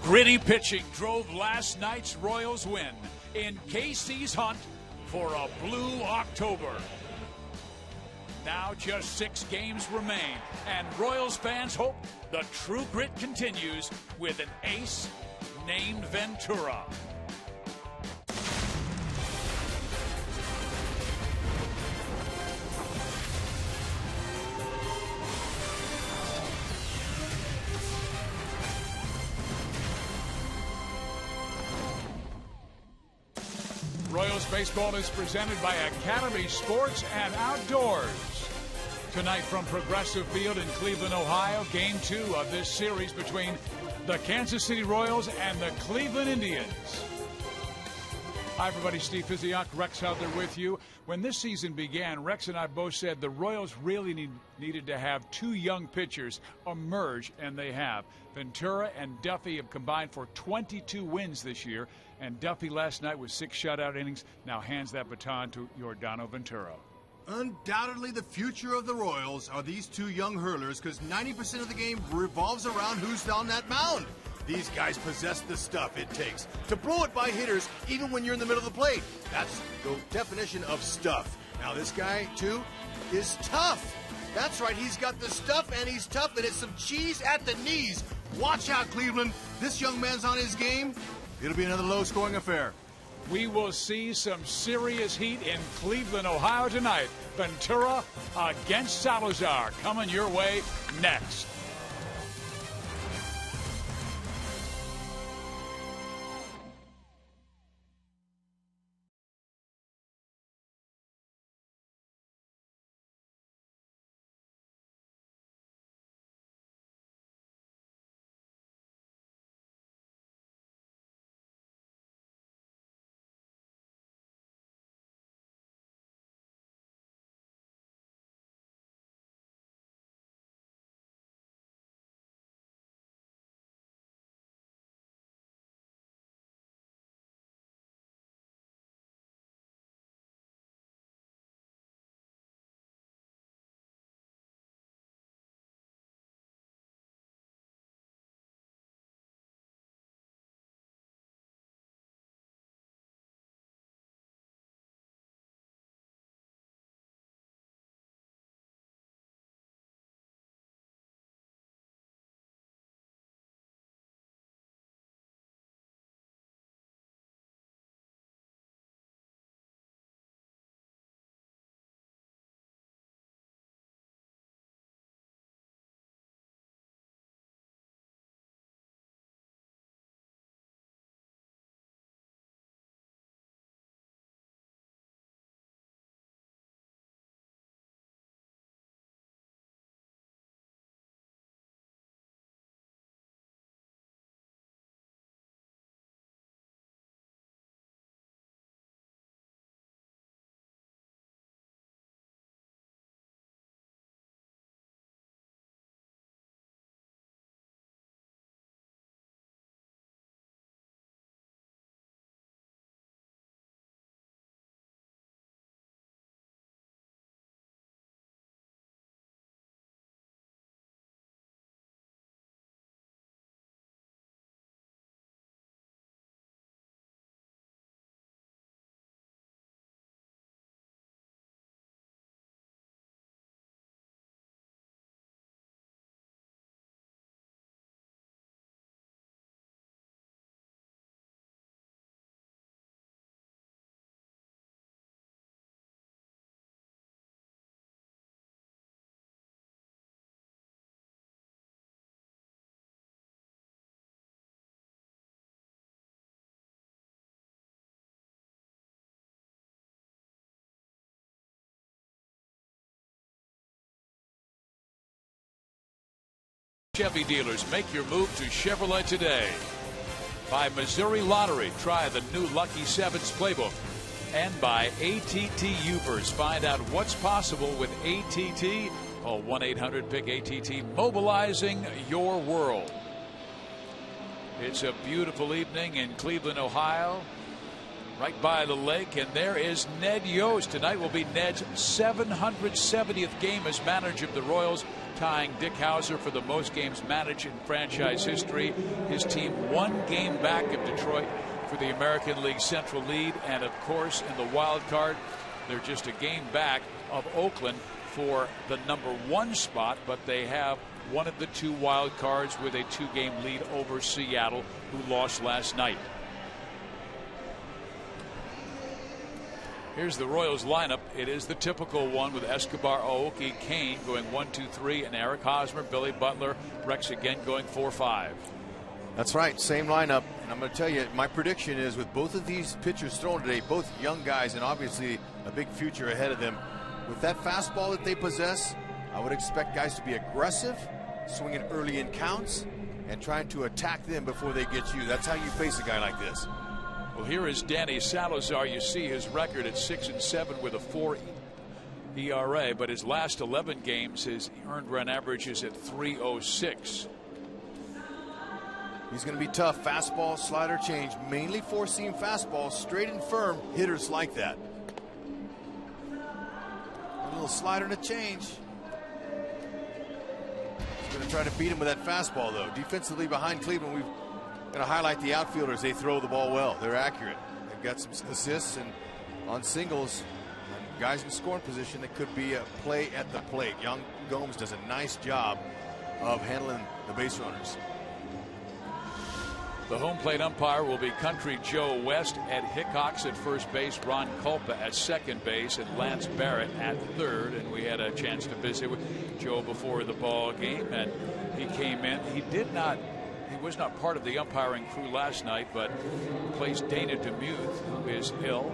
Gritty pitching drove last night's Royals win in KC's hunt for a blue October. Now just 6 games remain, and Royals fans hope the true grit continues with an ace named Ventura. Royals baseball is presented by Academy Sports and Outdoors. Tonight from Progressive Field in Cleveland, Ohio, Game 2 of this series between the Kansas City Royals and the Cleveland Indians. Hi, everybody. Steve Physiak, Rex out there with you. When this season began, Rex and I both said the Royals really needed to have 2 young pitchers emerge, and they have. Ventura and Duffy have combined for 22 wins this year, and Duffy last night with 6 shutout innings now hands that baton to Yordano Ventura. Undoubtedly the future of the Royals are these 2 young hurlers, because 90% of the game revolves around who's on that mound. These guys possess the stuff it takes to blow it by hitters even when you're in the middle of the plate. That's the definition of stuff. Now this guy, too, is tough. That's right, he's got the stuff and he's tough, and it's some cheese at the knees. Watch out, Cleveland. This young man's on his game. It'll be another low-scoring affair. We will see some serious heat in Cleveland, Ohio tonight. Ventura against Salazar coming your way next. Chevy dealers, make your move to Chevrolet today. By Missouri Lottery, try the new Lucky Sevens playbook. And by ATT Ubers, find out what's possible with ATT. Call 1-800-PICK-ATT, mobilizing your world. It's a beautiful evening in Cleveland, Ohio. right by the lake, and there is Ned Yost. Tonight will be Ned's 770th game as manager of the Royals, tying Dick Howser for the most games managed in franchise history. His team one game back of Detroit for the American League Central lead, and of course in the wild card they're just a game back of Oakland for the #1 spot, but they have one of the 2 wild cards with a 2-game lead over Seattle, who lost last night. Here's the Royals lineup. It is the typical one with Escobar, Aoki, Kane going 1, 2, 3, and Eric Hosmer, Billy Butler, Rex again going 4, 5. That's right, same lineup. And I'm going to tell you, my prediction is with both of these pitchers thrown today, both young guys and obviously a big future ahead of them, with that fastball that they possess, I would expect guys to be aggressive, swinging early in counts, and trying to attack them before they get you. That's how you face a guy like this. Well, here is Danny Salazar. You see his record at 6-7 with a 4 ERA, but his last 11 games, his earned run average is at 3.06. He's going to be tough. Fastball, slider, change, mainly 4-seam fastball, straight and firm. Hitters like that. A little slider and a change. He's going to try to beat him with that fastball, though. Defensively behind Cleveland, we've going to highlight the outfielders. They throw the ball well. They're accurate. They've got some assists, and on singles, and guys in scoring position, it could be a play at the plate. Young Gomes does a nice job of handling the base runners. The home plate umpire will be Country Joe West. Ed Hickox at first base, Ron Kulpa at second base, and Lance Barrett at third. And we had a chance to visit with Joe before the ball game, and he came in. He was not part of the umpiring crew last night, but replaced Dana DeMuth, who is ill.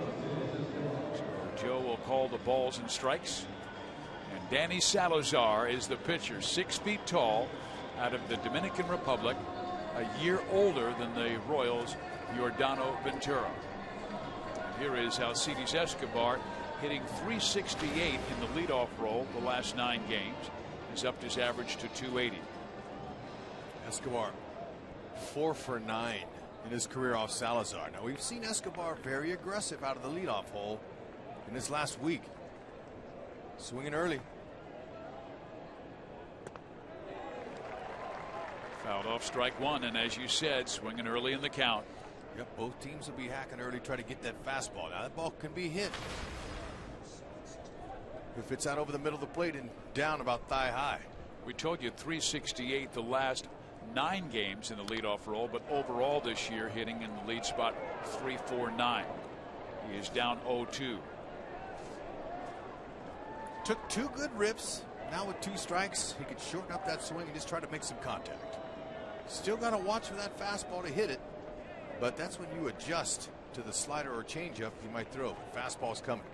So Joe will call the balls and strikes. And Danny Salazar is the pitcher, 6 feet tall, out of the Dominican Republic, a year older than the Royals' Yordano Ventura. And here is Alcides Escobar, hitting .368 in the leadoff role the last 9 games. Has upped his average to .280. Escobar 4 for 9 in his career off Salazar. Now we've seen Escobar very aggressive out of the leadoff hole in this last week. Swinging early. Fouled off strike 1, and as you said, swinging early in the count. Yep, both teams will be hacking early, try to get that fastball. Now that ball can be hit if it's out over the middle of the plate and down about thigh high. We told you .368 the last 9 games in the leadoff role, but overall this year hitting in the lead spot .349. He is down 0-2. Took 2 good rips. Now with 2 strikes, he could shorten up that swing and just try to make some contact. Still got to watch for that fastball to hit it, but that's when you adjust to the slider or changeup you might throw. Fastball's coming.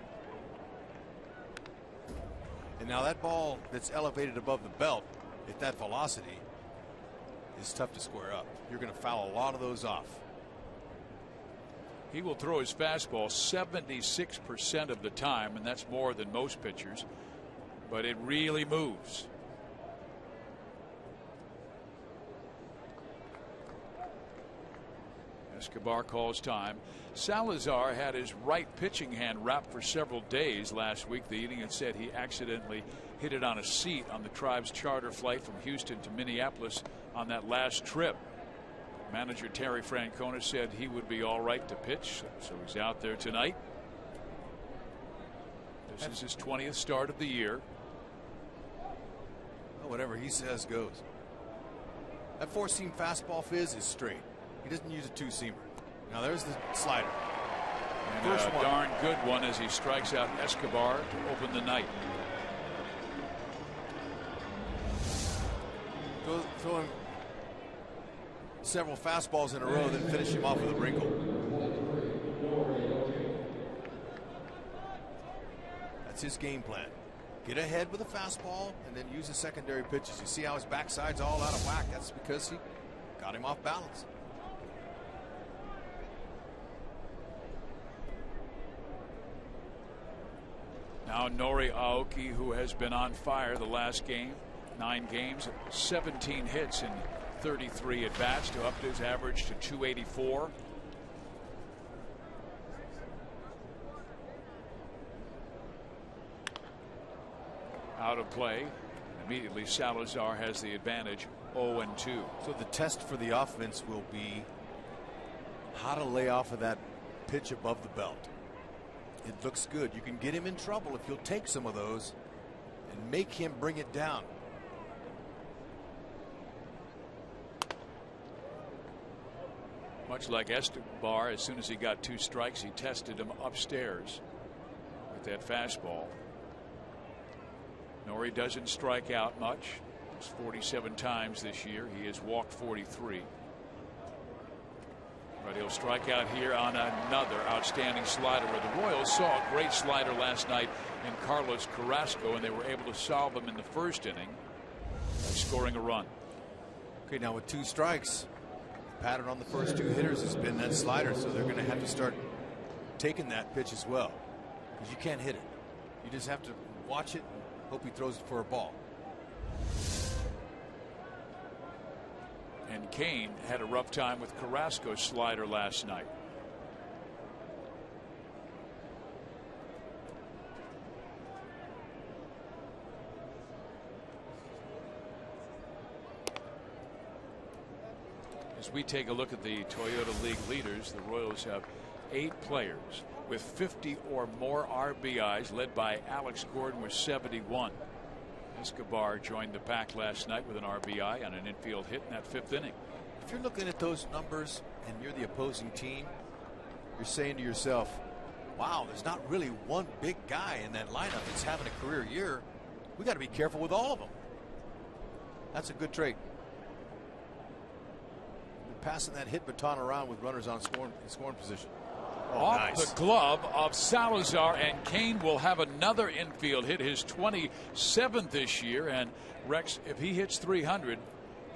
And now that ball that's elevated above the belt at that velocity is tough to square up. You're going to foul a lot of those off. He will throw his fastball 76% of the time, and that's more than most pitchers, but it really moves. Escobar calls time. Salazar had his right pitching hand wrapped for several days last week. The eating had said he accidentally hit it on a seat on the Tribe's charter flight from Houston to Minneapolis on that last trip. Manager Terry Francona said he would be all right to pitch, so he's out there tonight. This is his 20th start of the year. Well, whatever he says goes. That 4-seam fastball fizz is straight. He doesn't use a 2-seamer. Now there's the slider. And First a one. darn good one as he strikes out Escobar to open the night. Go throw him several fastballs in a row, then finish him off with a wrinkle. That's his game plan. Get ahead with a fastball and then use the secondary pitches. You see how his backside's all out of whack? That's because he got him off balance. Now Nori Aoki, who has been on fire the last game, 9 games, 17 hits in 33 at bats to up his average to 284. out of play. Immediately Salazar has the advantage, 0-2. So the test for the offense will be how to lay off of that pitch above the belt. It looks good. You can get him in trouble if you'll take some of those and make him bring it down. Much like Escobar, as soon as he got 2 strikes, he tested him upstairs with that fastball. Nori doesn't strike out much. It's 47 times this year. He has walked 43. But he'll strike out here on another outstanding slider, where the Royals saw a great slider last night in Carlos Carrasco, and they were able to solve him in the first inning by scoring a run. Okay, now with 2 strikes, the pattern on the first 2 hitters has been that slider, so they're going to have to start taking that pitch as well, because you can't hit it. You just have to watch it and hope he throws it for a ball. And Kane had a rough time with Carrasco's slider last night. As we take a look at the Toyota League leaders, the Royals have 8 players with 50 or more RBIs, led by Alex Gordon with 71. Escobar joined the pack last night with an RBI on an infield hit in that 5th inning. If you're looking at those numbers and you're the opposing team, you're saying to yourself, wow, there's not really one big guy in that lineup that's having a career year. We got to be careful with all of them. That's a good trait. Passing that hit baton around with runners on scoring position. Oh, off nice. The glove of Salazar, and Kane will have another infield hit, his 27th this year. And Rex, if he hits 300,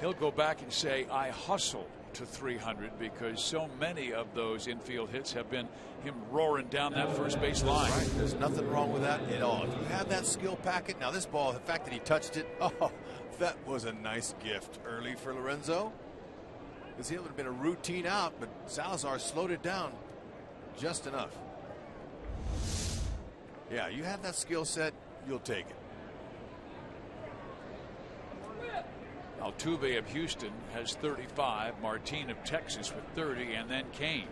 he'll go back and say, I hustled to 300, because so many of those infield hits have been him roaring down that first base line. Right. There's nothing wrong with that at all. If you have that skill packet, now this ball, the fact that he touched it, oh, that was a nice gift early for Lorenzo. Because it would have been a routine out, but Salazar slowed it down just enough. Yeah, you have that skill set, you'll take it. Altuve of Houston has 35, Martin of Texas with 30, and then Kane.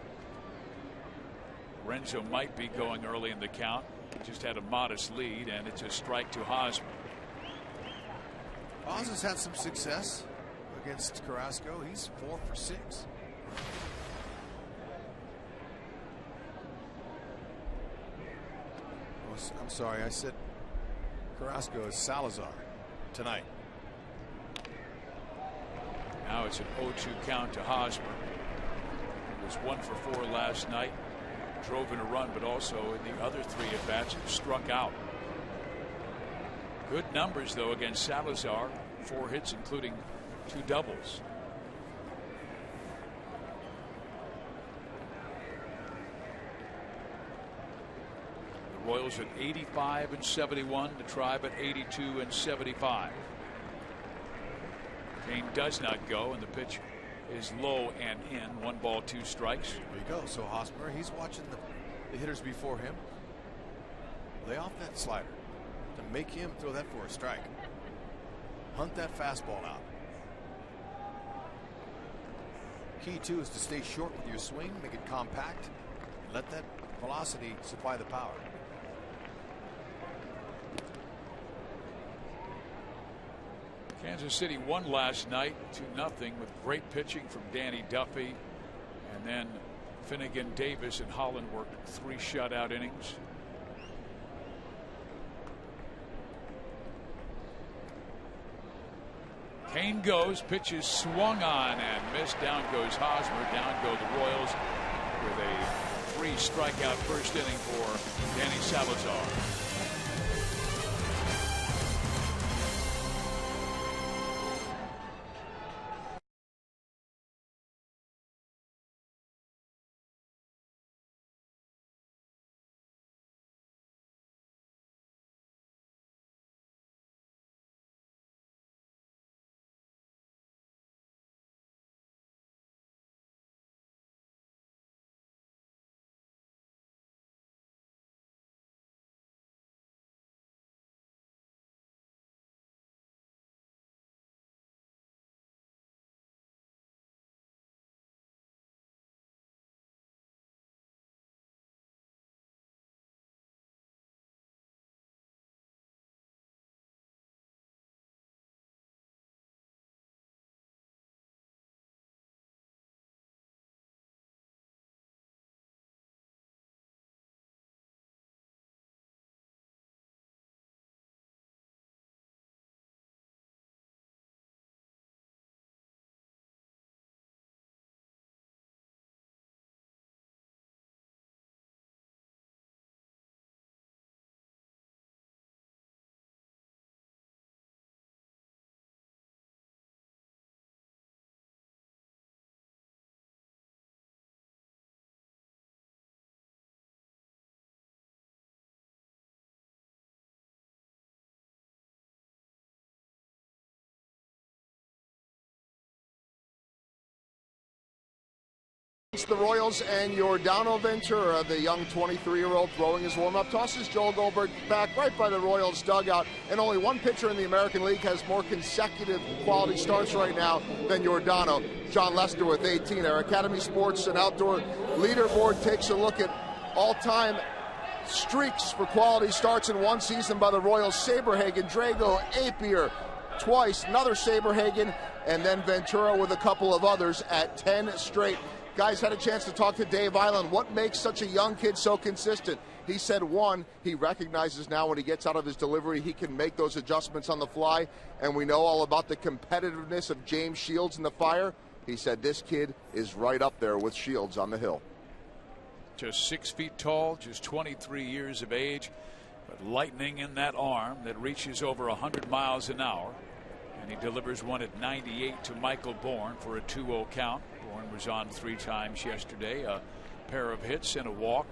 Lorenzo might be going early in the count. He just had a modest lead, and it's a strike to Hosmer. Oz has had some success against Carrasco. He's 4 for 6. I'm sorry, I said Carrasco is Salazar tonight. Now it's an 0-2 count to Hosmer. He was 1 for 4 last night. Drove in a run, but also in the other 3 at bats struck out. Good numbers though against Salazar. 4 hits, including 2 doubles. The Royals at 85 and 71. The Tribe at 82 and 75. Kane does not go, and the pitch is low and in. 1 ball, 2 strikes. There you go. So Hosmer, he's watching the hitters before him. Lay off that slider to make him throw that for a strike. Hunt that fastball out. Key too is to stay short with your swing, make it compact, and let that velocity supply the power. Kansas City won last night 2-0 with great pitching from Danny Duffy, and then Finnegan, Davis, and Holland worked 3 shutout innings. Kane goes, pitches swung on and missed. Down goes Hosmer. Down go the Royals with a 3 strikeout first inning for Danny Salazar. It's the Royals and Yordano Ventura, the young 23-year-old throwing his warm-up, tosses Joel Goldberg back right by the Royals dugout, and only one pitcher in the American League has more consecutive quality starts right now than Yordano. John Lester with 18. Our Academy Sports and Outdoor Leaderboard takes a look at all-time streaks for quality starts in one season by the Royals. Saberhagen, Drago, Apier, twice, another Saberhagen, and then Ventura with a couple of others at 10 straight. Guys, had a chance to talk to Dave Island. What makes such a young kid so consistent? He said, one, he recognizes now when he gets out of his delivery, he can make those adjustments on the fly, and we know all about the competitiveness of James Shields in the Fire. He said this kid is right up there with Shields on the hill. Just 6 feet tall, just 23 years of age, but lightning in that arm that reaches over 100 miles an hour. And he delivers one at 98 to Michael Bourne for a 2-0 count. Bourne was on 3 times yesterday, a pair of hits and a walk.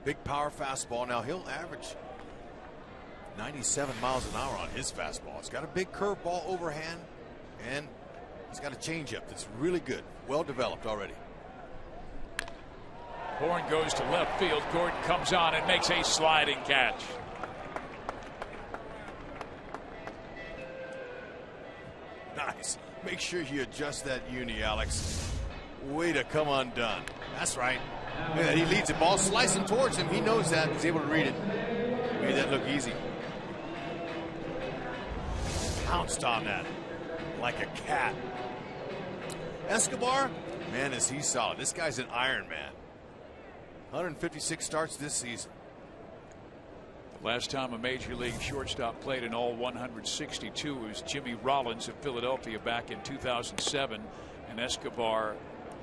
Big power fastball. Now he'll average 97 miles an hour on his fastball. It's got a big curveball overhand, and he's got a changeup that's really good, well developed already. Bourne goes to left field. Gordon comes on and makes a sliding catch. Nice. Make sure you adjust that uni, Alex. Way to come undone. That's right. Look at that. He leads the ball slicing towards him. He knows that. He's able to read it. Made that look easy. Pounced on that like a cat. Escobar, man, is he solid. This guy's an Iron Man. 156 starts this season. Last time a major league shortstop played in all 162 was Jimmy Rollins of Philadelphia back in 2007, and Escobar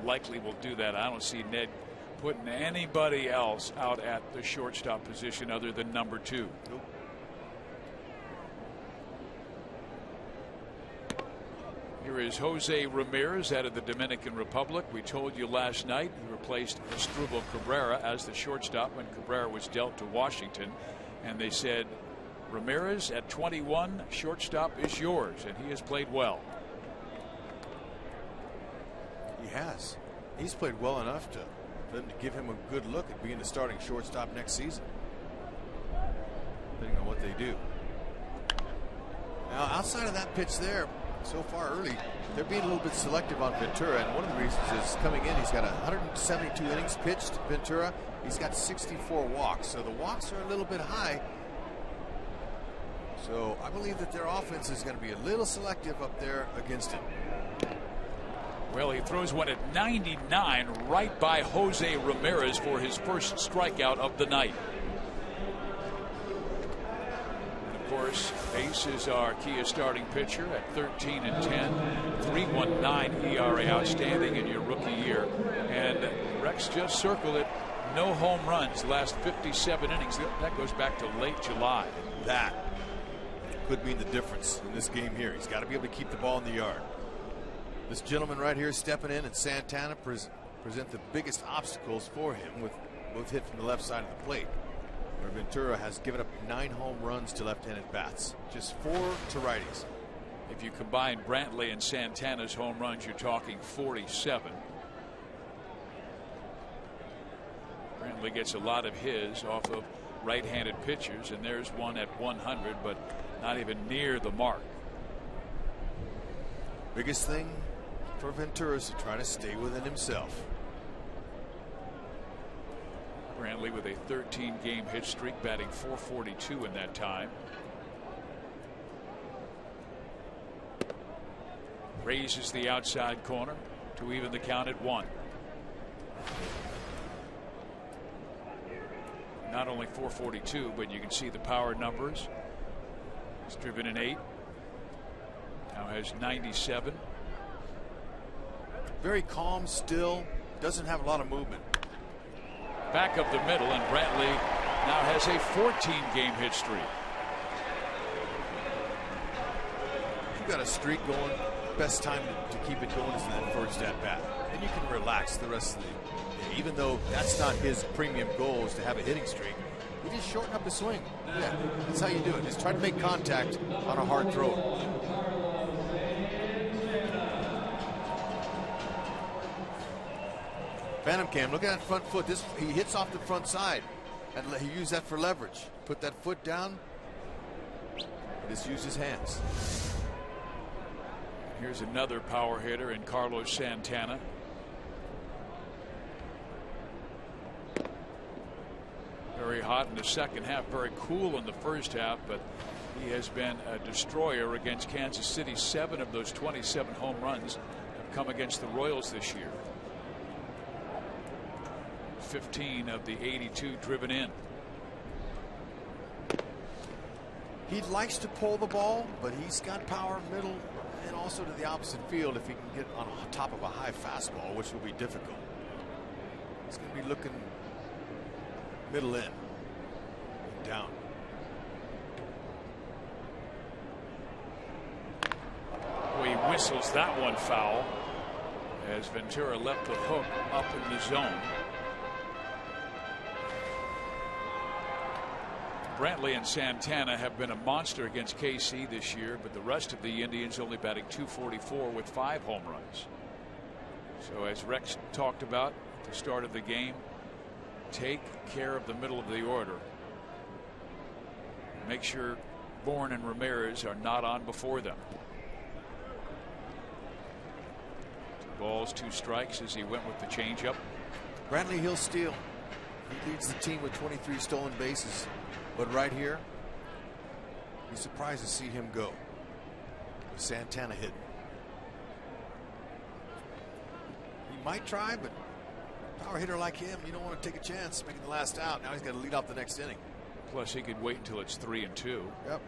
likely will do that. I don't see Ned putting anybody else out at the shortstop position other than number 2. Nope. Here is Jose Ramirez out of the Dominican Republic. We told you last night he replaced Asdrubal Cabrera as the shortstop when Cabrera was dealt to Washington. And they said, Ramirez at 21, shortstop is yours, and he has played well. He has. He's played well enough to give him a good look at being the starting shortstop next season, depending on what they do. Now, outside of that pitch there, so far early, they're being a little bit selective on Ventura, and one of the reasons is coming in, he's got 172 innings pitched, Ventura. He's got 64 walks, so the walks are a little bit high. So I believe that their offense is going to be a little selective up there against him. Well, he throws one at 99 right by Jose Ramirez for his first strikeout of the night. And of course, Ace is our Kia starting pitcher at 13 and 10, 3.19 ERA, outstanding in your rookie year. And Rex just circled it. No home runs last 57 innings. That goes back to late July. That could mean the difference in this game here. He's got to be able to keep the ball in the yard. This gentleman right here stepping in, and Santana present the biggest obstacles for him, with both hit from the left side of the plate, where Ventura has given up 9 home runs to left-handed bats, just 4 to righties. If you combine Brantley and Santana's home runs, you're talking 47. Brantley gets a lot of his off of right-handed pitchers, and there's one at 100, but not even near the mark. Biggest thing for Ventura is to try to stay within himself. Brantley with a 13-game hit streak, batting .442 in that time. Raises the outside corner to even the count at 1. Not only .442, but you can see the power numbers. He's driven in 8. Now has 97. Very calm, still, doesn't have a lot of movement. Back up the middle, and Brantley now has a 14-game hit streak. You've got a streak going. Best time to keep it going is in that first at bat. Then you can relax the rest of the day. Even though that's not his premium goal, is to have a hitting streak, he just shorten up the swing. Yeah, that's how you do it. Just try to make contact on a hard throw. Phantom cam, look at that front foot. He hits off the front side, and he used that for leverage. Put that foot down. Just use his hands. Here's another power hitter in Carlos Santana. Very hot in the second half, very cool in the first half, but he has been a destroyer against Kansas City. 7 of those 27 home runs have come against the Royals this year. 15 of the 82 driven in. He likes to pull the ball, but he's got power middle and also to the opposite field if he can get on top of a high fastball, which will be difficult. He's going to be looking middle in, down. Well, he whistles that one foul as Ventura left the hook up in the zone. Brantley and Santana have been a monster against KC this year, but the rest of the Indians only batting .244 with 5 home runs. So as Rex talked about at the start of the game, take care of the middle of the order. Make sure Bourne and Ramirez are not on before them. 2 balls, 2 strikes as he went with the changeup. Brantley, he'll steal. He leads the team with 23 stolen bases. But right here, be surprised to see him go with Santana hitting. He might try, but a power hitter like him, you don't want to take a chance making the last out. Now he's got to lead off the next inning. Plus he could wait until it's 3-2. Yep.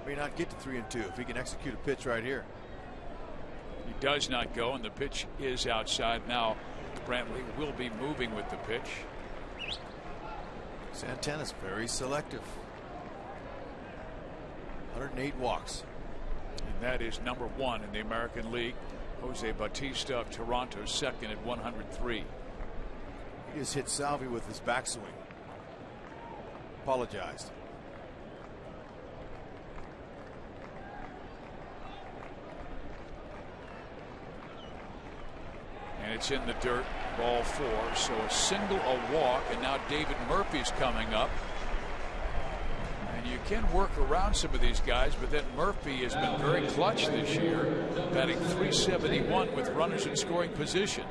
May not get to 3-2 if he can execute a pitch right here. He does not go, and the pitch is outside. Now Brantley will be moving with the pitch. Santana's very selective. 108 walks. And that is number 1 in the American League. Jose Bautista of Toronto second at 103. He just hit Salvi with his backswing. Apologized. And it's in the dirt, ball 4. So a single, a walk, and now David Murphy's coming up. And you can work around some of these guys, but then Murphy has been very clutch this year, batting .371 with runners in scoring position.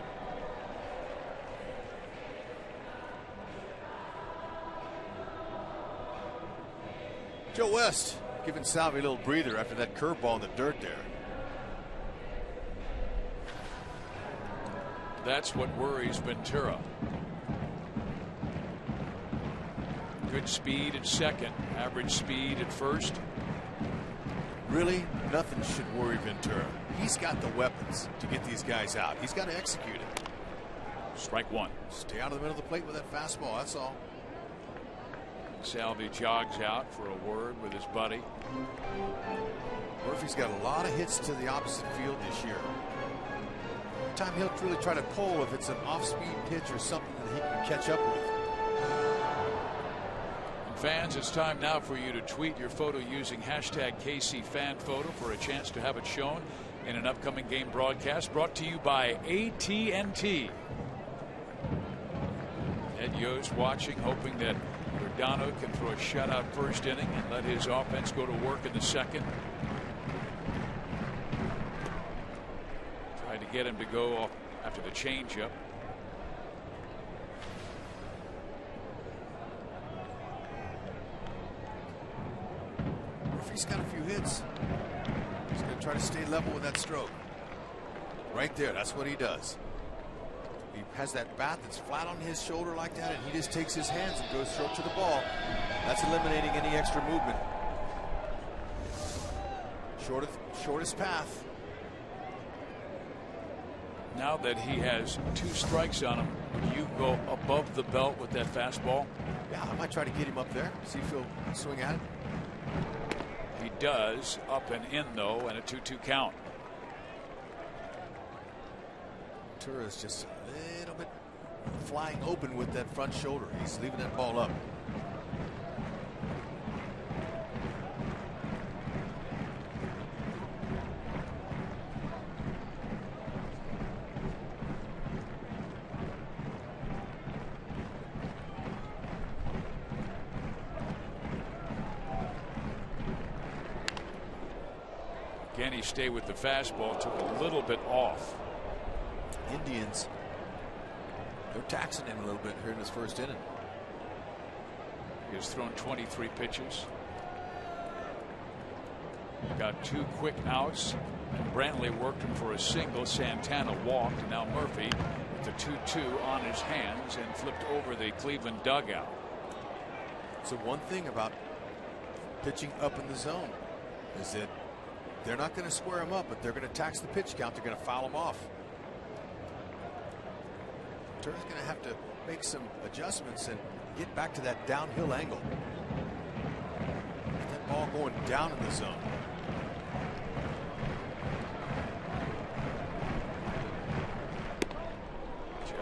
Joe West giving Salvi a little breather after that curveball in the dirt there. That's what worries Ventura. Good speed at second, average speed at first. Really, nothing should worry Ventura. He's got the weapons to get these guys out. He's got to execute it. Strike 1. Stay out of the middle of the plate with that fastball. That's all. Salvi jogs out for a word with his buddy. Murphy's got a lot of hits to the opposite field this year. Time he'll really try to pull if it's an off-speed pitch or something that he can catch up with. And fans, it's time now for you to tweet your photo using hashtag KCFanPhoto for a chance to have it shown in an upcoming game broadcast brought to you by AT&T. Ed Yost watching, hoping that Rodano can throw a shutout first inning and let his offense go to work in the second. Tried to get him to go off after the changeup. Murphy's got a few hits. He's going to try to stay level with that stroke. Right there, that's what he does. He has that bat that's flat on his shoulder like that, and he just takes his hands and goes straight to the ball. That's eliminating any extra movement. Shortest path. Now that he has 2 strikes on him, would you go above the belt with that fastball? Yeah, I might try to get him up there, see if he'll swing at it. He does, up and in though, and a 2-2 count. Ventura's just a little bit flying open with that front shoulder. He's leaving that ball up. can he stay with the fastball? Took a little bit off. Indians, they're taxing him a little bit here in his first inning. He has thrown 23 pitches. Got 2 quick outs. Brantley worked him for a single. Santana walked, and now Murphy with the 2-2 on his hands and flipped over the Cleveland dugout. So one thing about pitching up in the zone is that they're not going to square him up, but they're going to tax the pitch count. They're going to foul him off. Turner's going to have to make some adjustments and get back to that downhill angle. That ball going down in the zone.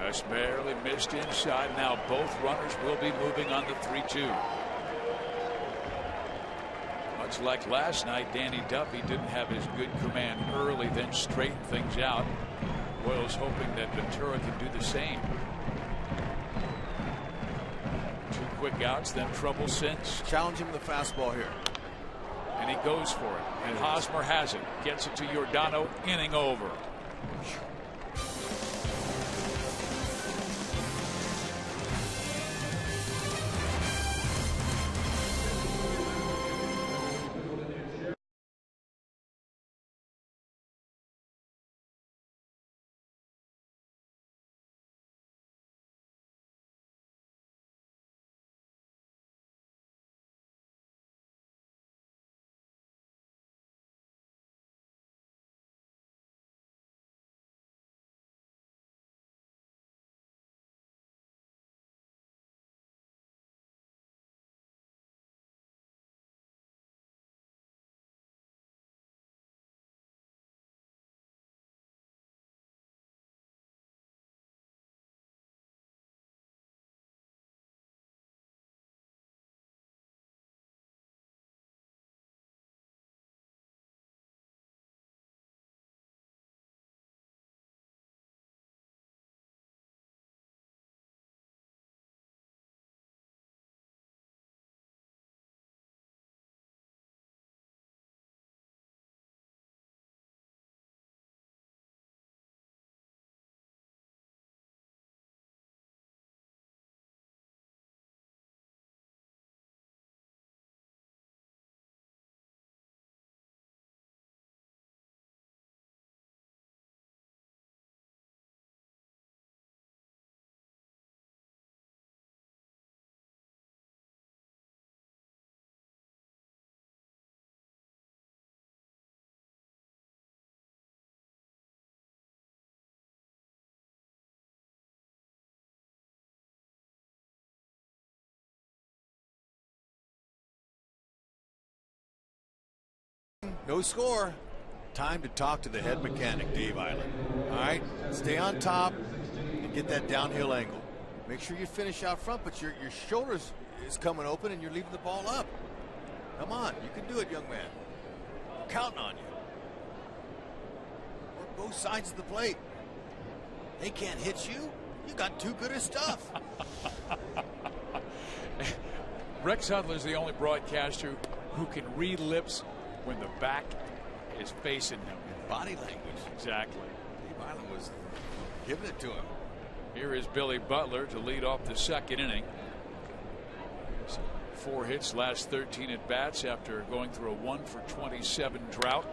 Just barely missed inside. Now both runners will be moving on the 3-2. Much like last night, Danny Duffy didn't have his good command early, then straightened things out. Royals hoping that Ventura can do the same. 2 quick outs, then trouble since. Challenge him the fastball here. And he goes for it. And Hosmer has it. Gets it to Giordano. Inning over. No score. Time to talk to the head mechanic, Dave Island. All right, stay on top and get that downhill angle. Make sure you finish out front, but your shoulders is coming open and you're leaving the ball up. Come on, you can do it, young man. I'm counting on you. Work both sides of the plate. They can't hit you. You got too good of stuff. Rex Hudler is the only broadcaster who can read lips when the back is facing him. Body language. Exactly. Dave Island was giving it to him. Here is Billy Butler to lead off the second inning. 4 hits last 13 at bats after going through a 1-for-27 drought.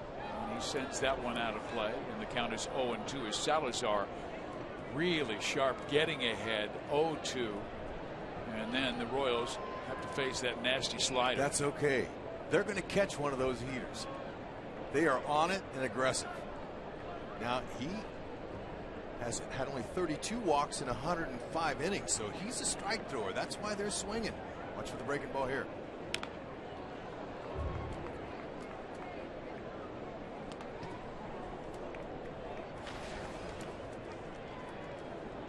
And he sends that one out of play, and the count is 0-2 as Salazar really sharp, getting ahead 0-2, and then the Royals have to face that nasty slider. That's okay. They're going to catch one of those heaters. They are on it and aggressive. Now he has had only 32 walks in 105 innings, so he's a strike thrower. That's why they're swinging. Watch for the breaking ball here.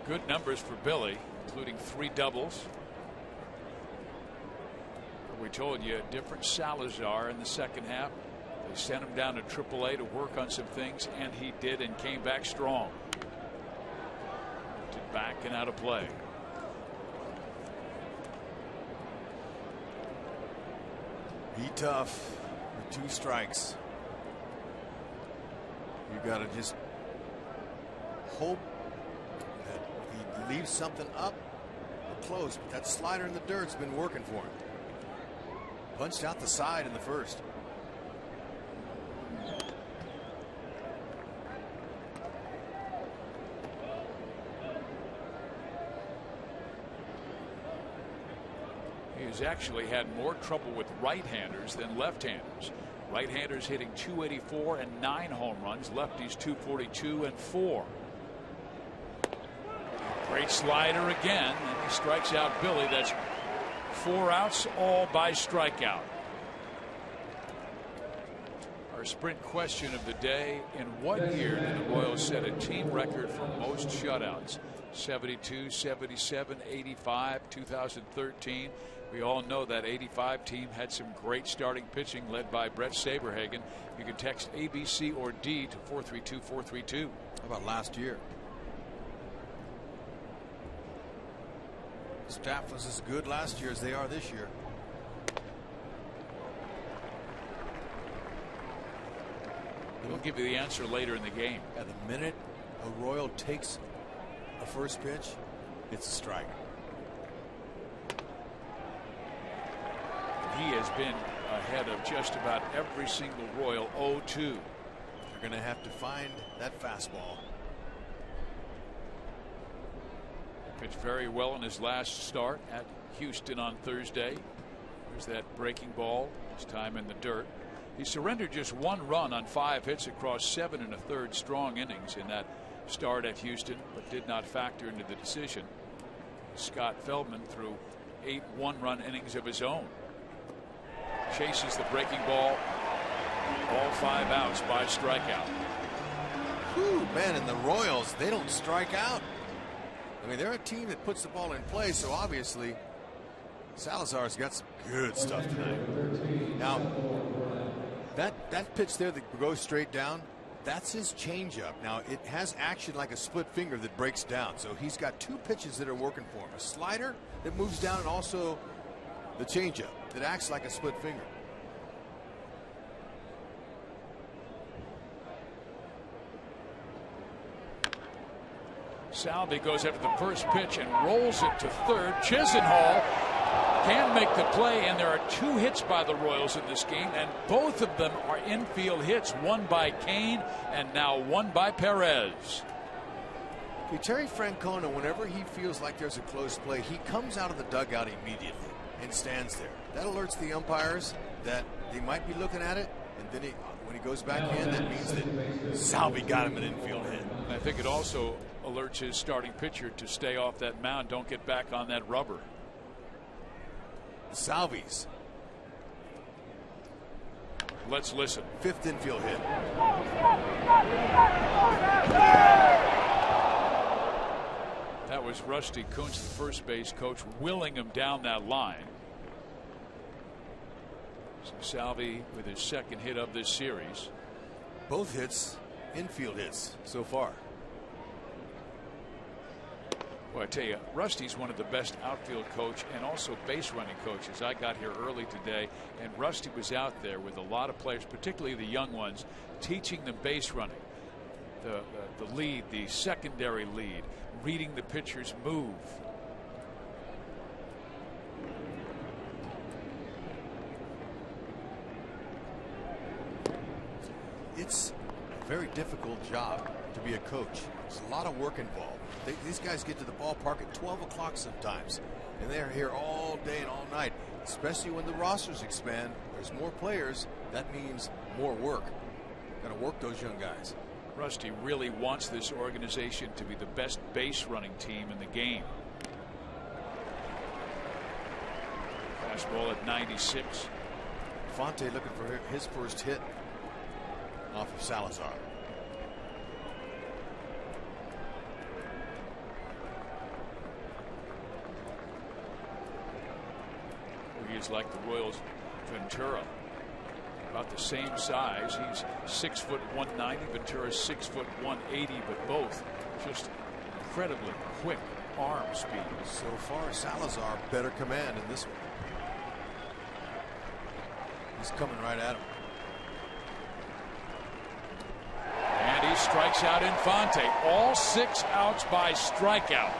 Good numbers for Billy, including 3 doubles. We told you a different Salazar in the second half. They sent him down to AAA to work on some things, and he did, and came back strong. To back and out of play. Be tough with 2 strikes. got to just hope that he leaves something up or close. But that slider in the dirt's been working for him. Punched out the side in the first. He's actually had more trouble with right-handers than left-handers. Right-handers hitting .284 and 9 home runs. Lefties .242 and 4. Great slider again, and he strikes out Billy. That's 4 outs, all by strikeout. Our sprint question of the day: in what year did the Royals set a team record for most shutouts? 72, 77, 85, 2013. We all know that 85 team had some great starting pitching led by Brett Saberhagen. You can text ABC or D to 432-432. How about last year? Staff was as good last year as they are this year. We'll give you the answer later in the game. At the minute a Royal takes a first pitch, it's a strike. He has been ahead of just about every single Royal 0-2. They're going to have to find that fastball. Pitched very well in his last start at Houston on Thursday. There's that breaking ball, this time in the dirt. He surrendered just 1 run on 5 hits across 7 1/3 strong innings in that start at Houston, but did not factor into the decision. Scott Feldman threw 8 1-run innings of his own. Chases the breaking ball. All 5 outs by strikeout. Whew, man, and the Royals, they don't strike out. I mean, they're a team that puts the ball in play, so obviously Salazar's got some good stuff tonight. Now, that pitch there that goes straight down, that's his changeup. Now, it has action like a split finger that breaks down, so he's got 2 pitches that are working for him. A slider that moves down, and also the changeup that acts like a split finger. Salvi goes after the first pitch and rolls it to third. Chisenhall can make the play, and there are 2 hits by the Royals in this game, and both of them are infield hits. One by Kane and now one by Perez. Terry Francona, whenever he feels like there's a close play, he comes out of the dugout immediately and stands there. That alerts the umpires that they might be looking at it, and then when he goes back in, that means that Salvi got him an infield hit. And I think it also alerts his starting pitcher to stay off that mound, don't get back on that rubber. Salvi's. Let's listen. 5th infield hit. That was Rusty Kuntz, the first base coach, willing him down that line. So Salvi with his 2nd hit of this series. Both hits, infield hits so far. Well, I tell you, Rusty's one of the best outfield coach and also base running coaches. I got here early today, and Rusty was out there with a lot of players, particularly the young ones, teaching them base running. The lead, the secondary lead, reading the pitcher's move. It's a very difficult job to be a coach. There's a lot of work involved. These guys get to the ballpark at 12 o'clock sometimes, and they're here all day and all night, especially when the rosters expand. There's more players. That means more work. Got to work those young guys. Rusty really wants this organization to be the best base running team in the game. Fastball at 96. Fonte looking for his first hit off of Salazar. He is like the Royals' Ventura, about the same size. He's 6 foot 190. Ventura's 6 foot 180, but both just incredibly quick arm speed. So far, Salazar better command in this one. He's coming right at him. And he strikes out Infante. All 6 outs by strikeout.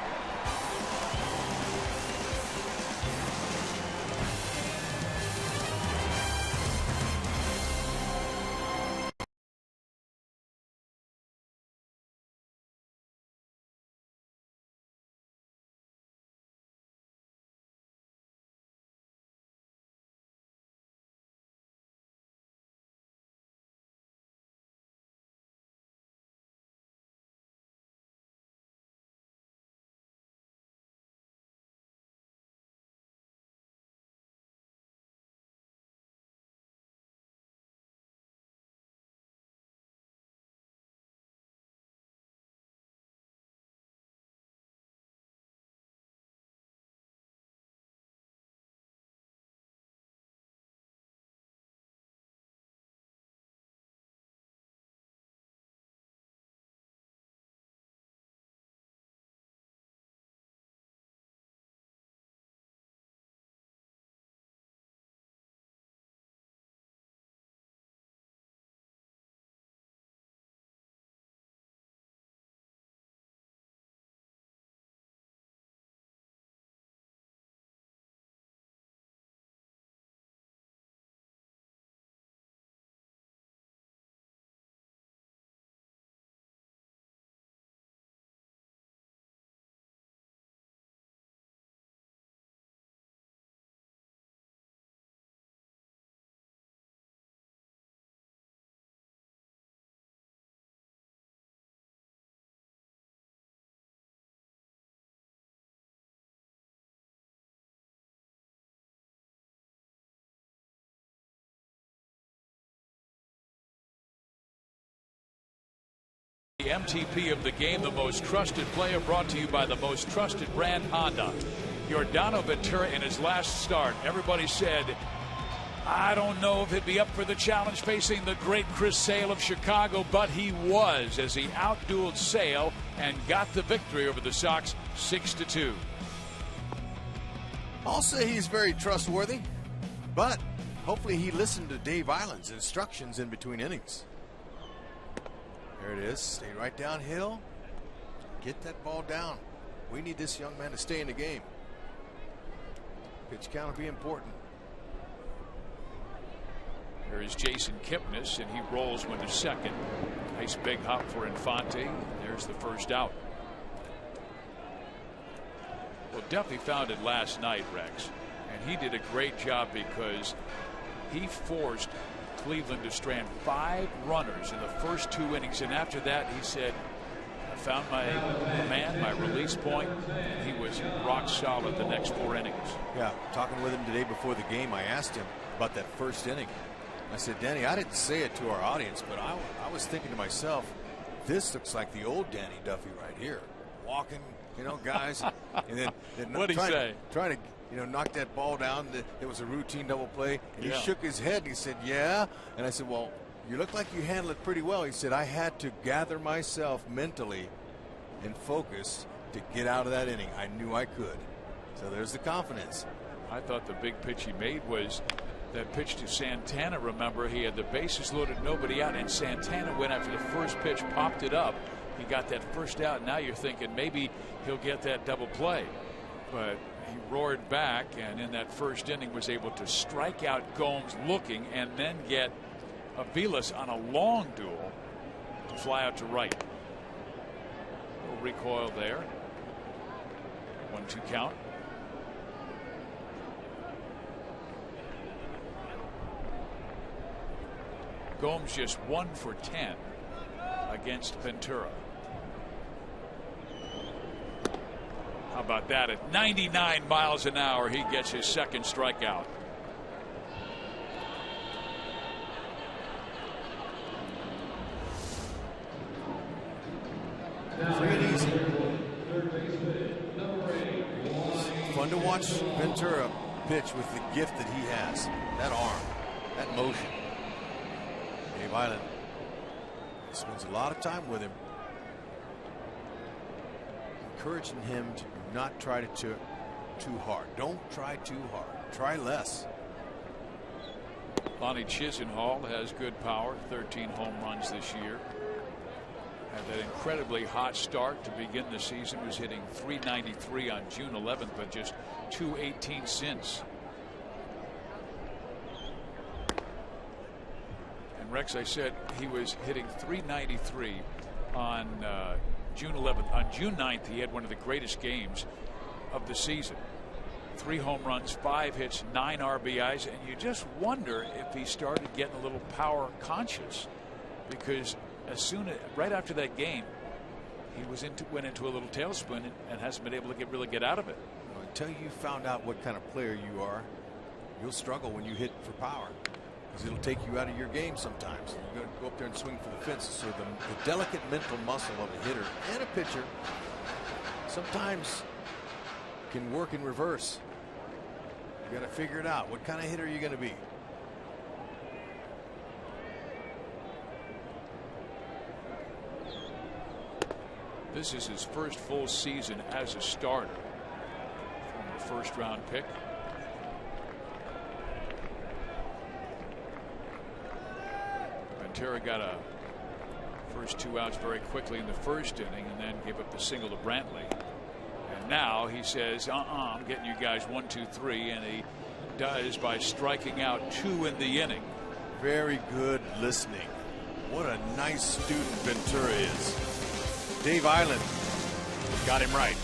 The MTP of the game, the most trusted player, brought to you by the most trusted brand, Honda. Yordano Ventura in his last start, everybody said, I don't know if he'd be up for the challenge facing the great Chris Sale of Chicago, but he was, as he outdueled Sale and got the victory over the Sox 6-2. I'll say he's very trustworthy, but hopefully he listened to Dave Island's instructions in between innings. There it is. Stay right downhill. Get that ball down. We need this young man to stay in the game. Pitch count will be important. Here is Jason Kipnis, and he rolls with his second. Nice big hop for Infante. There's the first out. Well, Duffy found it last night, Rex, and he did a great job because he forced Cleveland to strand 5 runners in the first 2 innings, and after that he said, I found my man, my release point. He was rock solid the next 4 innings. Yeah, talking with him today before the game, I asked him about that first inning. I said, Danny, I didn't say it to our audience, but I was thinking to myself, this looks like the old Danny Duffy right here, walking, guys, and then what'd he say? Trying to knock that ball down. It was a routine double play. And he shook his head and he said, yeah. And I said, well, you look like you handled it pretty well. He said, I had to gather myself mentally and focus to get out of that inning. I knew I could. So there's the confidence. I thought the big pitch he made was that pitch to Santana. Remember, he had the bases loaded, nobody out, and Santana went after the first pitch, popped it up. He got that first out. Now you're thinking maybe he'll get that double play. But he roared back, and in that first inning was able to strike out Gomes looking and then get Aviles on a long duel to fly out to right. A little recoil there. 1-2 count. Gomes just 1 for 10 against Ventura. How about that? At 99 miles an hour, he gets his second strikeout. Free and easy. Fun to watch Ventura pitch with the gift that he has. That arm, that motion. Dave Island spends a lot of time with him, encouraging him to not try to too hard. Don't try too hard. Try less. Lonnie Chisenhall has good power. 13 home runs this year. Had that incredibly hot start to begin the season, was hitting .393 on June 11th, but just .218 since. And Rex, I said he was hitting .393 on June 11th. On June 9th, he had one of the greatest games of the season. 3 home runs, 5 hits, 9 RBIs, and you just wonder if he started getting a little power conscious, because right after that game, he went into a little tailspin and hasn't been able to really get out of it. Well, until you found out what kind of player you are, you'll struggle when you hit for power, because it'll take you out of your game sometimes. You're going to go up there and swing for the fences. So the delicate mental muscle of a hitter and a pitcher sometimes can work in reverse. You got to figure it out. What kind of hitter are you going to be? This is his first full season as a starter. Former first-round pick. Ventura got a first 2 outs very quickly in the first inning, and then gave up the single to Brantley. And now he says, I'm getting you guys 1, 2, 3, and he does by striking out 2 in the inning. Very good listening. What a nice student Ventura is. Dave Island got him right.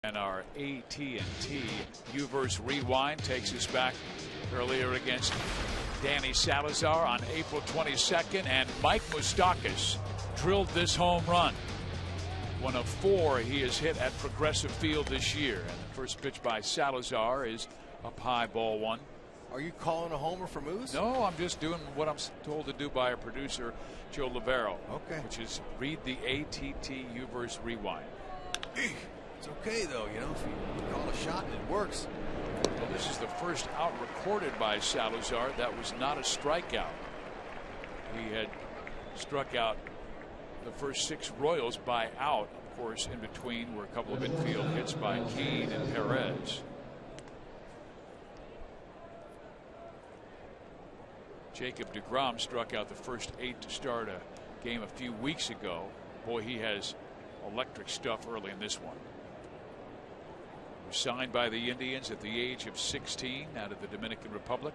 And our AT&T Uverse Rewind takes us back earlier against Danny Salazar on April 22nd, and Mike Moustakas drilled this home run. One of 4 he has hit at Progressive Field this year. And the first pitch by Salazar is up high, ball 1. Are you calling a homer for Moose? No, I'm just doing what I'm told to do by our producer, Joe Lavero. Okay. Which is read the AT&T Uverse Rewind. It's okay, though, you know, if you call a shot and it works. Well, this is the first out recorded by Salazar. That was not a strikeout. He had struck out the first 6 Royals by out. Of course, in between were a couple of infield hits by Keane and Perez. Jacob deGrom struck out the first 8 to start a game a few weeks ago. Boy, he has electric stuff early in this one. Was signed by the Indians at the age of 16 out of the Dominican Republic.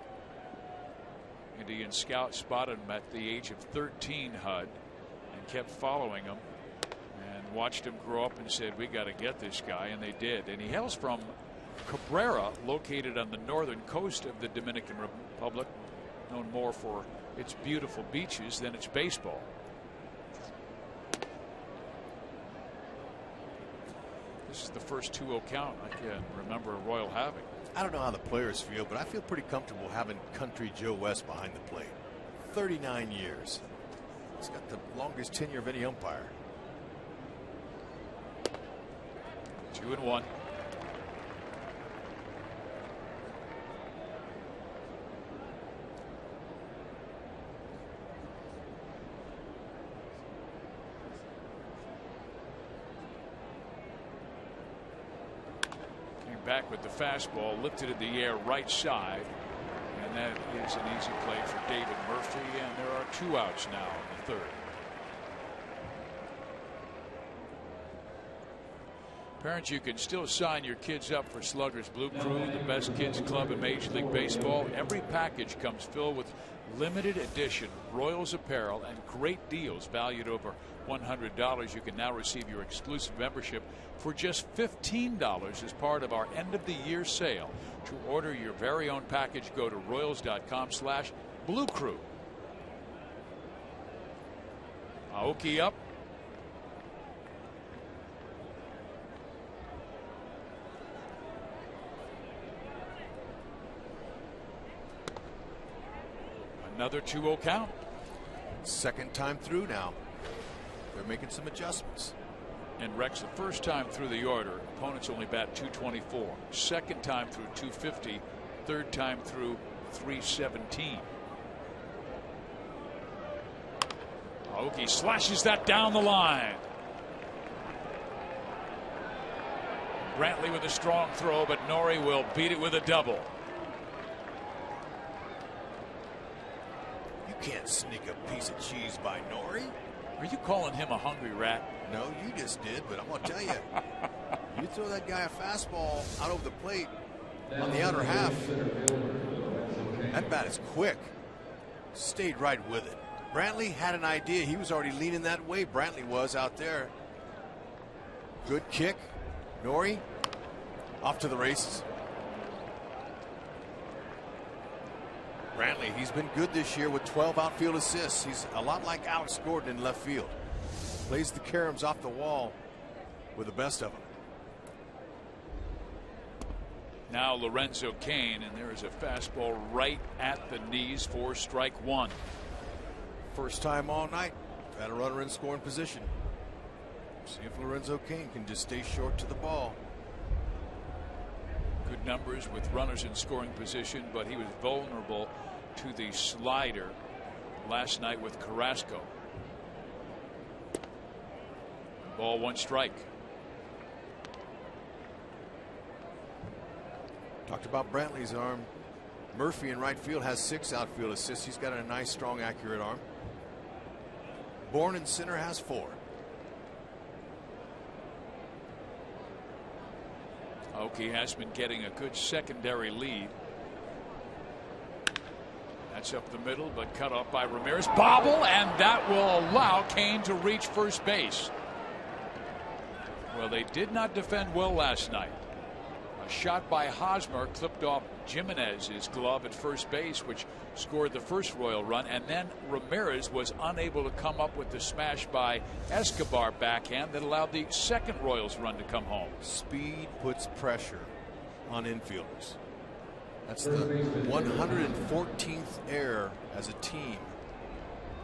Indian scout spotted him at the age of 13, HUD, and kept following him and watched him grow up and said, we got to get this guy, and they did. And he hails from Cabrera, located on the northern coast of the Dominican Republic, known more for its beautiful beaches than its baseball. This is the first 2-0 count I can remember a Royal having. I don't know how the players feel, but I feel pretty comfortable having Country Joe West behind the plate. 39 years. He's got the longest tenure of any umpire. 2-1. Back with the fastball, lifted in the air right side, and that is an easy play for David Murphy, and there are 2 outs now in the third. Parents, you can still sign your kids up for Slugger's Blue Crew, the best kids club in Major League Baseball. Every package comes filled with limited edition Royals apparel and great deals valued over $100. You can now receive your exclusive membership for just $15 as part of our end of the year sale. To order your very own package, go to Royals.com/Blue Crew. Aoki up. Another 2-0 count. Second time through now. They're making some adjustments. And Rex, the first time through the order, opponents only bat .224. Second time through .250. Third time through .317. Aoki slashes that down the line. Brantley with a strong throw, but Nori will beat it with a double. Can't sneak a piece of cheese by Nori. Are you calling him a hungry rat? No, you just did, but I'm going to tell you. You throw that guy a fastball out over the plate on the outer half. That bat is quick. Stayed right with it. Brantley had an idea. He was already leaning that way. Brantley was out there. Good kick. Nori off to the races. Brantley, he's been good this year with 12 outfield assists. He's a lot like Alex Gordon in left field. Plays the caroms off the wall with the best of them. Now Lorenzo Cain, and there is a fastball right at the knees for strike 1. First time all night. Had a runner in scoring position. See if Lorenzo Cain can just stay short to the ball. Good numbers with runners in scoring position, but he was vulnerable to the slider last night with Carrasco. Ball 1 strike. Talked about Brantley's arm. Murphy in right field has 6 outfield assists. He's got a nice, strong, accurate arm. Bourne in center has 4. Aoki has been getting a good secondary lead. That's up the middle, but cut off by Ramirez. Bobble, and that will allow Cain to reach first base. Well, they did not defend well last night. A shot by Hosmer clipped off Jimenez's glove at first base, which scored the first Royal run, and then Ramirez was unable to come up with the smash by Escobar backhand that allowed the second Royals run to come home. Speed puts pressure on infielders. That's the 114th error as a team.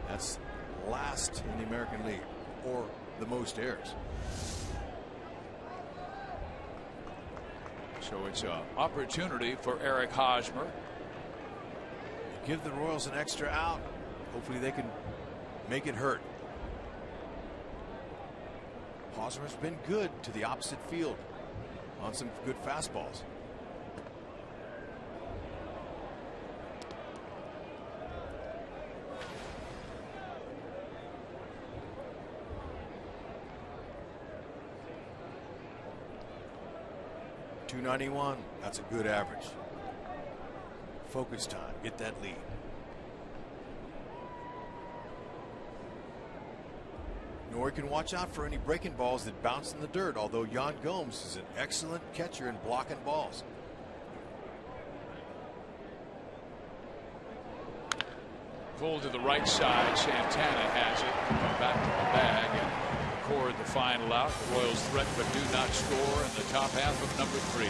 That's last in the American League, or the most errors. So it's an opportunity for Eric Hosmer. Give the Royals an extra out. Hopefully they can make it hurt. Hosmer's been good to the opposite field on some good fastballs. .291. That's a good average. Focus time. Get that lead. Nori can watch out for any breaking balls that bounce in the dirt, although Yan Gomes is an excellent catcher in blocking balls. Pulled to the right side. Santana has it. Come back to the bag. And record the final out. The Royals threaten but do not score in the top half of number 3.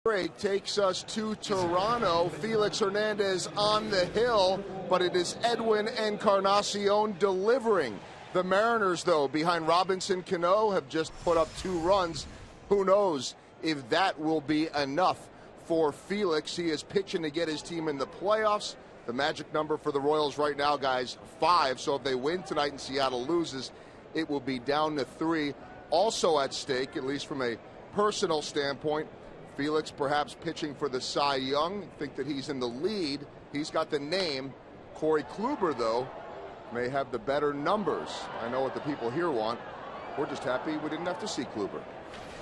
Break takes us to Toronto. Felix Hernandez on the hill, but it is Edwin Encarnacion delivering. The Mariners, though, behind Robinson Cano, have just put up 2 runs. Who knows if that will be enough for Felix. He is pitching to get his team in the playoffs. The magic number for the Royals right now, guys, 5. So if they win tonight and Seattle loses, it will be down to 3. Also at stake, at least from a personal standpoint, Felix perhaps pitching for the Cy Young. Think that he's in the lead. He's got the name. Corey Kluber, though, may have the better numbers. I know what the people here want. We're just happy we didn't have to see Kluber.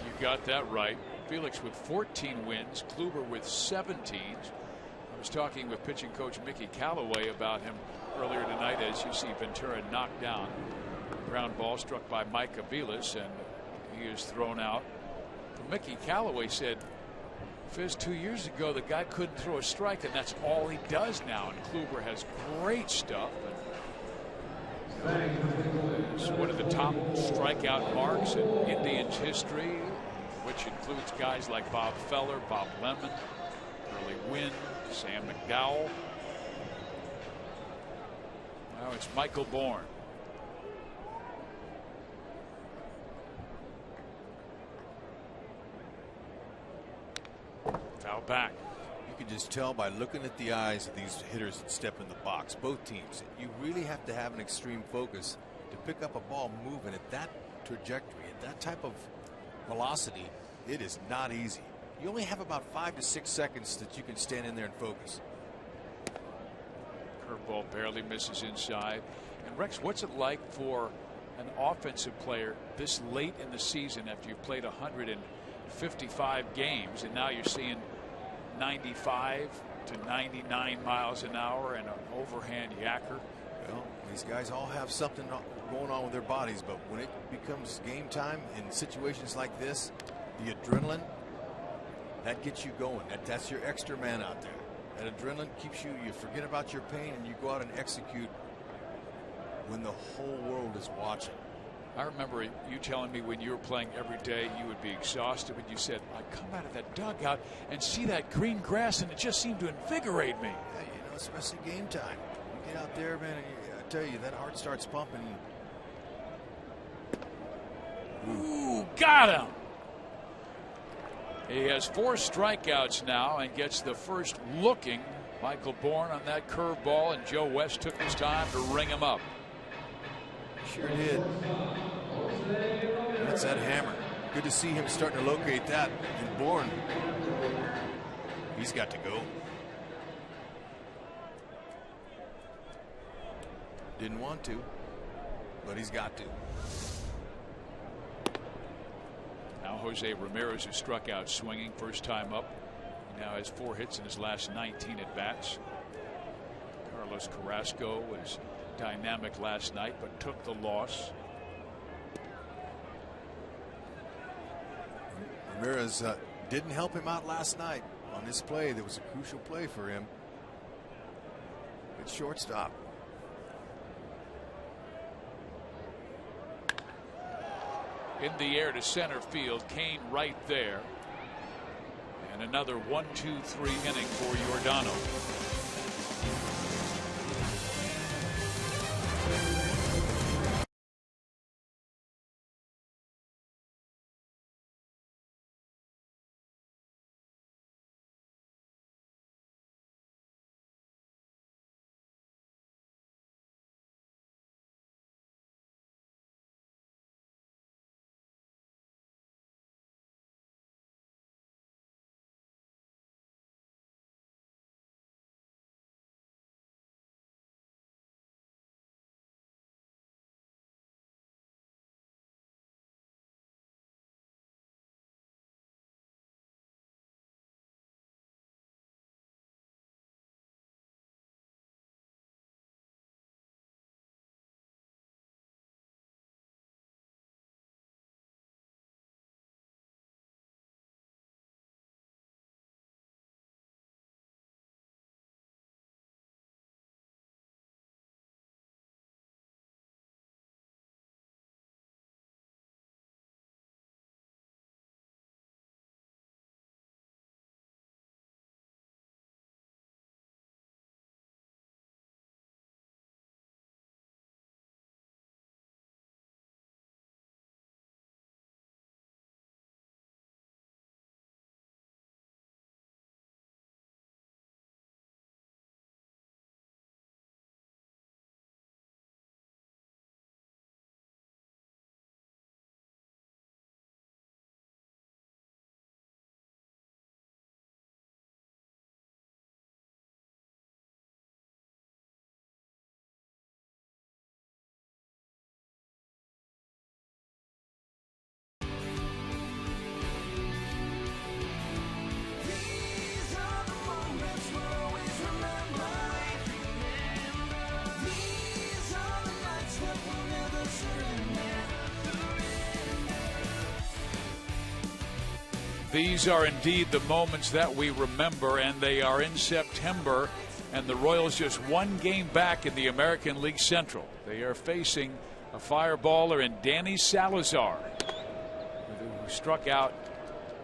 You got that right. Felix with 14 wins, Kluber with 17. I was talking with pitching coach Mickey Callaway about him earlier tonight as you see Ventura knocked down. Ground ball struck by Mike Aviles, and he is thrown out. Mickey Callaway said, Fizz, 2 years ago, the guy couldn't throw a strike, and that's all he does now. And Kluber has great stuff. It's one of the top strikeout marks in Indians history, which includes guys like Bob Feller, Bob Lemon, Early Wynn, Sam McDowell. Now it's Michael Bourne. Foul back. You can just tell by looking at the eyes of these hitters that step in the box, both teams. You really have to have an extreme focus to pick up a ball moving at that trajectory, at that type of velocity. It is not easy. You only have about 5 to 6 seconds that you can stand in there and focus. Curveball barely misses inside. And Rex, what's it like for an offensive player this late in the season after you've played 155 games and now you're seeing 95 to 99 miles an hour and an overhand yacker? Well, these guys all have something going on with their bodies, but when it becomes game time in situations like this, the adrenaline, that gets you going. That's your extra man out there. That adrenaline keeps you forget about your pain and you go out and execute when the whole world is watching. I remember you telling me when you were playing every day you would be exhausted, but you said, I come out of that dugout and see that green grass and it just seemed to invigorate me. Yeah, you know, especially game time. You get out there, man, and I tell you, that heart starts pumping. Ooh, got him. He has 4 strikeouts now and gets the first looking Michael Bourne on that curveball, and Joe West took his time to ring him up. Sure did. That's that hammer. Good to see him starting to locate that. And Bourne, he's got to go. Didn't want to. but he's got to. Now Jose Ramirez, who struck out swinging first time up, he now has 4 hits in his last 19 at bats. Carlos Carrasco was dynamic last night but took the loss. Ramirez didn't help him out last night on this play. That was a crucial play for him. Good shortstop. In the air to center field. Kane right there. And another 1-2-3 inning for Giordano. These are indeed the moments that we remember, and they are in September, and the Royals just 1 game back in the American League Central. They are facing a fireballer in Danny Salazar, who struck out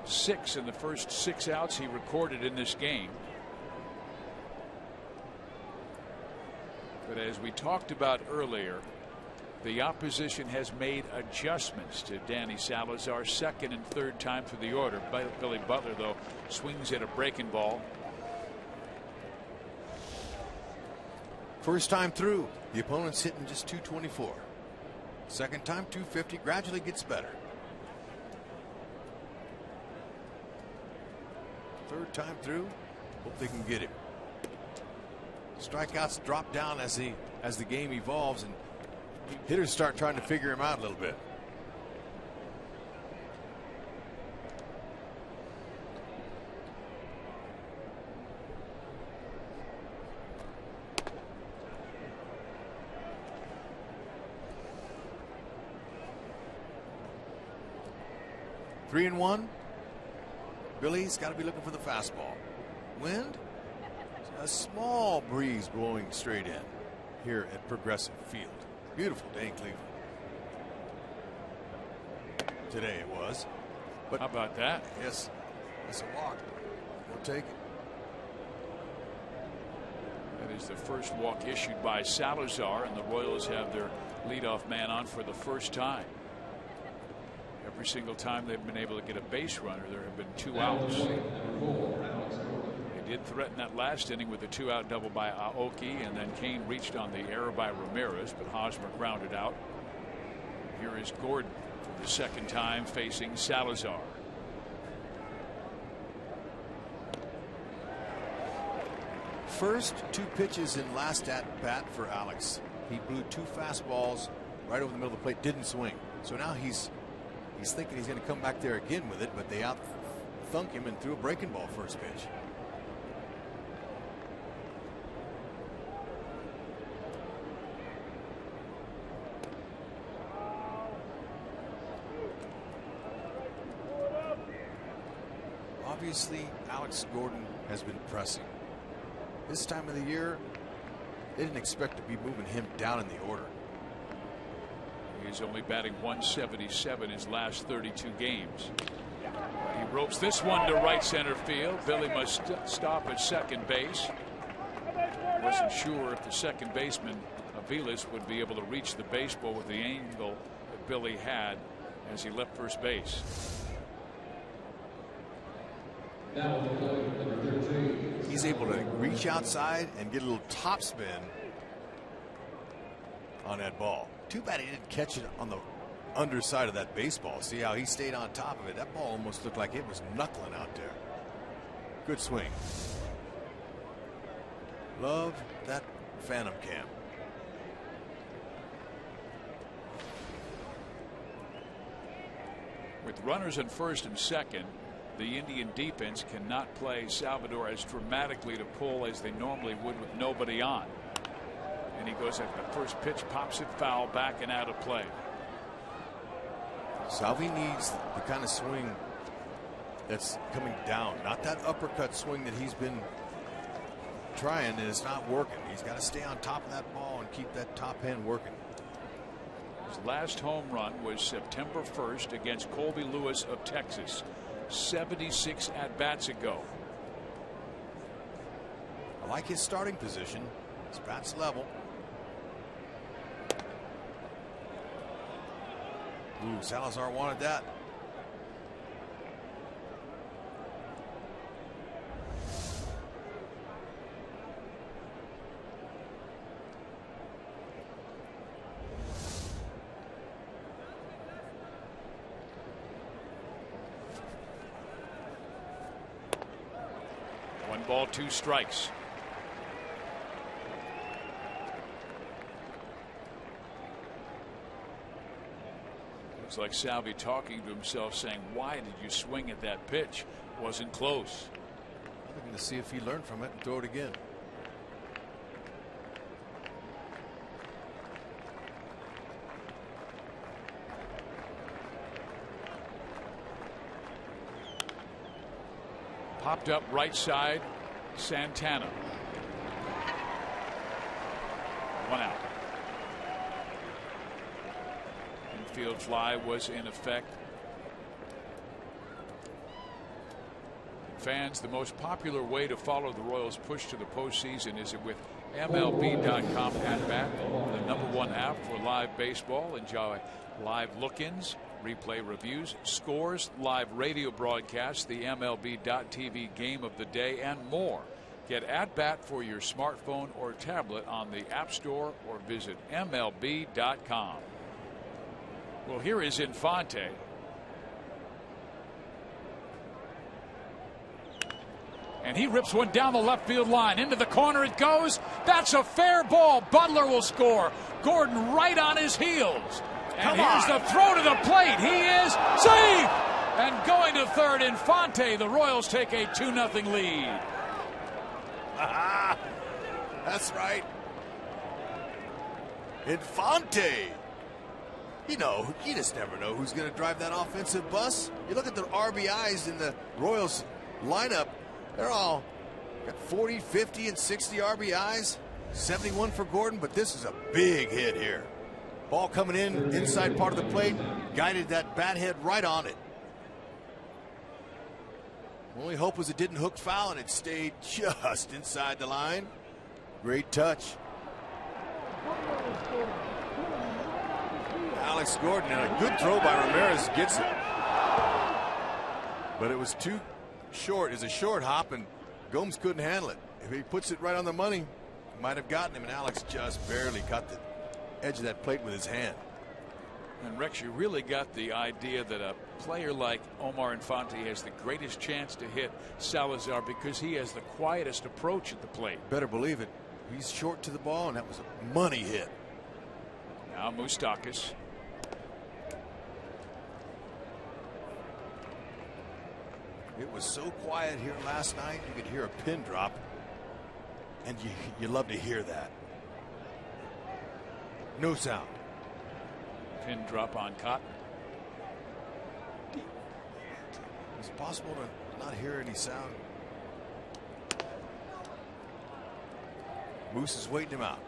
6 in the first 6 outs he recorded in this game. But as we talked about earlier, the opposition has made adjustments to Danny Salazar. Second and third time through the order. Billy Butler, though, swings at a breaking ball. First time through, the opponent's hitting just 224. Second time, 250. Gradually gets better. Third time through, hope they can get him. Strikeouts drop down as the game evolves, and hitters start trying to figure him out a little bit. Three and one. Billy's got to be looking for the fastball. Wind, a small breeze blowing straight in here at Progressive Field. Beautiful day in Cleveland. Today it was. But how about that? Yes, it's a walk. We'll take it. That is the first walk issued by Salazar, and the Royals have their leadoff man on for the first time. Every single time they've been able to get a base runner, there have been 2 outs. They did threaten that last inning with a 2-out double by Aoki, and then Kane reached on the error by Ramirez, but Hosmer grounded out. Here is Gordon for the second time facing Salazar. First 2 pitches in last at bat for Alex. He blew 2 fastballs right over the middle of the plate, didn't swing. So now he's thinking he's going to come back there again with it, but they out-thunk him and threw a breaking ball first pitch. Obviously, Alex Gordon has been pressing. This time of the year, they didn't expect to be moving him down in the order. He's only batting .177 his last 32 games. He ropes this one to right center field. Billy must stop at second base. Wasn't sure if the second baseman, Aviles, would be able to reach the baseball with the angle that Billy had as he left first base. He's able to reach outside and get a little top spin on that ball. Too bad he didn't catch it on the underside of that baseball. See how he stayed on top of it? That ball almost looked like it was knuckling out there. Good swing. Love that phantom cam. With runners at first and second, the Indian defense cannot play Salvador as dramatically to pull as they normally would with nobody on. And he goes at the first pitch, pops it foul, back and out of play. Salvi needs the kind of swing that's coming down, not that uppercut swing that he's been trying and it's not working. He's got to stay on top of that ball and keep that top hand working. His last home run was September 1st against Colby Lewis of Texas, 76 at-bats ago. I like his starting position. His bat's level. Ooh, Salazar wanted that. One ball, two strikes. Looks like Salvi talking to himself, saying, why did you swing at that pitch? Wasn't close. I'm looking to see if he learned from it and throw it again. Popped up right side, Santana. One out. Infield fly was in effect. Fans, the most popular way to follow the Royals' push to the postseason is with MLB.com at-bat, the #1 app for live baseball. Enjoy live look-ins, replay reviews, scores, live radio broadcasts, the MLB.TV game of the day, and more. Get at-bat for your smartphone or tablet on the App Store or visit MLB.com. Well, here is Infante. And he rips one down the left field line. Into the corner it goes. That's a fair ball. Butler will score. Gordon right on his heels. And here's the throw to the plate. He is safe. And going to third, Infante. The Royals take a 2-0 lead. That's right. Infante. You know, you just never know who's going to drive that offensive bus. You look at the RBIs in the Royals lineup. They're all got 40, 50, and 60 RBIs. 71 for Gordon, but this is a big hit here. Ball coming in, inside part of the plate, guided that bat head right on it. Only hope was it didn't hook foul and it stayed just inside the line. Great touch. Alex Gordon, and a good throw by Ramirez, gets it. But it was too short. It's a short hop, and Gomes couldn't handle it. If he puts it right on the money, he might have gotten him, and Alex just barely cut the edge of that plate with his hand. And Rex, you really got the idea that a player like Omar Infante has the greatest chance to hit Salazar because he has the quietest approach at the plate. Better believe it. He's short to the ball, and that was a money hit. Now Moustakas. It was so quiet here last night, you could hear a pin drop, and you love to hear that. No sound. Pin drop on Cotton. It's possible to not hear any sound. Moose is waiting him out.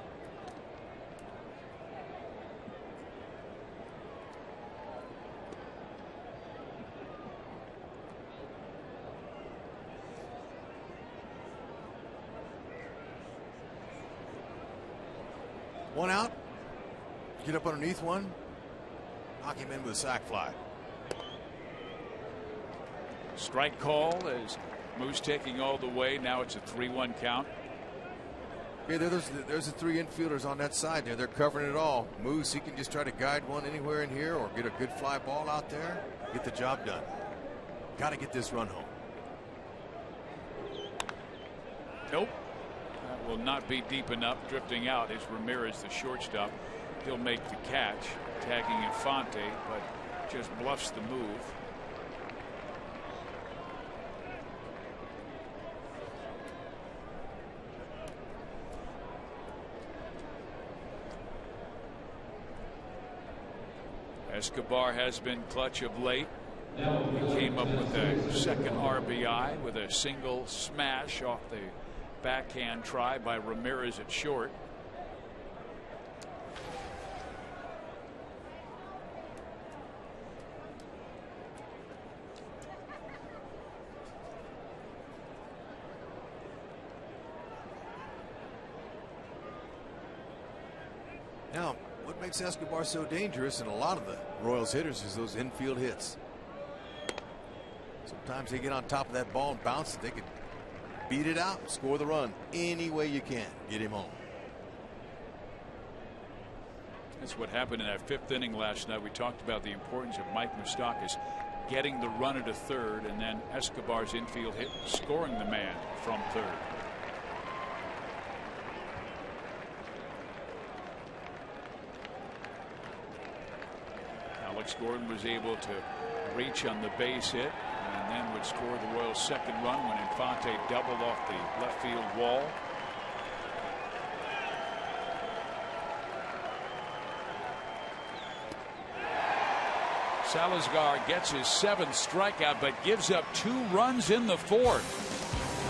One out. Get up underneath one. Knock him in with a sac fly. Strike call as Moose taking all the way. Now it's a 3-1 count. Yeah, there's the three infielders on that side there. They're covering it all. Moose, he can just try to guide one anywhere in here or get a good fly ball out there. Get the job done. Got to get this run home. Nope. That will not be deep enough. Drifting out is Ramirez, the shortstop. He'll make the catch, tagging Infante, but just bluffs the move. Escobar has been clutch of late. He came up with a second RBI with a single smash off the backhand try by Ramirez at short. Now, what makes Escobar so dangerous and a lot of the Royals hitters is those infield hits. Sometimes they get on top of that ball and bounce it. They could beat it out, score the run any way you can. Get him home. That's what happened in that fifth inning last night. We talked about the importance of Mike Moustakas getting the run at a third, and then Escobar's infield hit scoring the man from third. Alex Gordon was able to reach on the base hit and then would score the Royals' second run when Infante doubled off the left field wall. Salazar gets his seventh strikeout but gives up 2 runs in the fourth.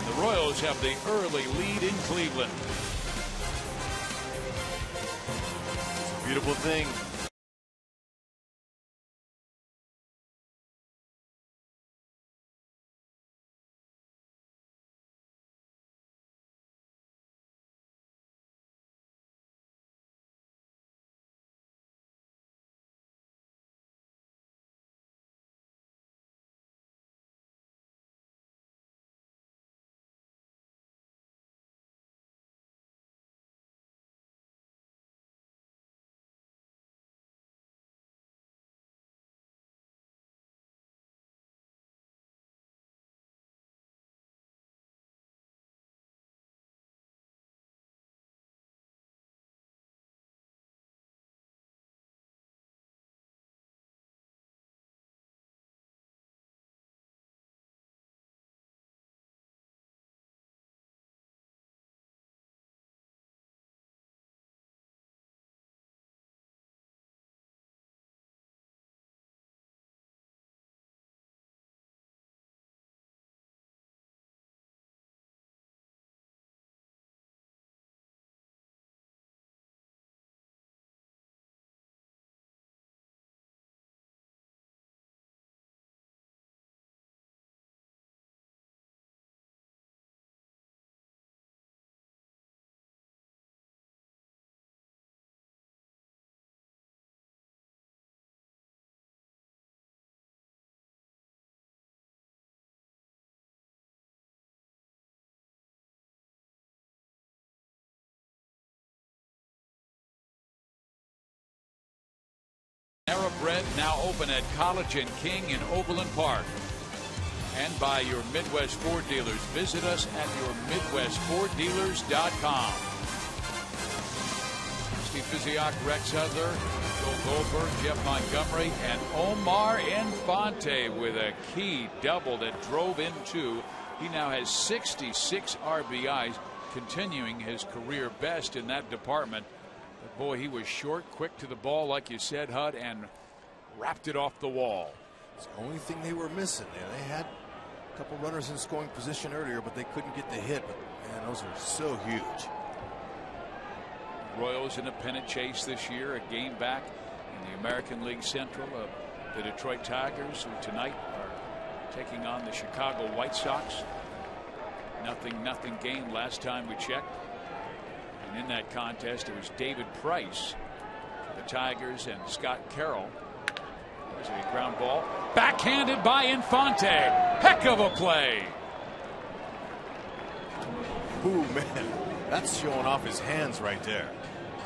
The Royals have the early lead in Cleveland. Beautiful thing. Panera Bread now open at College and King in Overland Park. And by your Midwest Ford dealers. Visit us at yourmidwestforddealers.com. Kathy Physiok, Rex Hudler, Joel Goldberg, Jeff Montgomery, and Omar Infante with a key double that drove in 2. He now has 66 RBIs, continuing his career best in that department. But boy, he was short, quick to the ball, like you said, Hud, and wrapped it off the wall. It's the only thing they were missing there. They had a couple runners in scoring position earlier, but they couldn't get the hit. But man, those are so huge. Royals in a pennant chase this year, a game back in the American League Central of the Detroit Tigers, who tonight are taking on the Chicago White Sox. 0-0 game last time we checked. And in that contest, it was David Price for the Tigers and Scott Carroll. There's a ground ball. Backhanded by Infante. Heck of a play. Ooh, man. That's showing off his hands right there.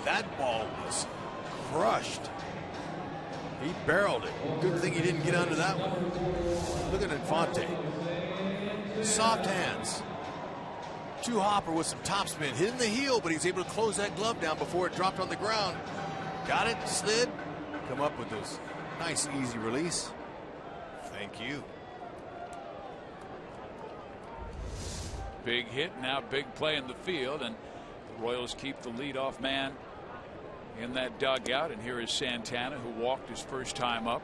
That ball was crushed. He barreled it. Good thing he didn't get under that one. Look at Infante. Soft hands. Two hopper with some topspin. Hit in the heel, but he's able to close that glove down before it dropped on the ground. Got it, slid. Come up with this nice, easy release. Thank you. Big hit, now big play in the field, and the Royals keep the leadoff man in that dugout. And here is Santana, who walked his first time up.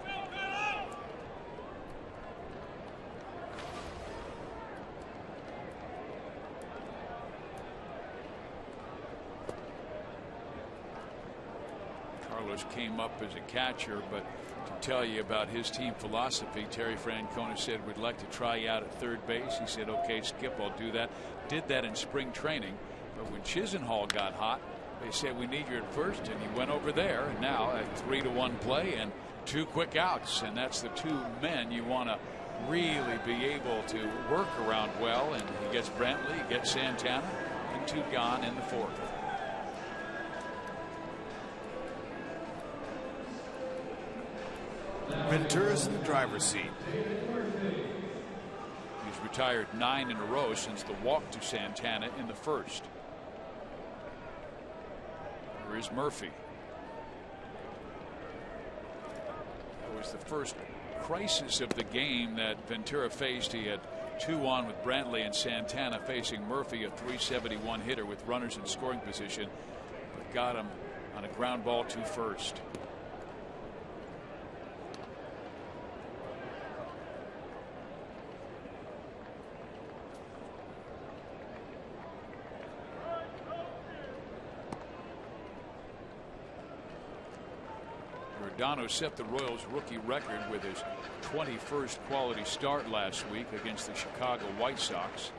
Carlos came up as a catcher, but to tell you about his team philosophy, Terry Francona said, we'd like to try you out at third base. He said, okay, Skip, I'll do that. Did that in spring training, but when Chisenhall got hot, they said, we need you at first, and he went over there. And now a 3-1 play and 2 quick outs, and that's the 2 men you want to really be able to work around well. And he gets Brantley, he gets Santana, and 2 gone in the 4th. Ventura's in the driver's seat. He's retired 9 in a row since the walk to Santana in the 1st. Here is Murphy. That was the first crisis of the game that Ventura faced. He had 2 on with Brantley and Santana facing Murphy, a .371 hitter with runners in scoring position, but got him on a ground ball to first. Giordano set the Royals rookie record with his 21st quality start last week against the Chicago White Sox.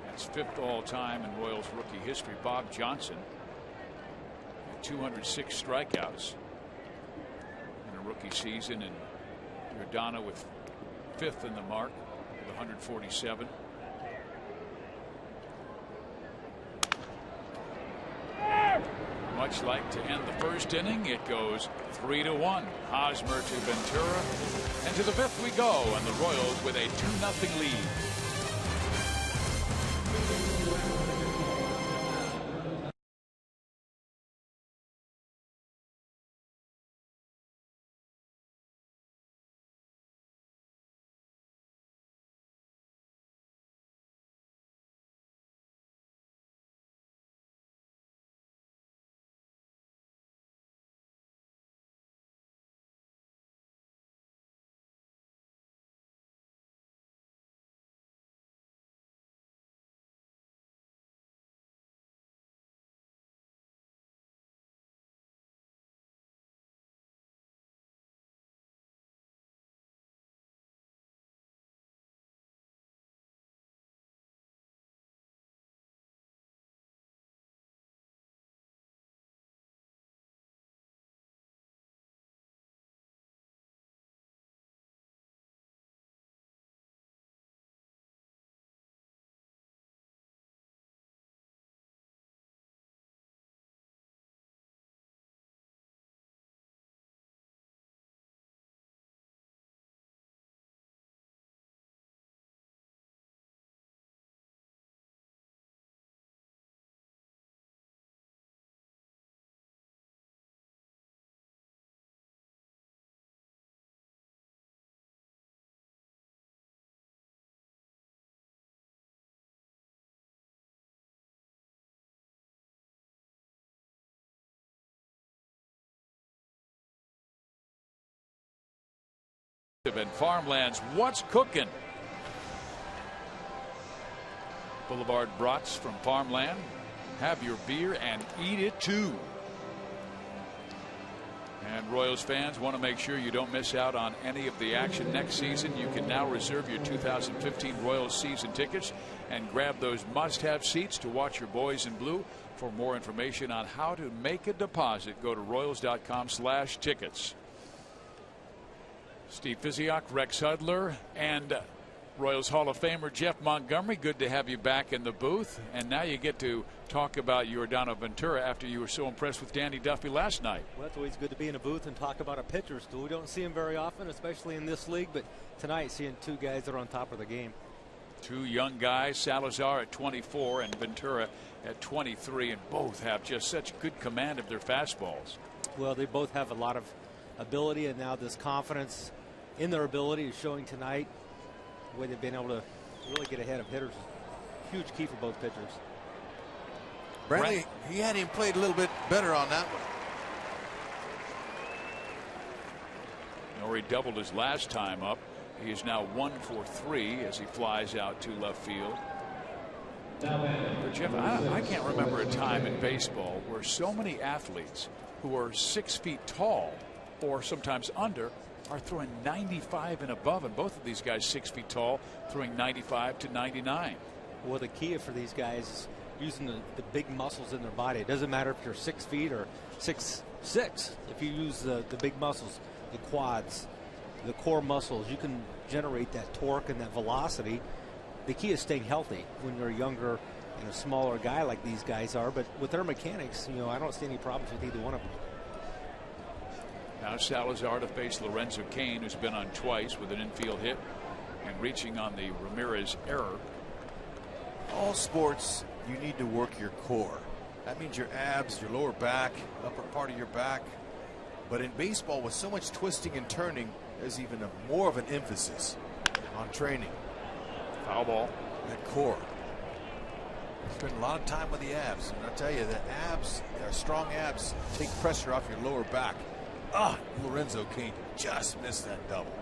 That's 5th all time in Royals rookie history. Bob Johnson had 206 strikeouts in a rookie season, and Giordano with 5th in the mark with 147. Much like to end the 1st inning, it goes 3-1. Hosmer to Ventura, and to the 5th we go, and the Royals with a 2-0 lead. And Farmlands, what's cooking? Boulevard brats from Farmland. Have your beer and eat it too. And Royals fans want to make sure you don't miss out on any of the action next season. You can now reserve your 2015 Royals season tickets and grab those must-have seats to watch your boys in blue. For more information on how to make a deposit, go to Royals.com/tickets. Steve Physiok, Rex Hudler, and Royals Hall of Famer Jeff Montgomery. Good to have you back in the booth. And now you get to talk about Yordano Ventura after you were so impressed with Danny Duffy last night. Well, it's always good to be in a booth and talk about a pitcher. Still, we don't see him very often, especially in this league. But tonight, seeing two guys that are on top of the game. Two young guys, Salazar at 24 and Ventura at 23, and both have just such good command of their fastballs. Well, they both have a lot of ability, and now this confidence in their ability is showing tonight. The way they've been able to really get ahead of hitters, huge key for both pitchers. Brantley, he had him played a little bit better on that one. Norrie doubled his last time up. He is now 1 for 3 as he flies out to left field. But Jeff, I can't remember a time in baseball where so many athletes who are 6 feet tall or sometimes under are throwing 95 and above, and both of these guys 6 feet tall, throwing 95 to 99. Well, the key for these guys is using the big muscles in their body. It doesn't matter if you're 6 feet or 6'6". If you use the big muscles, the quads, the core muscles, you can generate that torque and that velocity. The key is staying healthy when you're a younger and a smaller guy like these guys are. But with their mechanics, I don't see any problems with either one of them. Now Salazar to face Lorenzo Cain, who's been on twice with an infield hit and reaching on the Ramirez error. All sports, you need to work your core. That means your abs, your lower back, upper part of your back. But in baseball, with so much twisting and turning, there's even more of an emphasis on training. Foul ball. That core. Spend a lot of time with the abs, and I'll tell you, the abs, strong abs, take pressure off your lower back. Lorenzo Cain just missed that double.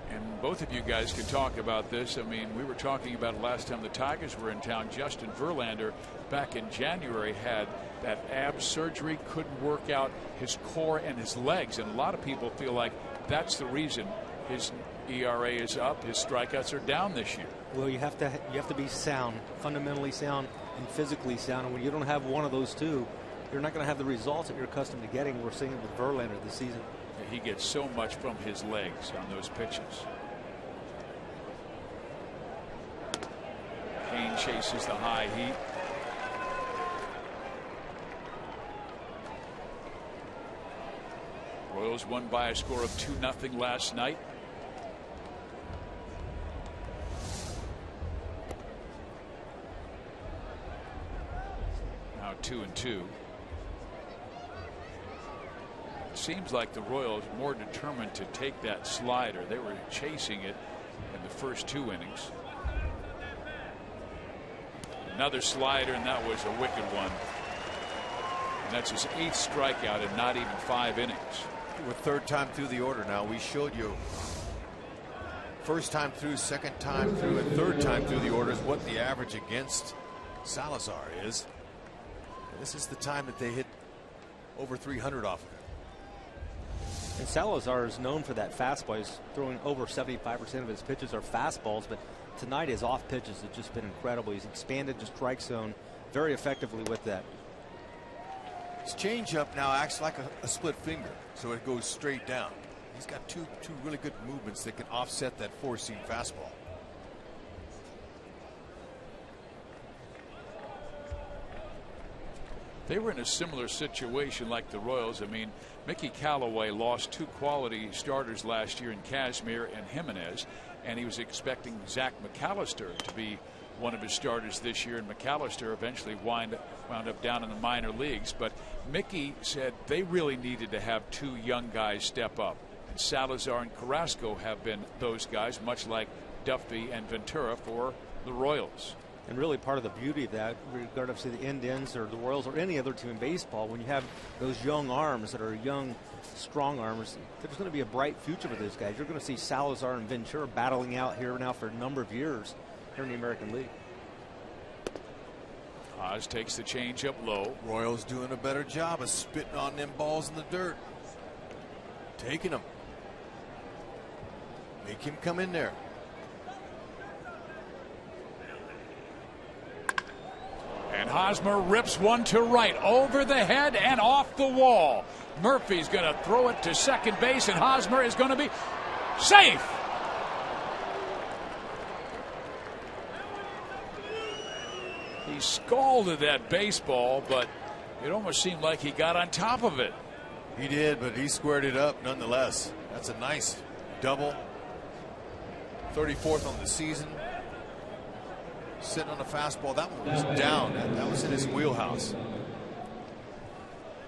And both of you guys can talk about this. I mean, we were talking about it last time the Tigers were in town. Justin Verlander back in January had that ab surgery, couldn't work out his core and his legs, and a lot of people feel like that's the reason his ERA is up, his strikeouts are down this year. Well, you have to be sound, fundamentally sound and physically sound, and when you don't have one of those two, you're not going to have the results that you're accustomed to getting. We're seeing it with Verlander this season. He gets so much from his legs on those pitches. Cain chases the high heat. Royals won by a score of 2-0 last night. Now 2-2. Seems like the Royals more determined to take that slider. They were chasing it in the first 2 innings. Another slider, and that was a wicked one. And that's his 8th strikeout in not even 5 innings. We're third time through the order now. We showed you first time through, second time through, and third time through the orders what the average against Salazar is. And this is the time that they hit over 300 off of it. And Salazar is known for that fastball. He's throwing over 75% of his pitches are fastballs, but tonight his off pitches have just been incredible. He's expanded the strike zone very effectively with that. His changeup now acts like a split finger, so it goes straight down. He's got two really good movements that can offset that 4-seam fastball. They were in a similar situation like the Royals. I mean, Mickey Callaway lost 2 quality starters last year in Kazmir and Jimenez, and he was expecting Zach McAllister to be one of his starters this year, and McAllister eventually wound up down in the minor leagues. But Mickey said they really needed to have 2 young guys step up, and Salazar and Carrasco have been those guys, much like Duffy and Ventura for the Royals. And really part of the beauty of that, regardless of the Indians or the Royals or any other team in baseball, when you have those young arms that are young, strong arms, there's going to be a bright future for those guys. You're going to see Salazar and Ventura battling out here now for a number of years here in the American League. Oz takes the change up low. Royals doing a better job of spitting on them balls in the dirt. Taking them. Make him come in there. And Hosmer rips one to right, over the head and off the wall. Murphy's going to throw it to second base, and Hosmer is going to be safe. He scalded that baseball, but it almost seemed like he got on top of it. He did, but he squared it up nonetheless. That's a nice double. 34th on the season. Sitting on a fastball. That one was down. That was in his wheelhouse.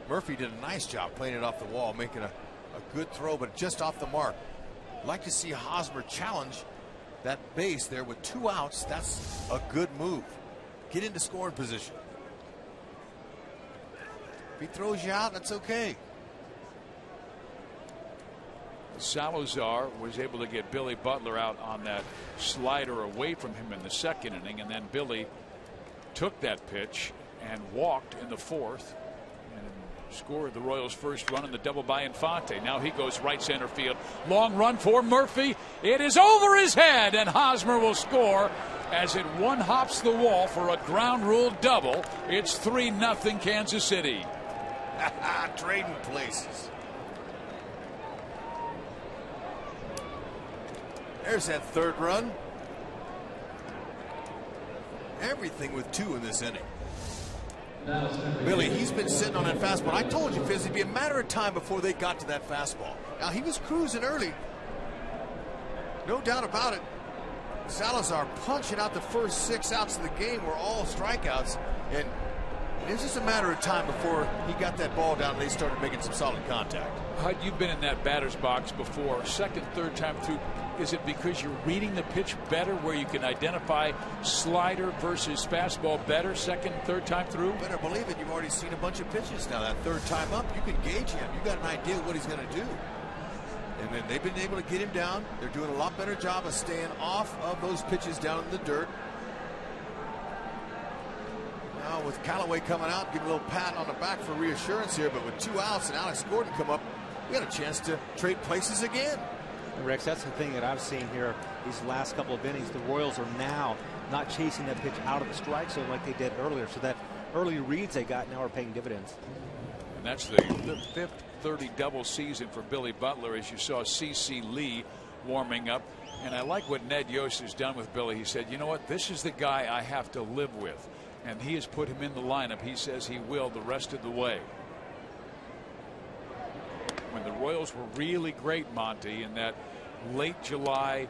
Murphy did a nice job playing it off the wall, making a good throw, but just off the mark. I'd like to see Hosmer challenge that base there with 2 outs. That's a good move. Get into scoring position. If he throws you out, that's okay. Salazar was able to get Billy Butler out on that slider away from him in the second inning, and then Billy took that pitch and walked in the fourth and scored the Royals' first run in the double by Infante. Now he goes right center field. Long run for Murphy. It is over his head, and Hosmer will score as it one hops the wall for a ground rule double. It's 3-0 Kansas City. Trading places. There's that third run. Everything with 2 in this inning. Billy, he's been sitting on that fastball. I told you, Fizz, it'd be a matter of time before they got to that fastball. Now, he was cruising early. No doubt about it. Salazar punching out the first 6 outs of the game were all strikeouts. And it was just a matter of time before he got that ball down and they started making some solid contact. Hud, you've been in that batter's box before. Second, third time through. Is it because you're reading the pitch better, where you can identify slider versus fastball better second, third time through? Better believe it. You've already seen a bunch of pitches now. That third time up, you can gauge him. You got an idea what he's going to do. And then they've been able to get him down. They're doing a lot better job of staying off of those pitches down in the dirt. Now with Callaway coming out, give a little pat on the back for reassurance here. But with 2 outs and Alex Gordon come up, we got a chance to trade places again. Rex, that's the thing that I've seen here these last couple of innings. The Royals are now not chasing that pitch out of the strike zone like they did earlier. So that early reads they got now are paying dividends. And that's the 5th 30 double season for Billy Butler, as you saw C.C. Lee warming up. And I like what Ned Yost has done with Billy. He said, you know what, this is the guy I have to live with. And he has put him in the lineup. He says he will the rest of the way. When the Royals were really great, Monty, in that late July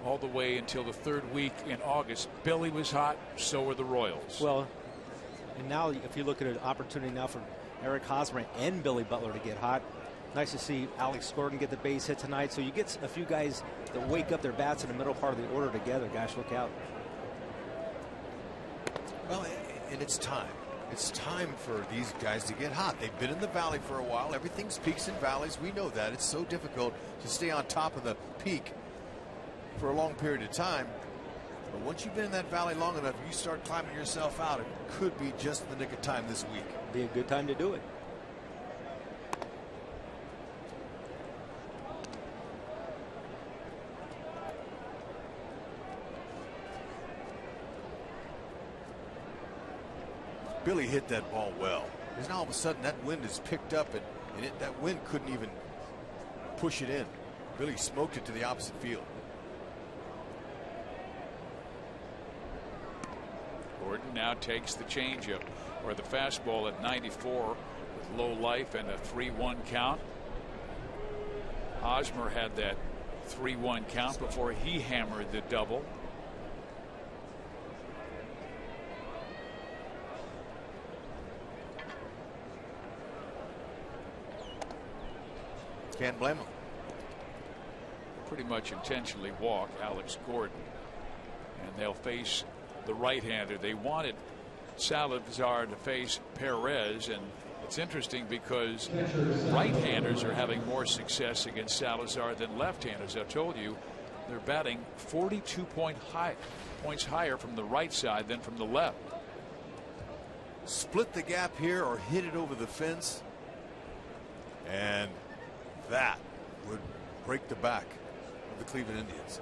all the way until the 3rd week in August, Billy was hot, so were the Royals. Well, and now if you look at an opportunity now for Eric Hosmer and Billy Butler to get hot. Nice to see Alex Gordon get the base hit tonight. So you get a few guys that wake up their bats in the middle part of the order together. Gosh, look out. Well, and it's time. It's time for these guys to get hot. They've been in the valley for a while. Everything's peaks and valleys. We know that. It's so difficult to stay on top of the peak for a long period of time. But once you've been in that valley long enough, you start climbing yourself out. It could be just the nick of time this week. Be a good time to do it. Billy hit that ball well. Because now all of a sudden that wind is picked up and that wind couldn't even push it in. Billy smoked it to the opposite field. Gordon now takes the changeup or the fastball at 94 with low life and a 3-1 count. Hosmer had that 3-1 count before he hammered the double. Can't blame him. Pretty much intentionally walk Alex Gordon. And they'll face the right-hander. They wanted Salazar to face Perez, and it's interesting because right-handers are having more success against Salazar than left-handers. I told you they're batting 42 points higher from the right side than from the left. Split the gap here or hit it over the fence, and that would break the back of the Cleveland Indians.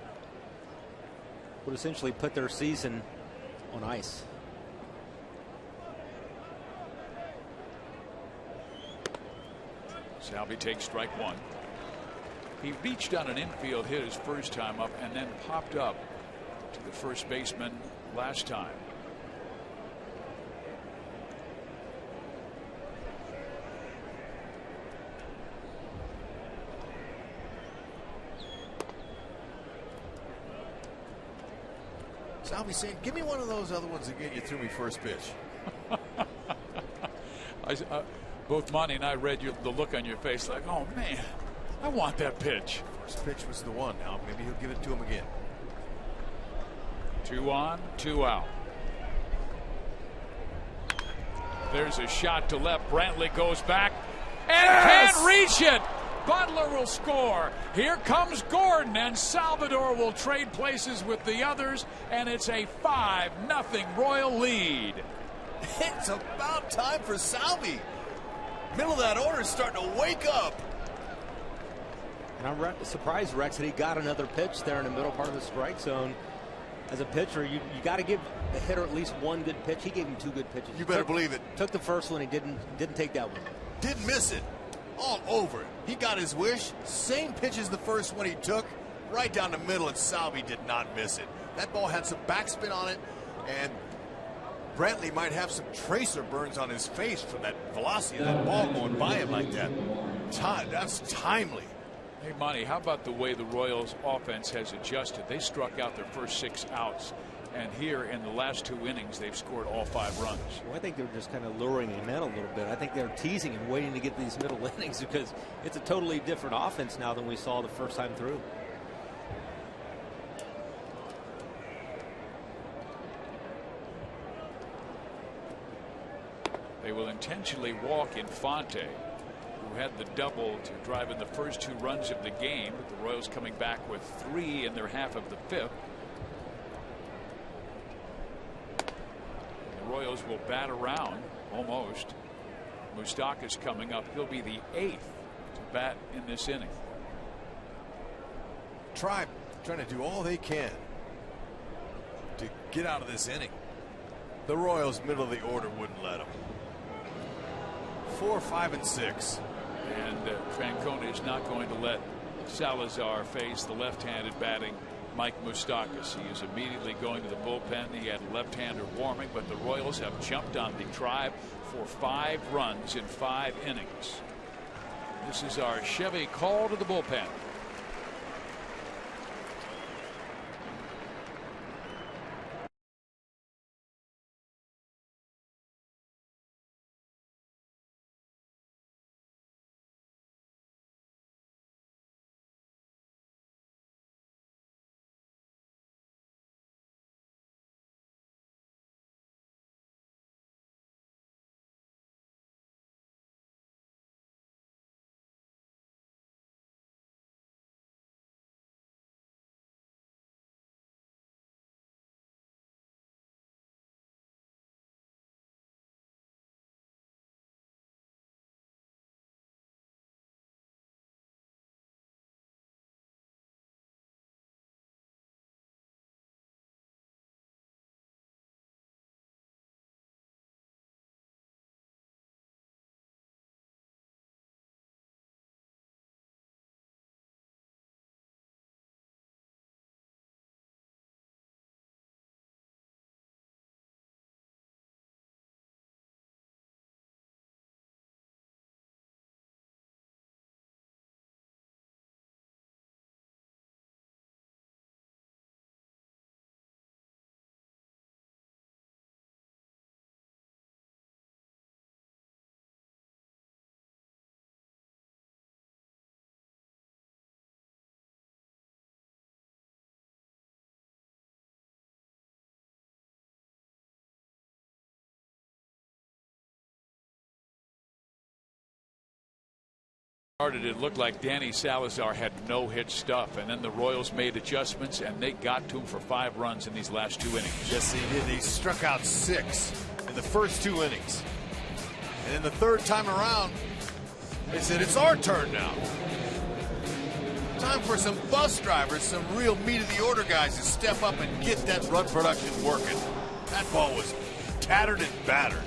Would essentially put their season on ice. Salvi takes strike one. He reached on an infield hit his first time up and then popped up to the first baseman last time. Salvi saying, give me one of those other ones again you threw me first pitch. Both Monty and I read the look on your face like, oh man, I want that pitch. First pitch was the one. Now maybe he'll give it to him again. 2 on, 2 out. There's a shot to left. Brantley goes back and can't reach it. Butler will score. Here comes Gordon, and Salvador will trade places with the others, and it's a 5-0 Royal lead. It's about time for Salvi. Middle of that order is starting to wake up. And I'm surprised, Rex, that he got another pitch there in the middle part of the strike zone. As a pitcher, you got to give the hitter at least one good pitch. He gave him 2 good pitches. You better believe it. Took the first one. He didn't take that one. Didn't miss it. All over it. He got his wish. Same pitch as the first one he took. Right down the middle, and Salvi did not miss it. That ball had some backspin on it, and Brantley might have some tracer burns on his face from that velocity of that ball going by him like that. That's timely. Hey, Monty, how about the way the Royals offense has adjusted? They struck out their first 6 outs, and here in the last 2 innings, they've scored all 5 runs. Well, I think they're just kind of luring him in a little bit. I think they're teasing him, waiting to get these middle innings, because it's a totally different offense now than we saw the first time through. They will intentionally walk Infante, who had the double to drive in the first 2 runs of the game. But the Royals coming back with 3 in their half of the 5th. The Royals will bat around almost. Moustakas coming up. He'll be the 8th to bat in this inning. Tribe trying to do all they can to get out of this inning. The Royals, middle of the order, wouldn't let them. 4, 5, and 6. And Francona is not going to let Salazar face the left-handed batting Mike Moustakas. He is immediately going to the bullpen. He had a left-hander warming, but the Royals have jumped on the Tribe for 5 runs in 5 innings. This is our Chevy call to the bullpen. It looked like Danny Salazar had no-hit stuff, and then the Royals made adjustments, and they got to him for 5 runs in these last 2 innings. Yes, he did. He struck out 6 in the first 2 innings. And then the third time around, they said, it's our turn now. Time for some bus drivers, some real meat-of-the-order guys to step up and get that run production working. That ball was tattered and battered.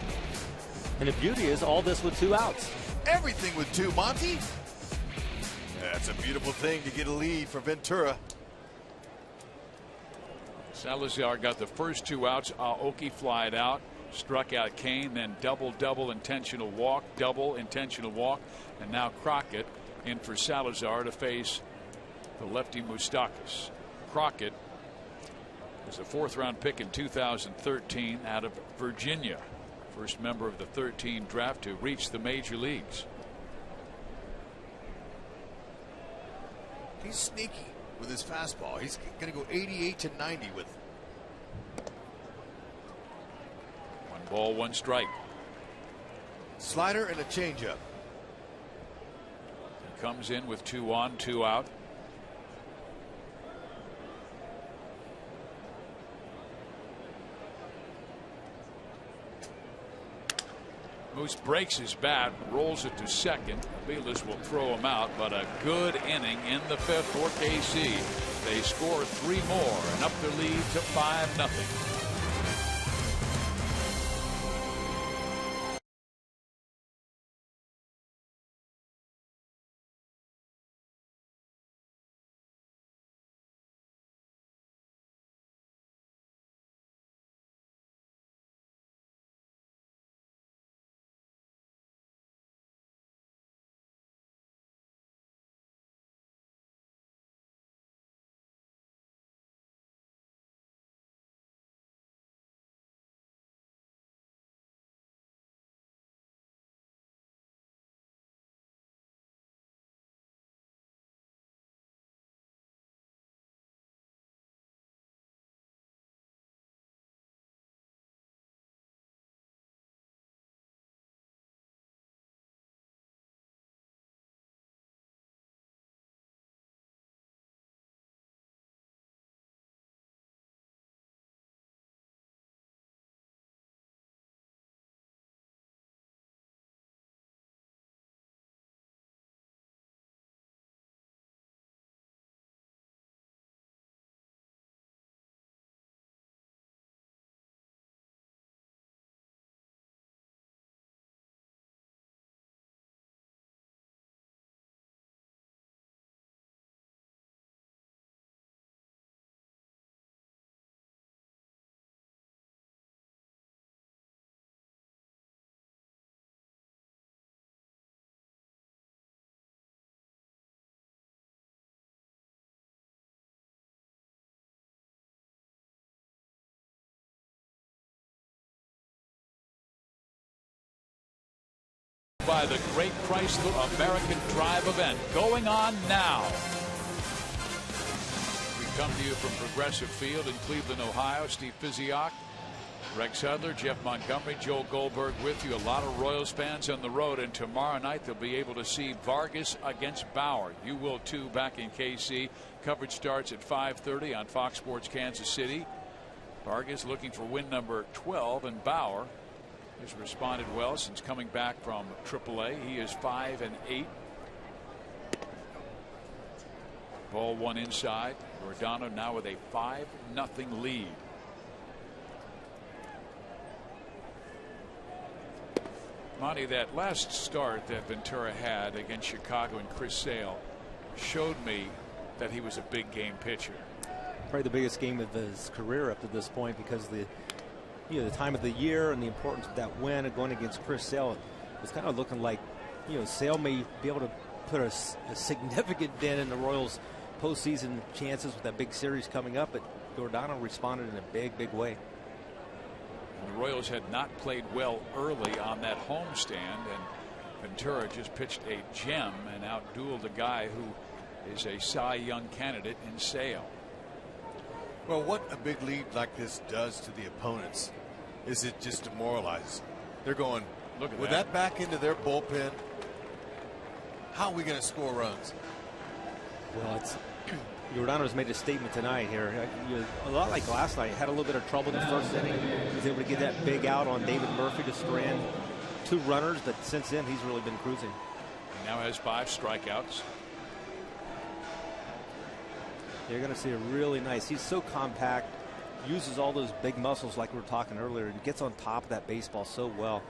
And the beauty is all this with 2 outs. Everything with 2, Monty. That's a beautiful thing to get a lead for Ventura. Salazar got the first 2 outs. Aoki flied out, struck out Kane, then double intentional walk, double intentional walk, and now Crockett in for Salazar to face the lefty Moustakas. Crockett was a 4th-round pick in 2013 out of Virginia. First member of the 13 draft to reach the major leagues. He's sneaky with his fastball. He's going to go 88 to 90 with it. 1 ball, 1 strike. Slider and a changeup. He comes in with 2 on, 2 out. Moose breaks his bat, rolls it to second. Aviles will throw him out, but a good inning in the 5th for KC. They score 3 more and up their lead to 5-0. By the Great Chrysler American Drive event going on now. We come to you from Progressive Field in Cleveland, Ohio. Steve Physiak, Rex Hudler, Jeff Montgomery, Joel Goldberg with you. A lot of Royals fans on the road, and tomorrow night they'll be able to see Vargas against Bauer. You will too back in KC. Coverage starts at 5:30 on Fox Sports Kansas City. Vargas looking for win number 12, and Bauer has responded well since coming back from AAA. He is 5-8. Ball 1 inside. Giordano now with a 5-0 lead. Monty, that last start that Ventura had against Chicago and Chris Sale showed me that he was a big game pitcher. Probably the biggest game of his career up to this point, because the time of the year and the importance of that win and going against Chris Sale, was kind of looking like, Sale may be able to put a significant dent in the Royals' postseason chances with that big series coming up, but Giordano responded in a big way. The Royals had not played well early on that homestand, and Ventura just pitched a gem and outdueled a guy who is a Cy Young candidate in Sale. Well, what a big lead like this does to the opponents is it just demoralizes. They're going, look at with that back into their bullpen, how are we going to score runs? Well, it's Giordano's made a statement tonight here. A lot like last night. Had a little bit of trouble in the first inning. He was able to get that big out on David Murphy to strand 2 runners, but since then he's really been cruising. He now has 5 strikeouts. You're going to see a really nice. He's so compact, uses all those big muscles like we were talking earlier. He gets on top of that baseball so well.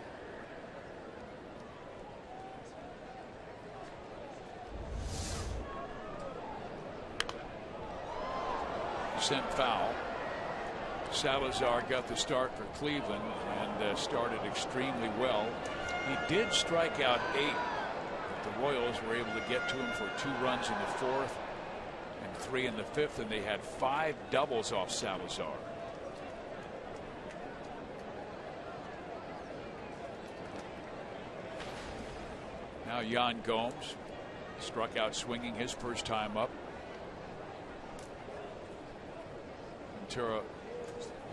Sent foul. Salazar got the start for Cleveland and started extremely well. He did strike out 8. The Royals were able to get to him for 2 runs in the 4th and 3 in the 5th, and they had 5 doubles off Salazar. Now Yan Gomes struck out swinging his first time up. Ventura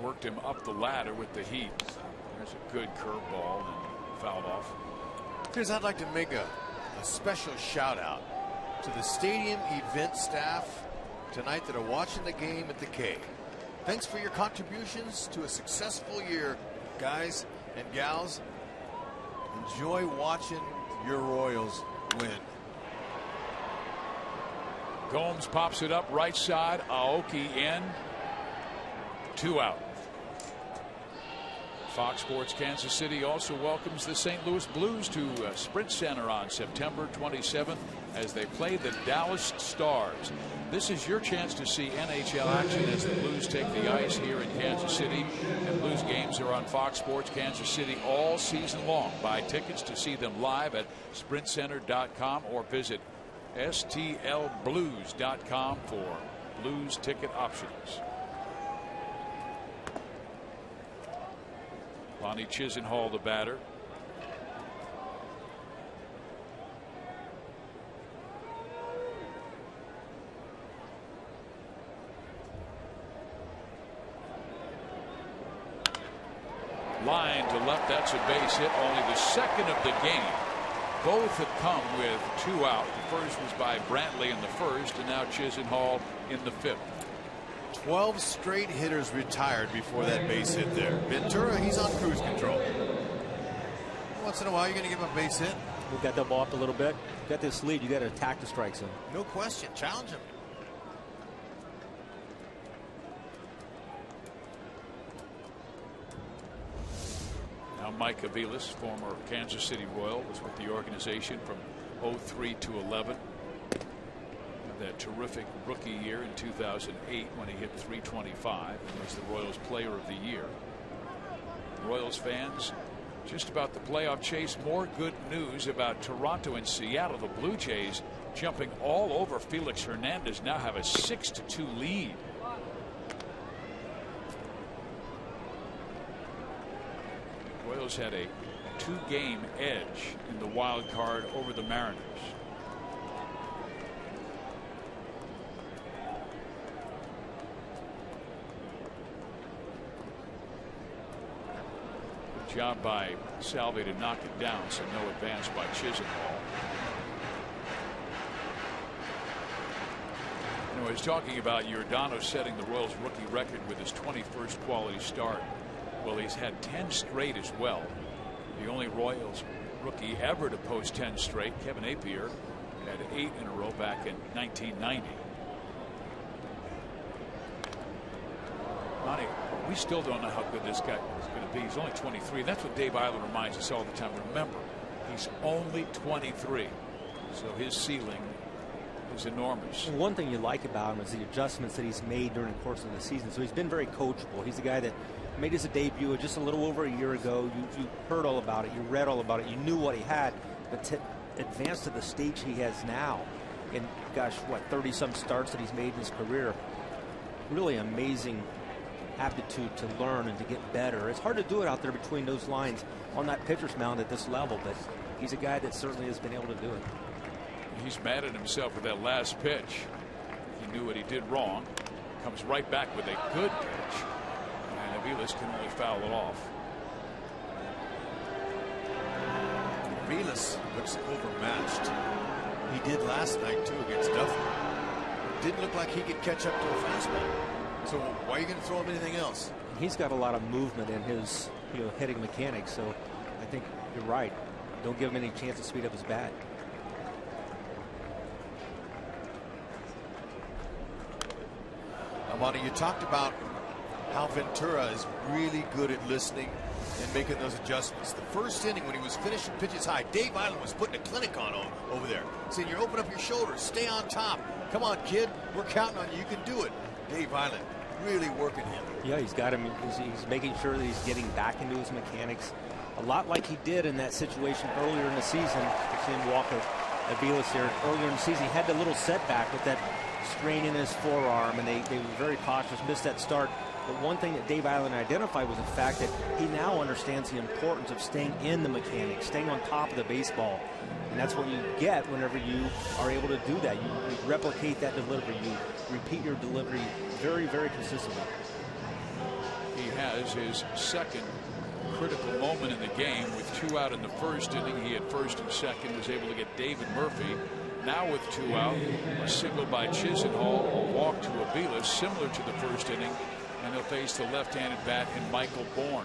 worked him up the ladder with the heat. There's a good curveball and fouled off. Here's, I'd like to make a special shout out to the stadium event staff tonight that are watching the game at the K. Thanks for your contributions to a successful year, guys and gals. Enjoy watching your Royals win. Gomes pops it up right side. Aoki in. 2 out. Fox Sports Kansas City also welcomes the St. Louis Blues to Sprint Center on September 27th as they play the Dallas Stars. This is your chance to see NHL action as the Blues take the ice here in Kansas City. And Blues games are on Fox Sports Kansas City all season long. Buy tickets to see them live at sprintcenter.com or visit stlblues.com for Blues ticket options. Lonnie Chisenhall, the batter. Line to left, that's a base hit, only the second of the game. Both have come with 2 out. The first was by Brantley in the first, and now Chisenhall in the 5th. 12 straight hitters retired before that base hit there. Ventura, he's on cruise control. Once in a while, you're going to give him a base hit. We've got that ball up a little bit. Got this lead. You got to attack the strike zone. No question. Challenge him. Now Mike Aviles, former Kansas City Royal, was with the organization from 03 to 11. That terrific rookie year in 2008 when he hit .325 and was the Royals Player of the Year. Royals fans, just about the playoff chase, more good news about Toronto and Seattle. The Blue Jays jumping all over Felix Hernandez, now have a 6-2 lead. Royals had a 2-game edge in the wild card over the Mariners. Job by Salve to knock it down, so no advance by Chisenhall. You know, he's talking about Giordano setting the Royals rookie record with his 21st quality start. Well, he's had 10 straight as well. The only Royals rookie ever to post 10 straight, Kevin Appier, had 8 in a row back in 1990. Monty, we still don't know how good this guy is going to be. He's only 23. That's what Dave Eiler reminds us all the time. Remember, he's only 23. So his ceiling is enormous. And one thing you like about him is the adjustments that he's made during the course of the season. So he's been very coachable. He's a guy that made his debut just a little over a year ago. You heard all about it. You read all about it. You knew what he had. But to advance to the stage he has now, and gosh, what, 30-some starts that he's made in his career, really amazing aptitude to learn and to get better. It's hard to do it out there between those lines on that pitcher's mound at this level, but he's a guy that certainly has been able to do it. He's mad at himself with that last pitch. He knew what he did wrong. Comes right back with a good pitch, and Aviles can only foul it off. Aviles looks overmatched. He did last night too against Duffy. Didn't look like he could catch up to a fastball. So why are you going to throw him anything else? He's got a lot of movement in his hitting mechanics. So I think you're right. Don't give him any chance to speed up his bat. Monty, you talked about how Ventura is really good at listening and making those adjustments. The first inning when he was finishing pitches high, Dave Island was putting a clinic on over there. Saying, you open up your shoulders, stay on top. Come on, kid, we're counting on you. You can do it. Dave Island really working him. Yeah, he's got him. He's making sure that he's getting back into his mechanics. A lot like he did in that situation earlier in the season. Seeing Walker Aviles here earlier in the season. He had a little setback with that strain in his forearm, and they were very cautious, missed that start. But one thing that Dave Island identified was the fact that he now understands the importance of staying in the mechanics, staying on top of the baseball. And that's what you get whenever you are able to do that. You replicate that delivery. You repeat your delivery very, very consistently. He has his second critical moment in the game with 2 out in the first inning. He had first and second, was able to get David Murphy. Now with 2 out, a single by Chisenhall, a walk to Aviles, similar to the first inning, and they'll face the left-handed bat in Michael Bourne.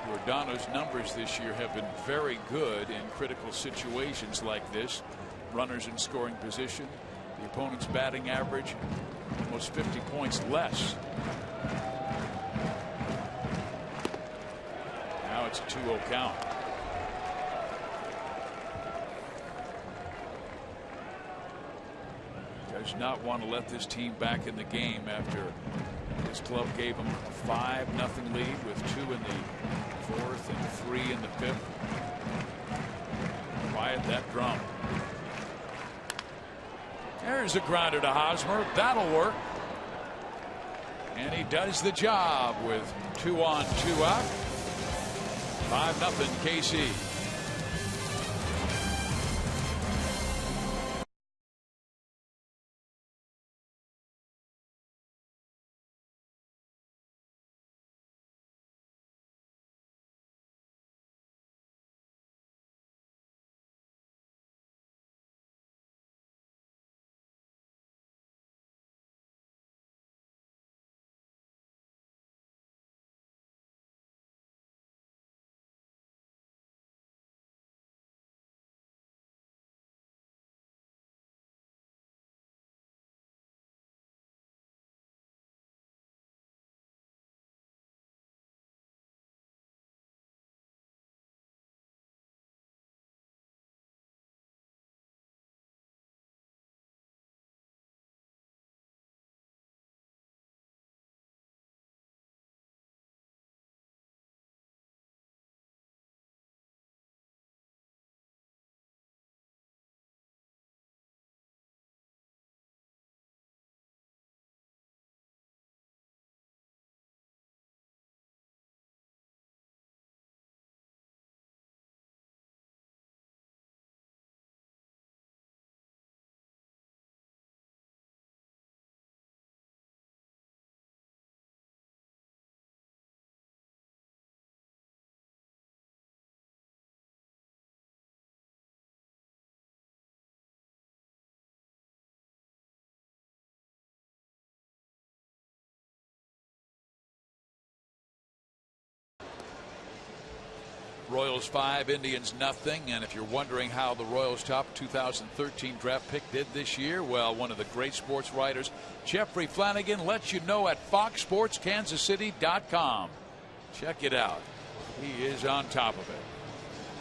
Giordano's numbers this year have been very good in critical situations like this. Runners in scoring position. The opponent's batting average almost 50 points less. Now it's a 2-0 count. Does not want to let this team back in the game after his club gave him a 5-0 lead with 2 in the 4th and 3 in the 5th. Quiet that drum. There's a grounder to Hosmer. That'll work. And he does the job with 2 on, 2 out. 5-0 KC. Royals 5, Indians nothing. And if you're wondering how the Royals top 2013 draft pick did this year, well, one of the great sports writers, Jeffrey Flanagan, lets you know at foxsportskansascity.com. Check it out. He is on top of it.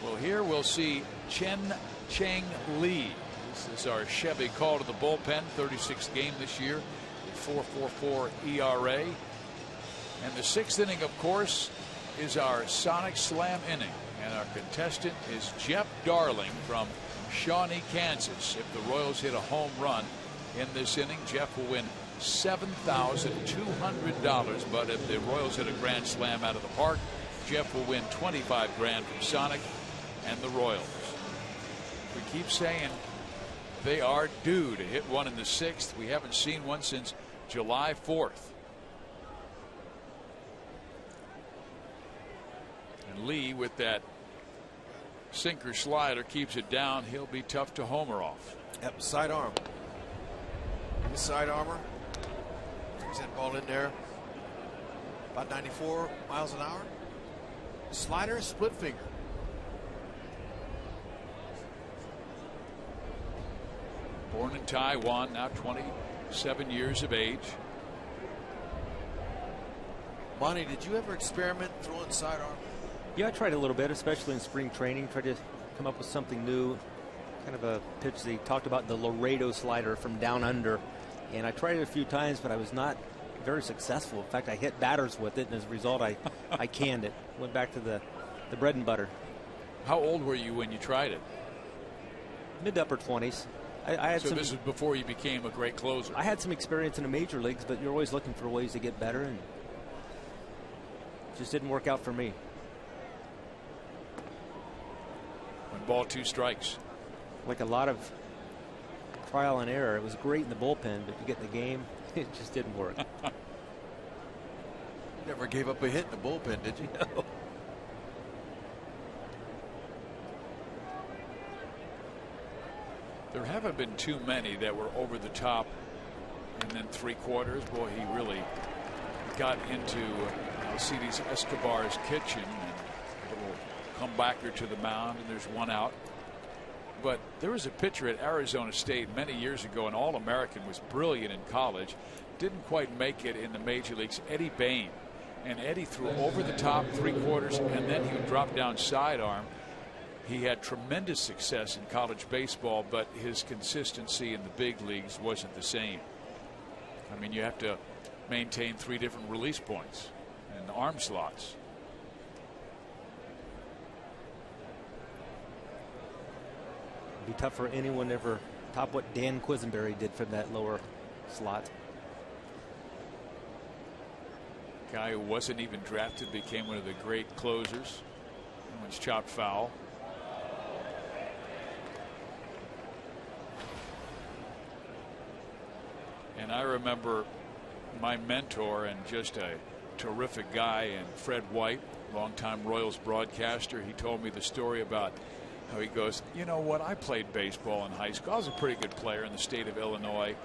Well, here we'll see Chen Cheng Lee. This is our Chevy call to the bullpen. 36th game this year. 4.44 ERA. And the 6th inning, of course, is our Sonic Slam inning, and our contestant is Jeff Darling from Shawnee, Kansas. If the Royals hit a home run in this inning, Jeff will win $7,200. But if the Royals hit a grand slam out of the park, Jeff will win $25,000 from Sonic and the Royals. We keep saying they are due to hit one in the 6th. We haven't seen one since July 4th. And Lee, with that sinker slider, keeps it down. He'll be tough to homer off. Yep, side arm. His side armor. Brings that ball in there. About 94 miles an hour. Slider, split finger. Born in Taiwan, now 27 years of age. Monty, did you ever experiment throwing sidearm? Yeah, I tried a little bit, especially in spring training. Tried to come up with something new. Kind of a pitch they talked about, the Laredo slider from down under. And I tried it a few times, but I was not very successful. In fact, I hit batters with it, and as a result, I canned it. Went back to the bread and butter. How old were you when you tried it? Mid to upper 20s. I had so this was before you became a great closer. I had some experience in the major leagues, but you're always looking for ways to get better, and it just didn't work out for me. 1 ball, 2 strikes. Like a lot of trial and error. It was great in the bullpen, but you get in the game, it just didn't work. Never gave up a hit in the bullpen, did you? No. There haven't been too many that were over the top and then 3/4. Boy, he really got into Alcides Escobar's kitchen, and a little comebacker to the mound, and there's 1 out. But there was a pitcher at Arizona State many years ago, an All-American, was brilliant in college, didn't quite make it in the major leagues, Eddie Bain. And Eddie threw over the top 3/4, and then he would drop down sidearm. He had tremendous success in college baseball, but his consistency in the big leagues wasn't the same. I mean, you have to maintain 3 different release points and arm slots. It'd be tough for anyone to ever top what Dan Quisenberry did from that lower slot. Guy who wasn't even drafted became one of the great closers. That one's chopped foul. And I remember my mentor and just a terrific guy, and Fred White, longtime Royals broadcaster. He told me the story about how he goes, you know what, I played baseball in high school. I was a pretty good player in the state of Illinois.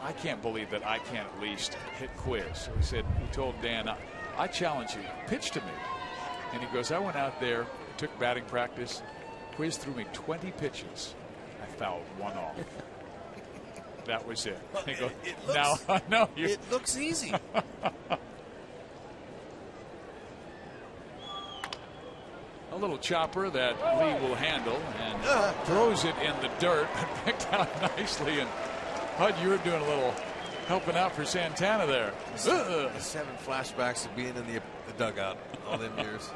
I can't believe that I can't at least hit Quiz. So he told Dan, I challenge you, pitch to me. And he goes, I went out there, took batting practice. Quiz threw me 20 pitches. I fouled 1 off. That was it. Well, Go, it looks, now, no, it looks easy. A little chopper that Lee will handle and throws it in the dirt, picked out nicely. And Hud, you were doing a little helping out for Santana there. 7 flashbacks of being in the dugout all them years.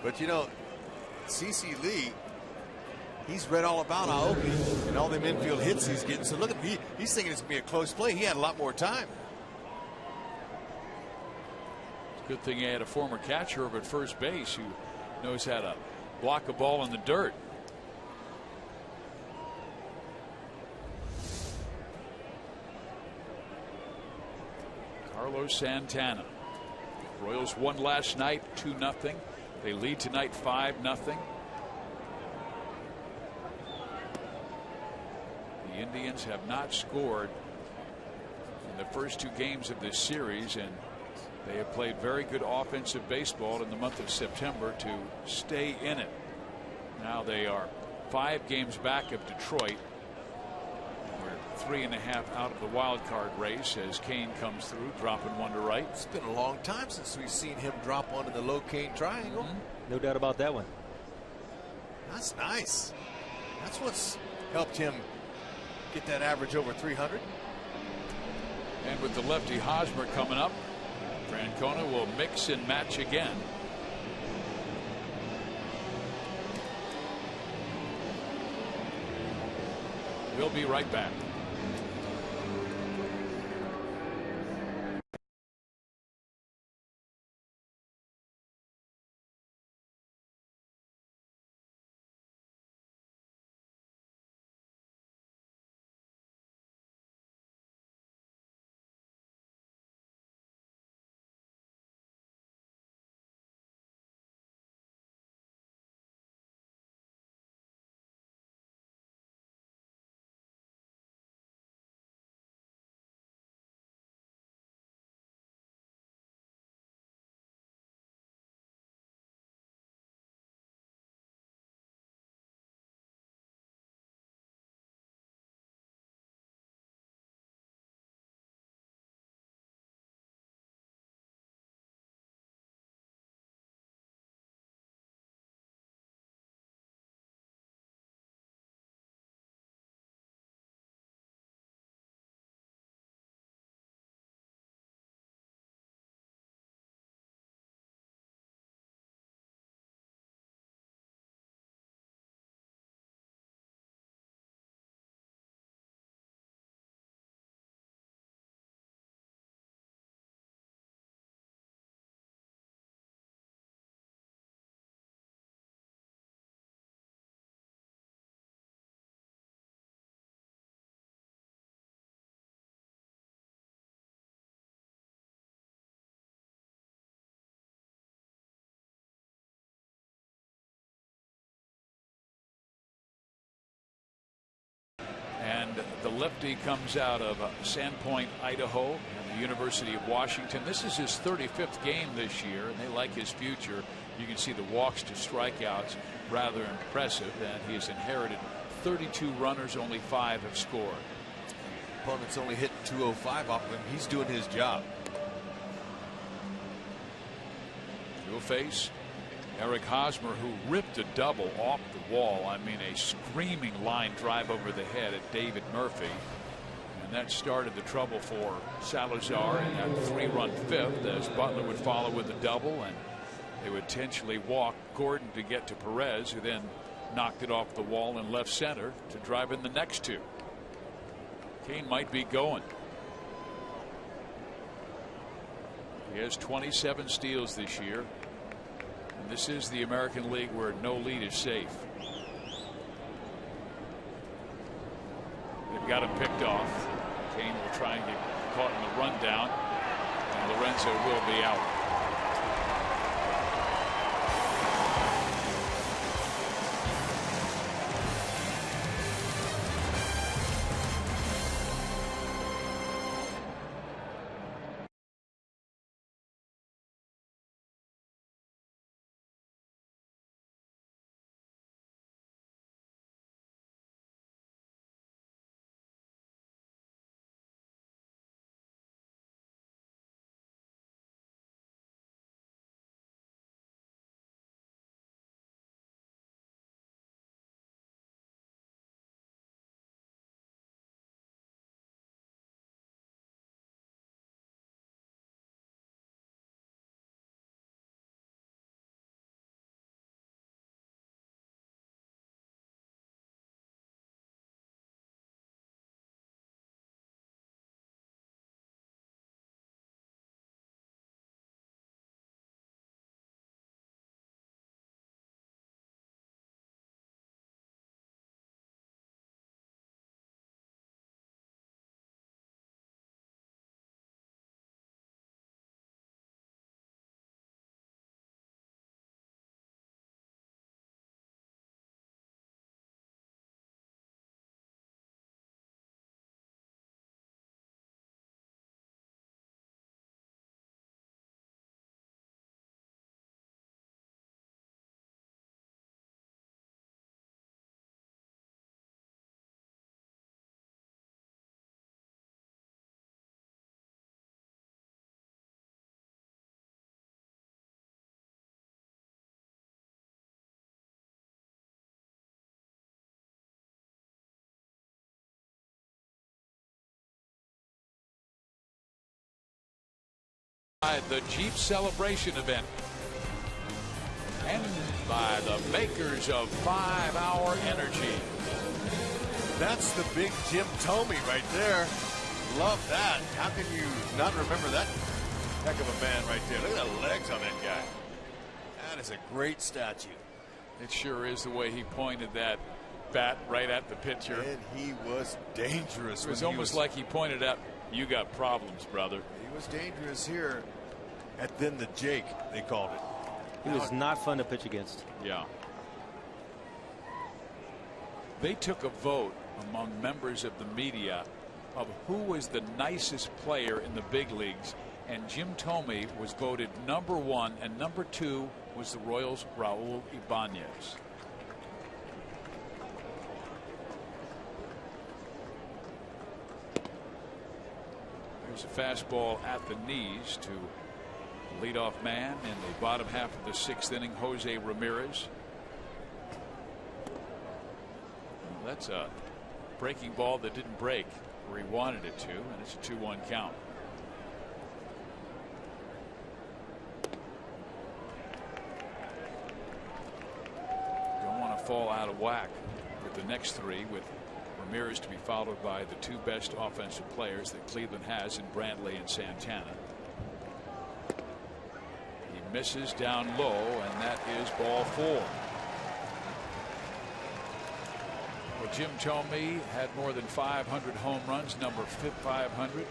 But you know, CC Lee, he's read all about Aoki and all them infield hits he's getting. So look at him. He's thinking it's going to be a close play. He had a lot more time. Good thing he had a former catcher over at first base who knows how to block a ball in the dirt. Carlos Santana. Royals won last night 2-0. They lead tonight 5-0. The Indians have not scored in the first 2 games of this series, and they have played very good offensive baseball in the month of September to stay in it. Now they are 5 games back of Detroit. We're 3.5 out of the wild card race as Kane comes through, dropping 1 to right. It's been a long time since we've seen him drop one in the low Kane triangle. No doubt about that one. That's nice. That's what's helped him get that average over 300. And with the lefty Hosmer coming up, Francona will mix and match again. We'll be right back. The lefty comes out of Sandpoint, Idaho, and the University of Washington. This is his 35th game this year, and they like his future. You can see the walks to strikeouts, rather impressive, and he has inherited 32 runners, only 5 have scored. Opponent's only hitting 205 off of him. He's doing his job. He'll face Eric Hosmer, who ripped a double off the wall. I mean, a screaming line drive over the head at David Murphy. And that started the trouble for Salazar in that 3-run fifth, as Butler would follow with a double, and they would intentionally walk Gordon to get to Perez, who then knocked it off the wall in left center to drive in the next 2. Kane might be going. He has 27 steals this year. And this is the American League where no lead is safe. They've got him picked off. Kane will try and get caught in the rundown, and Lorenzo will be out. The Jeep Celebration event, and by the makers of 5-Hour Energy. That's the big Jim Thome right there. Love that. How can you not remember that heck of a man right there? Look at the legs on that guy. That is a great statue. It sure is, the way he pointed that bat right at the pitcher. And he was dangerous. It was almost like he pointed out, "You got problems, brother." He was dangerous here. And then the Jake, they called it. He was not fun to pitch against. Yeah. They took a vote among members of the media of who was the nicest player in the big leagues, and Jim Thome was voted #1, and #2 was the Royals' Raul Ibanez. There's a fastball at the knees to leadoff man in the bottom half of the 6th inning, Jose Ramirez. Well, that's a breaking ball that didn't break where he wanted it to, and it's a 2-1 count. Don't want to fall out of whack with the next 3, with Ramirez to be followed by the 2 best offensive players that Cleveland has in Brantley and Santana. Misses down low, and that is ball 4. Well, Jim Thome had more than 500 home runs, number 500.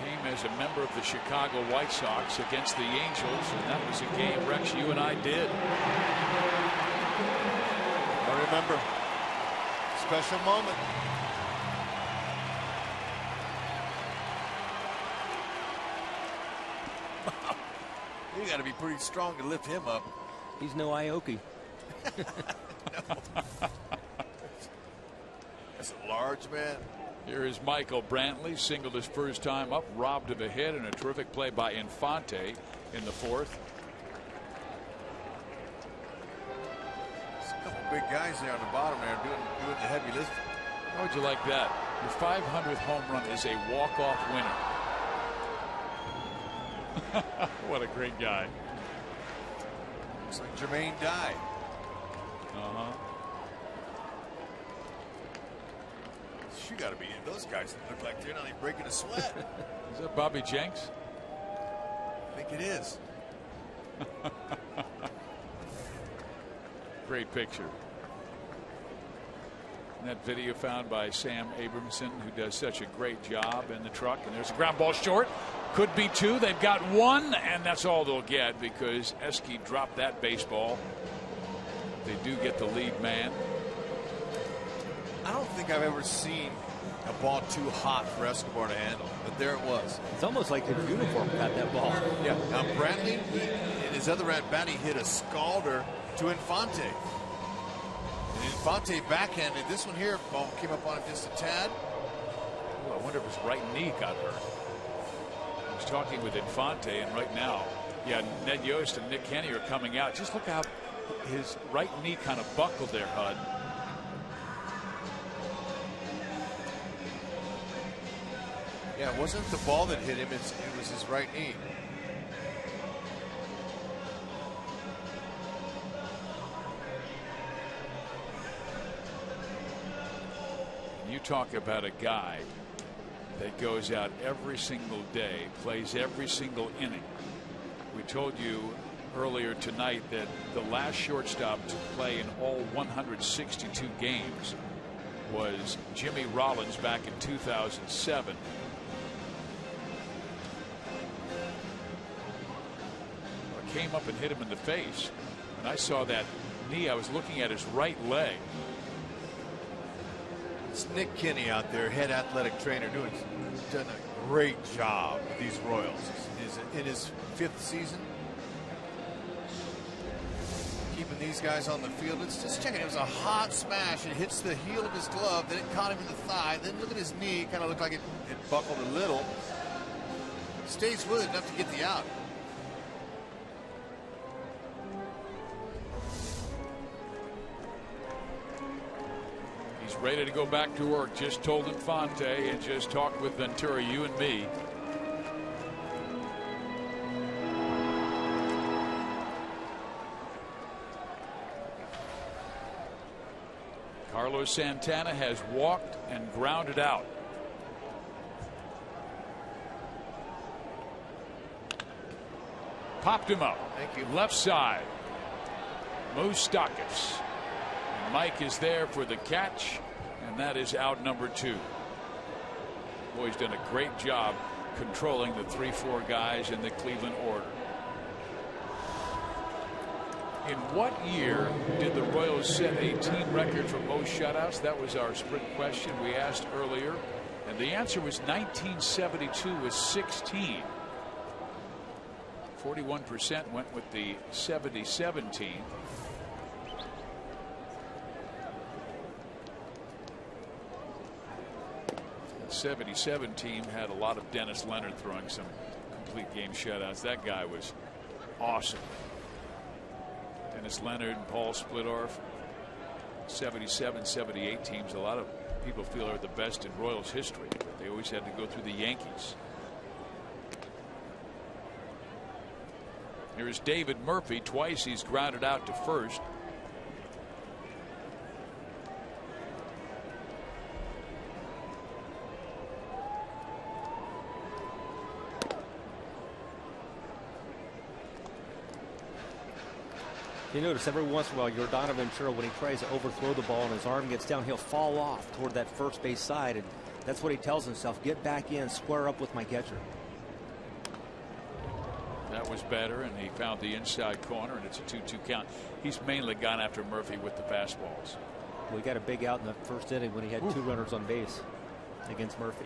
Came as a member of the Chicago White Sox against the Angels, and that was a game, Rex, you and I did. I remember. Special moment. You got to be pretty strong to lift him up. He's no Aoki. That's a large man. Here is Michael Brantley, singled his first time up, robbed of a hit, and a terrific play by Infante in the fourth. There's a couple big guys there on the bottom there doing the heavy lifting. How would you like that? Your 500th home run is a walk-off winner. What a great guy. Looks like Jermaine died. You got to be in. Those guys look like they're not even breaking a sweat. Is that Bobby Jenks? I think it is. Great picture. And that video found by Sam Abramson, who does such a great job in the truck. And there's a ground ball short. Could be two. They've got one, and that's all they'll get because Eske dropped that baseball. They do get the lead man. I don't think I've ever seen a ball too hot for Escobar to handle, but there it was. It's almost like his uniform got that ball. Yeah. Now Brantley, in his other at bat, he hit a scalder to Infante. And Infante backhanded. This one here, ball came up on him just a tad. Ooh, I wonder if his right knee got hurt. I was talking with Infante, and right now, yeah, Ned Yost and Nick Kenny are coming out. Just look how his right knee kind of buckled there, Hud. Yeah, it wasn't the ball that hit him, it was his right knee. You talk about a guy that goes out every single day, plays every single inning. We told you earlier tonight that the last shortstop to play in all 162 games was Jimmy Rollins back in 2007. Came up and hit him in the face. And I saw that knee. I was looking at his right leg. It's Nick Kenny out there, head athletic trainer, done a great job with these Royals. He's in his 5th season. Keeping these guys on the field. Let's just check it. It was a hot smash. It hits the heel of his glove. Then it caught him in the thigh. Then look at his knee. Kind of looked like it buckled a little. Stays with it enough to get the out. Ready to go back to work. Just told Infante and just talked with Ventura, you and me. Carlos Santana has walked and grounded out. Popped him up. Thank you. Left side. Moustakas. Mike is there for the catch. And that is out number 2. Boy, he's done a great job controlling the 3-4 guys in the Cleveland order. In what year did the Royals set a team record for most shutouts? That was our sprint question we asked earlier. And the answer was 1972 with 16. 41% went with the 77 team. 77 team had a lot of Dennis Leonard throwing some complete game shutouts. That guy was awesome. Dennis Leonard and Paul Splittorff. 77, 78 teams. A lot of people feel are the best in Royals history, but they always had to go through the Yankees. Here's David Murphy. Twice he's grounded out to first. You notice every once in a while, Yordan Ventura, when he tries to overthrow the ball and his arm gets down, he'll fall off toward that first base side. And that's what he tells himself, get back in, square up with my catcher. That was better, and he found the inside corner, and it's a 2-2 count. He's mainly gone after Murphy with the fastballs. Well, he got a big out in the first inning when he had 2 runners on base against Murphy.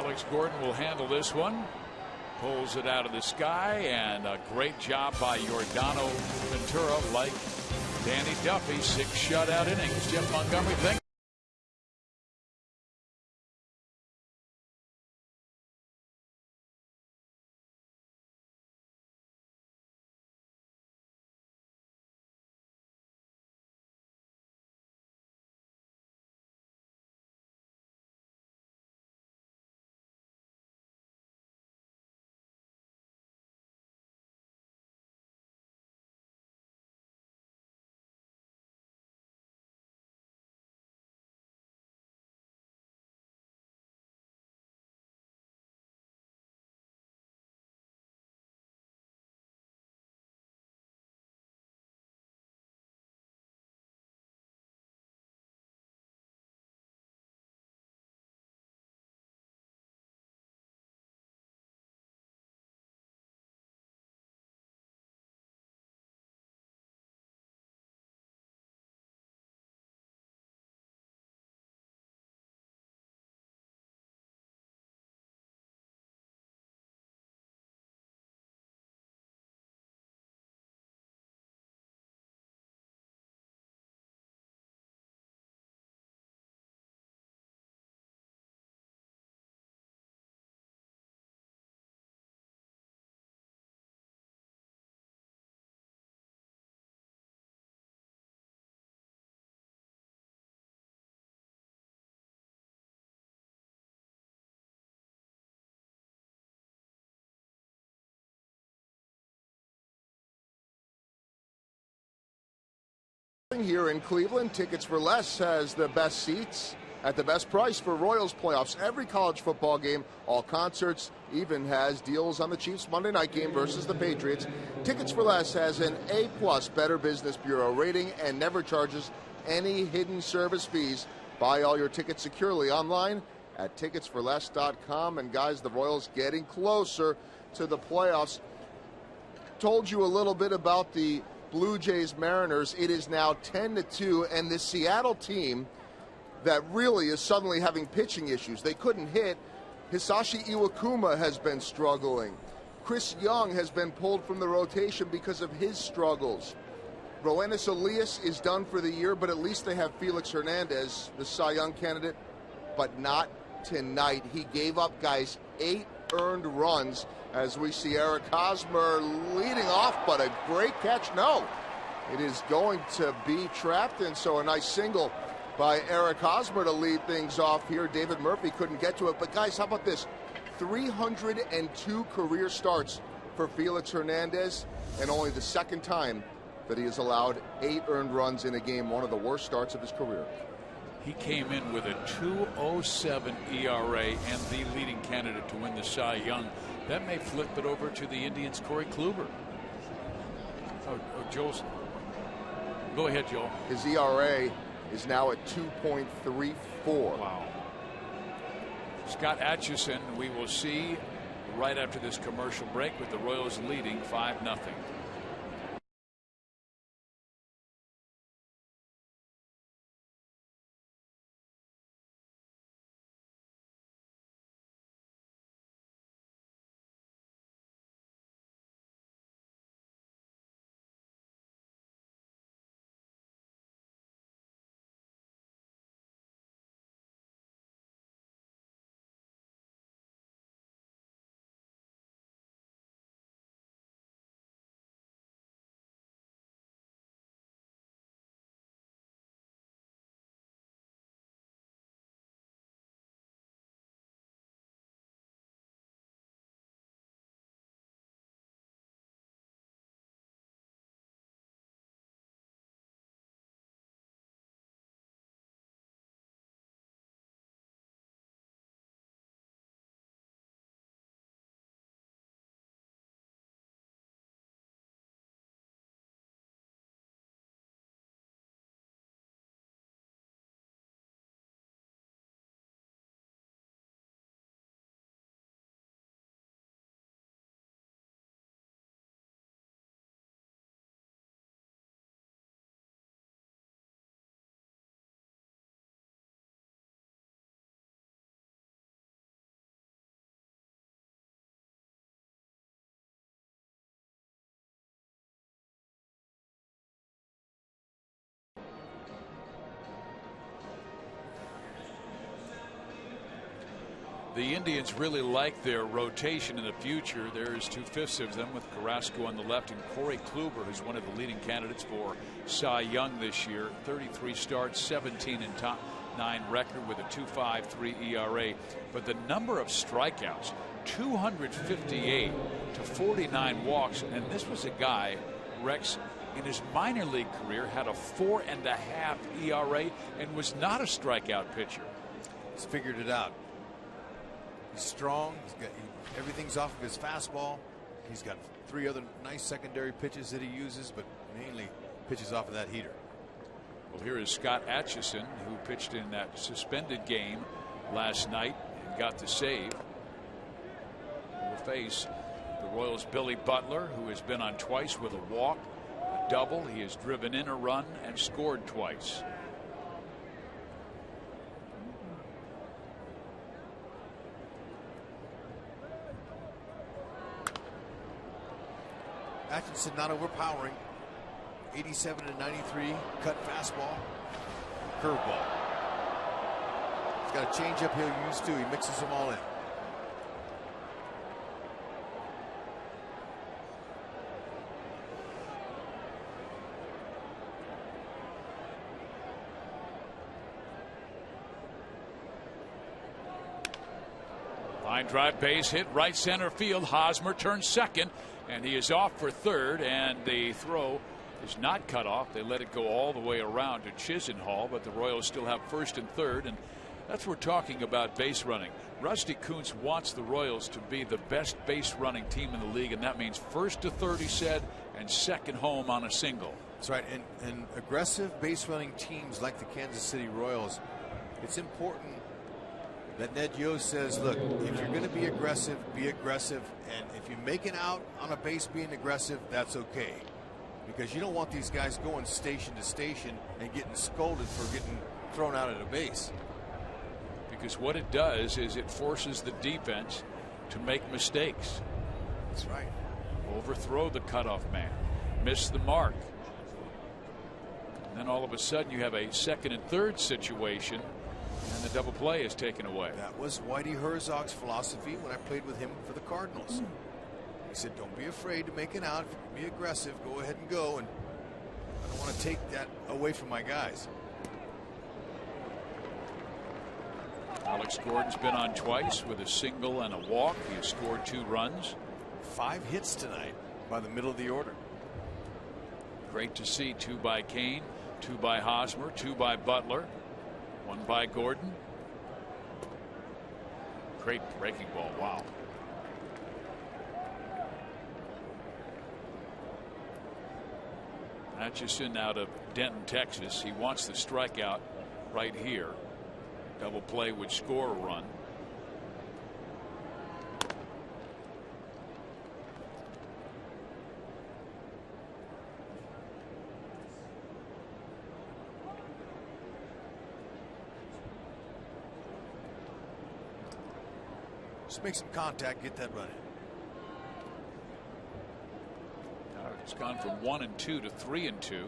Alex Gordon will handle this one. Pulls it out of the sky, and a great job by Yordano Ventura, like Danny Duffy. 6 shutout innings. Jeff Montgomery, thank you. Here in Cleveland, Tickets for Less has the best seats at the best price for Royals playoffs. Every college football game, all concerts, even has deals on the Chiefs Monday night game versus the Patriots. Tickets for Less has an A+ Better Business Bureau rating and never charges any hidden service fees. Buy all your tickets securely online at ticketsforless.com. And guys, the Royals getting closer to the playoffs. Told you a little bit about the Blue Jays Mariners. It is now 10-2, and the Seattle team that really is suddenly having pitching issues. They couldn't hit. Hisashi Iwakuma has been struggling. Chris Young has been pulled from the rotation because of his struggles. Roenis Elias is done for the year, but at least they have Felix Hernandez, the Cy Young candidate, but not tonight. He gave up, guys, 8 earned runs, as we see Eric Hosmer leading off, but a great catch. No, it is going to be trapped, and so a nice single by Eric Hosmer to lead things off here. David Murphy couldn't get to it, but guys, how about this? 302 career starts for Felix Hernandez, and only the second time that he has allowed 8 earned runs in a game, one of the worst starts of his career. He came in with a 2.07 ERA and the leading candidate to win the Cy Young. That may flip it over to the Indians' Corey Kluber. Joel's. Go ahead, Joel. His ERA is now at 2.34. Wow. Scott Atchison, we will see right after this commercial break, with the Royals leading 5-0. The Indians really like their rotation in the future. There's 2/5 of them with Carrasco on the left and Corey Kluber, who's one of the leading candidates for Cy Young this year. 33 starts, 17 in top 9 record with a 2.53 ERA. But the number of strikeouts, 258 to 49 walks. And this was a guy, Rex, in his minor league career had a 4.5 ERA and was not a strikeout pitcher. He's figured it out. He's strong. Everything's off of his fastball. He's got 3 other nice secondary pitches that he uses, but mainly pitches off of that heater. Well, here is Scott Atchison, who pitched in that suspended game last night and got the save. Will face the Royals' Billy Butler, who has been on twice with a walk, a double. He has driven in a run and scored twice. Atchison not overpowering. 87 to 93 cut fastball, curveball. He's got a changeup he'll use too. He mixes them all in. Line drive, base hit, right center field. Hosmer turns second, and he is off for third, and the throw is not cut off. They let it go all the way around to Chisenhall, but the Royals still have first and third, and that's what we're talking about base running. Rusty Kuntz wants the Royals to be the best base running team in the league, and that means first to third, he said, and second home on a single. That's right, and aggressive base running teams like the Kansas City Royals, it's important that Ned Yost says, look, if you're going to be aggressive, and if you make it out on a base being aggressive, that's okay. Because you don't want these guys going station to station and getting scolded for getting thrown out at a base. Because what it does is it forces the defense to make mistakes. That's right. Overthrow the cutoff man, miss the mark. And then all of a sudden you have a second and third situation, and the double play is taken away. That was Whitey Herzog's philosophy when I played with him for the Cardinals. He said, don't be afraid to make it out. If you can be aggressive, go ahead and go. And I don't want to take that away from my guys. Alex Gordon's been on twice with a single and a walk. He has scored 2 runs. 5 hits tonight by the middle of the order. Great to see. 2 by Kane, 2 by Hosmer, 2 by Butler, 1 by Gordon. Great breaking ball. Wow. Atchison out of Denton, Texas. He wants the strikeout right here. Double play would score a run. Just make some contact, get that running. It's gone from 1-2 to 3-2.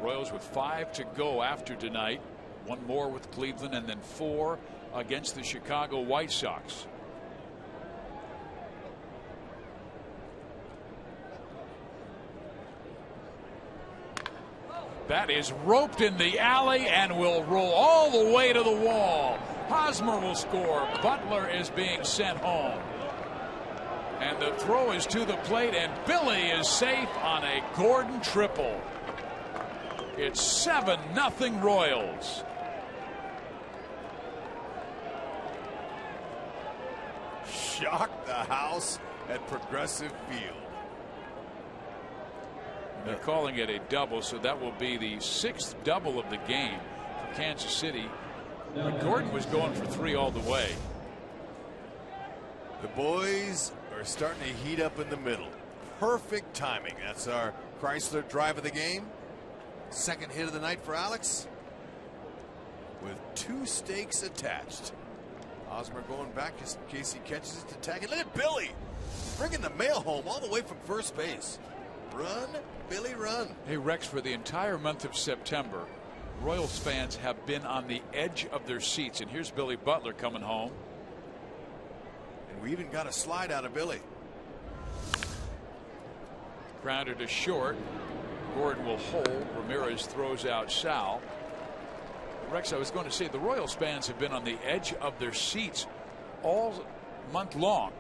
Royals with 5 to go after tonight. 1 more with Cleveland and then 4 against the Chicago White Sox. That is roped in the alley and will roll all the way to the wall. Hosmer will score. Butler is being sent home. And the throw is to the plate, and Billy is safe on a Gordon triple. It's 7-0 Royals. Shocked the house at Progressive Field. They're calling it a double, so that will be the 6th double of the game for Kansas City. But Gordon was going for 3 all the way. The boys are starting to heat up in the middle. Perfect timing. That's our Chrysler drive of the game. Second hit of the night for Alex, with 2 stakes attached. Hosmer going back just in case he catches it to tag it. Look at Billy bringing the mail home all the way from first base. Run, Billy, run. Hey, Rex, for the entire month of September, Royals fans have been on the edge of their seats. And here's Billy Butler coming home. And we even got a slide out of Billy. Grounded to short. Gordon will hold. Ramirez throws out Sal. Rex, I was going to say the Royals fans have been on the edge of their seats all month long.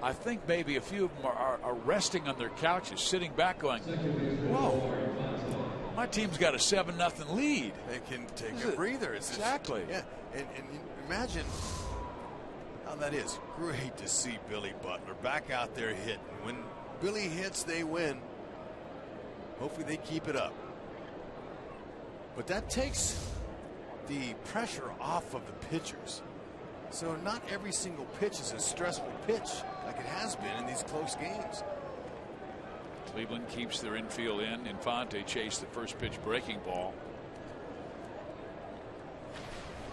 I think maybe a few of them are resting on their couches, sitting back going, whoa, my team's got a 7-0 lead. They can take a breather. Exactly. Yeah, and imagine how that is. Great to see Billy Butler back out there hitting. When Billy hits, they win. Hopefully they keep it up. But that takes the pressure off of the pitchers. So not every single pitch is a stressful pitch like it has been in these close games. Cleveland keeps their infield in. Infante chased the first pitch breaking ball.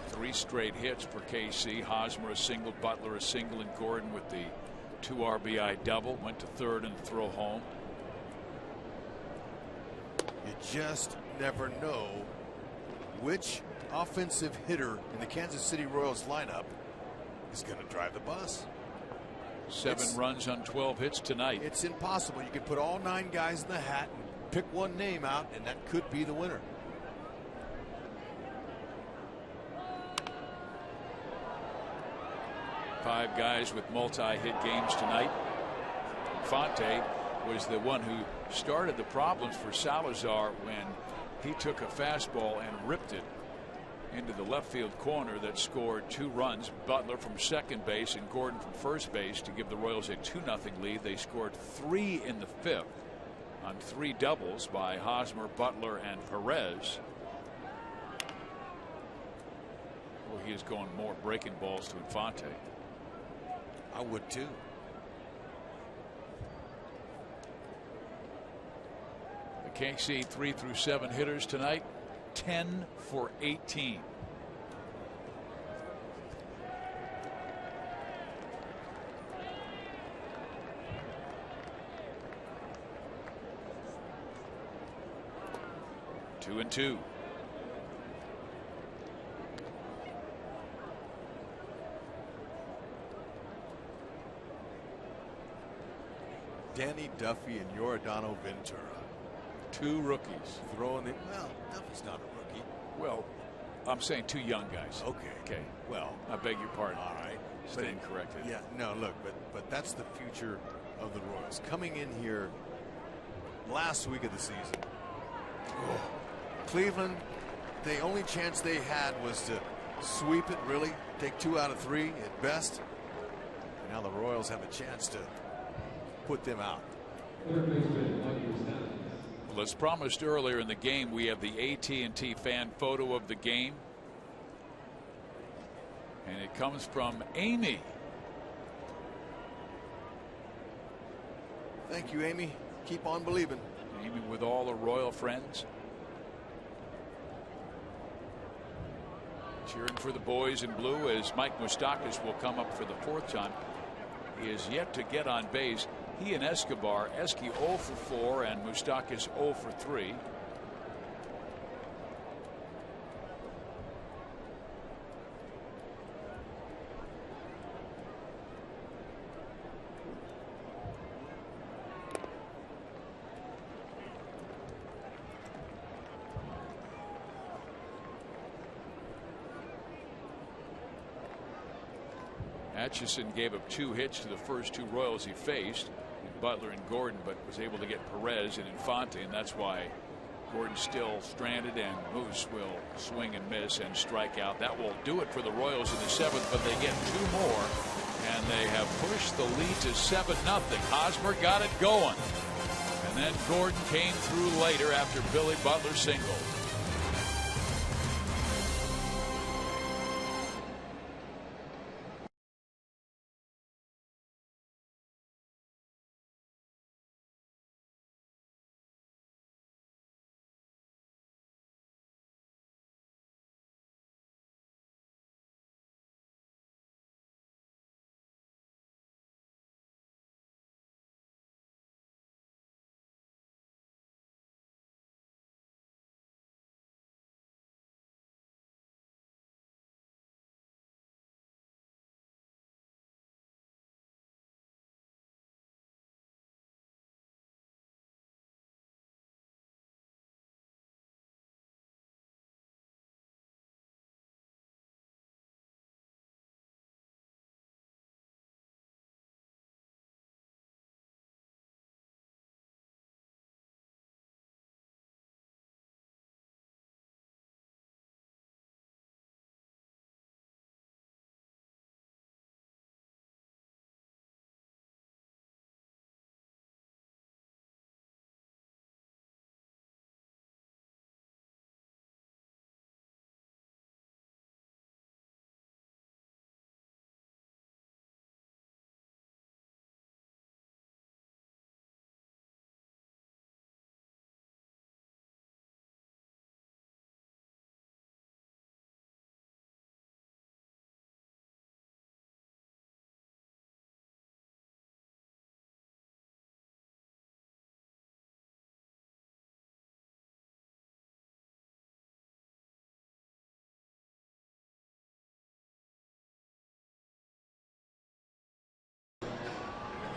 3 straight hits for KC. Hosmer a single, Butler a single, and Gordon with the 2 RBI double. Went to third and throw home. You just never know which offensive hitter in the Kansas City Royals lineup is going to drive the bus. 7 runs on 12 hits tonight. It's impossible. You could put all 9 guys in the hat and pick one name out, and that could be the winner. Five guys with multi-hit games tonight. Infante was the one who started the problems for Salazar when he took a fastball and ripped it into the left field corner that scored 2 runs. Butler from second base and Gordon from first base to give the Royals a 2-0 lead. They scored 3 in the 5th on 3 doubles by Hosmer, Butler, and Perez. Well, he is going more breaking balls to Infante. I would too. The KC 3 through 7 hitters tonight, 10 for 18. Two and 2. Danny Duffy and Yordano Ventura. 2 rookies. Throwing it. Well, Duffy's not a rookie. Well, I'm saying 2 young guys. Okay. Well, I beg your pardon. All right. Stand corrected. Yeah, no, look, but that's the future of the Royals. Coming in here last week of the season. Oh, Cleveland, the only chance they had was to sweep it, really. Take 2 out of 3 at best. And now the Royals have a chance to put them out. Well, as promised earlier in the game, we have the AT&T fan photo of the game. And it comes from Amy. Thank you, Amy. Keep on believing. Amy with all the Royal friends. Cheering for the boys in blue as Mike Moustakas will come up for the 4th time. He is yet to get on base. He and Escobar, Esky 0 for 4 and Moustakas 0 for 3. Atchison gave up 2 hits to the first 2 Royals he faced, Butler and Gordon, but was able to get Perez and Infante, and that's why Gordon's still stranded and Moose will swing and miss and strike out. That will do it for the Royals in the 7th, but they get 2 more and they have pushed the lead to 7-0. Hosmer got it going, and then Gordon came through later after Billy Butler singled.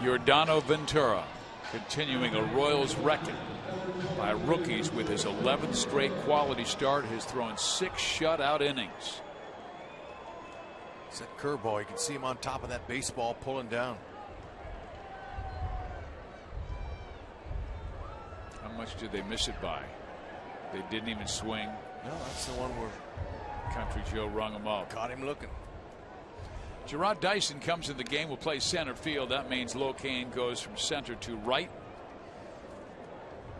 Yordano Ventura continuing a Royals record by rookies with his 11th straight quality start, has thrown 6 shutout innings. It's that curveball. You can see him on top of that baseball pulling down. How much did they miss it by? They didn't even swing. No, that's the one where Country Joe rung him up. Caught him looking. Gerard Dyson comes in the game, will play center field. That means Locaine goes from center to right.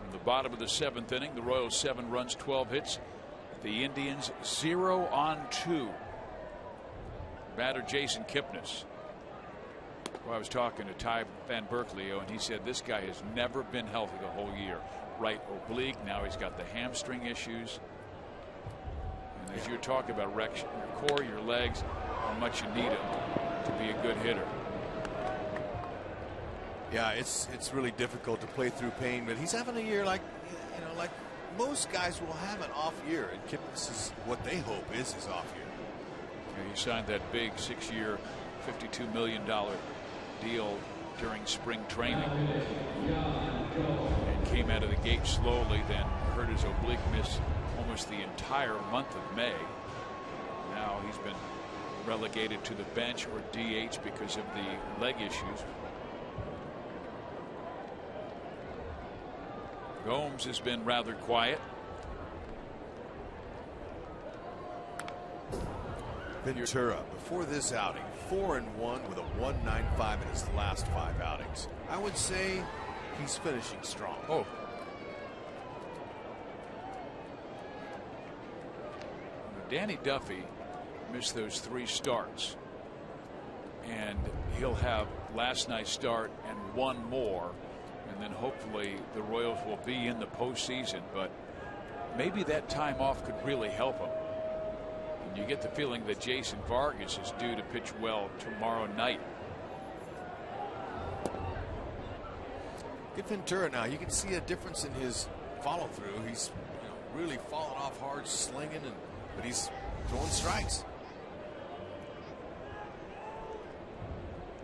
In the bottom of the 7th inning, the Royals 7 runs, 12 hits. The Indians 0 on 2. Batter Jason Kipnis. Well, I was talking to Ty Van Berkeley, and he said this guy has never been healthy the whole year. Right oblique, now he's got the hamstring issues. And as you're talking about your core, your legs, how much you need them to be a good hitter. Yeah, it's really difficult to play through pain, but he's having a year like most guys will have an off year, and Kipnis is what they hope is his off year. Yeah, he signed that big 6-year, $52 million deal during spring training, and came out of the gate slowly, then hurt his oblique, missed almost the entire month of May. Now he's been relegated to the bench or DH because of the leg issues. Gomes has been rather quiet. Ventura, before this outing, 4-1 with a 1.95 in his last 5 outings. I would say he's finishing strong. Oh. Danny Duffy missed those 3 starts, and he'll have last night's start and 1 more, and then hopefully the Royals will be in the postseason. But maybe that time off could really help him. And you get the feeling that Jason Vargas is due to pitch well tomorrow night. Get Ventura now. You can see a difference in his follow through. He's really falling off hard, slinging, but he's throwing strikes.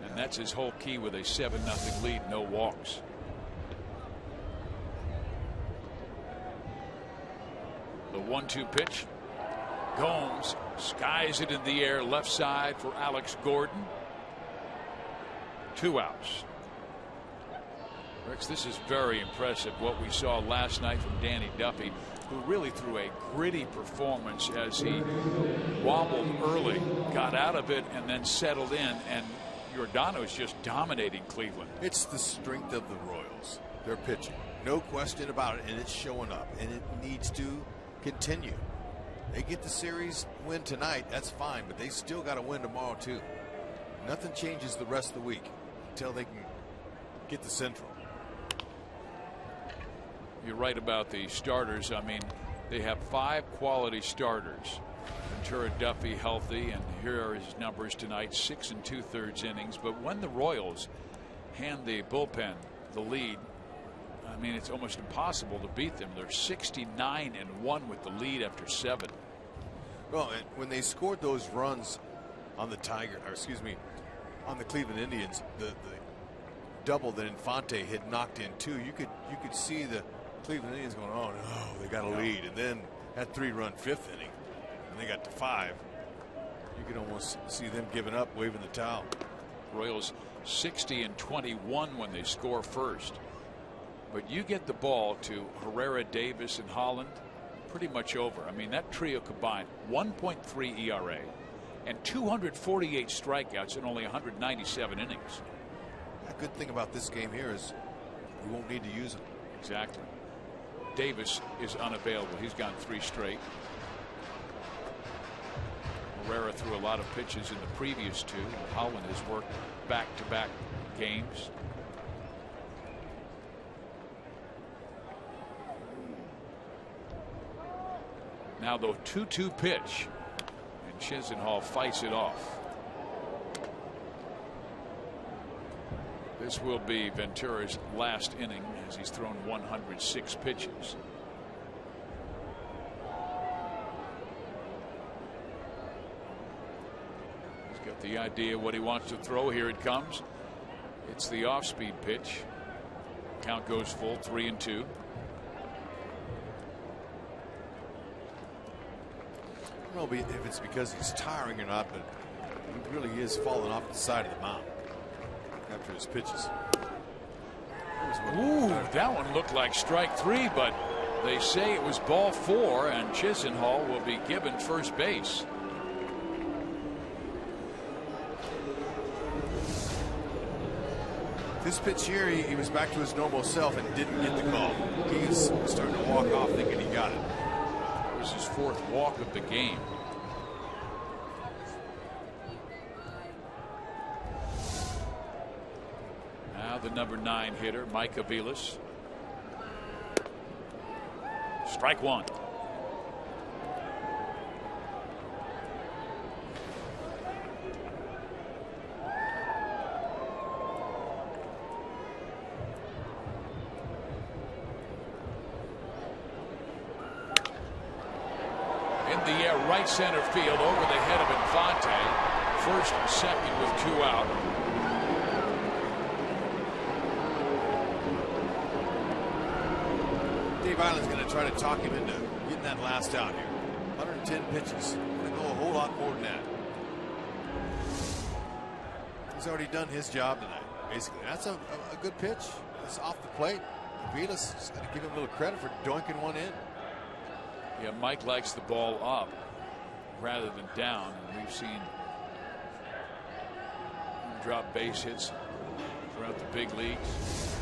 And that's his whole key with a 7-0 lead, no walks. The 1-2 pitch. Gomes skies it in the air left side for Alex Gordon. 2 outs. Rex, this is very impressive what we saw last night from Danny Duffy, who really threw a gritty performance as he wobbled early, got out of it, and then settled in. And Yordano is just dominating Cleveland. It's the strength of the Royals. They're pitching, no question about it, and it's showing up, and it needs to continue. They get the series win tonight, that's fine, but they still got to win tomorrow too. Nothing changes the rest of the week until they can get the Central. You're right about the starters. I mean, they have 5 quality starters. Ventura, Duffy healthy, and here are his numbers tonight: 6 2/3 innings. But when the Royals hand the bullpen the lead, I mean, it's almost impossible to beat them. They're 69-1 with the lead after 7. Well, and when they scored those runs on the on the Cleveland Indians, the double that Infante had knocked in too, you could see the Cleveland Indians going, oh no, they got a lead, and then that 3-run 5th inning, and they got to 5. You could almost see them giving up, waving the towel. Royals 60-21 when they score first. But you get the ball to Herrera, Davis, and Holland, pretty much over. I mean, that trio combined 1.3 ERA and 248 strikeouts in only 197 innings. The good thing about this game here is we won't need to use them. Exactly. Davis is unavailable. He's gone 3 straight. Herrera threw a lot of pitches in the previous 2. Holland has worked back-to-back games. Now the 2-2 pitch, and Chisenhall fights it off. This will be Ventura's last inning as he's thrown 106 pitches. He's got the idea what he wants to throw. Here it comes. It's the off-speed pitch. Count goes full, 3-2. I don't know if it's because he's tiring or not, but he really is falling off the side of the mound after his pitches. Ooh, that one looked like strike 3, but they say it was ball 4, and Chisenhall will be given first base. This pitch here, he was back to his normal self and didn't get the call. He was starting to walk off thinking he got it. It was his 4th walk of the game. Now the number 9 hitter, Mike Aviles. Strike 1. The right center field over the head of Infante. First and second with 2 out. Dave Island's going to try to talk him into getting that last out here. 110 pitches. Going to go a whole lot more than that. He's already done his job tonight, basically. That's a good pitch. It's off the plate. Aviles just got to give him a little credit for doinking one in. Yeah, Mike likes the ball up rather than down. And we've seen drop base hits throughout the big leagues.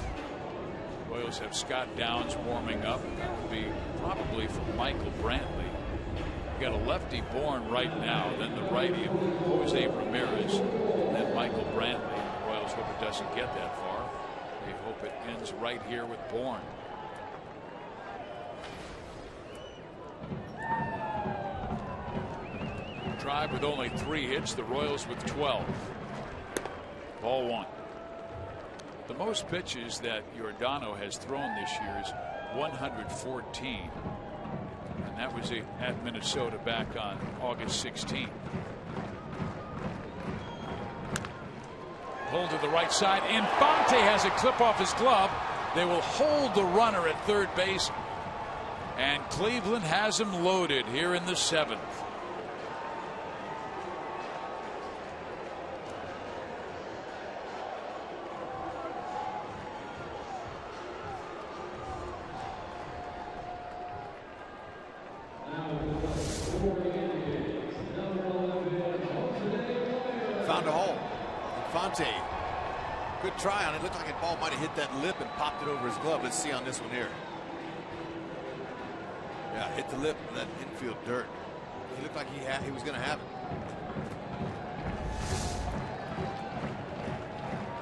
Royals have Scott Downs warming up. That would be probably for Michael Brantley. You got a lefty born right now, then the righty Jose Ramirez, and then Michael Brantley. The Royals hope it doesn't get that far. They hope it ends right here with Bourne. Tribe with only 3 hits, the Royals with 12. Ball 1. The most pitches that Giordano has thrown this year is 114. And that was at Minnesota back on August 16th. Hold to the right side. Infante has a clip off his glove. They will hold the runner at third base. And Cleveland has him loaded here in the 7th. Found a hole. Infante. Good try on it. Looked like the ball might have hit that lip and popped it over his glove. Let's see on this one here. Yeah, hit the lip and that infield dirt. He looked like he was going to have it.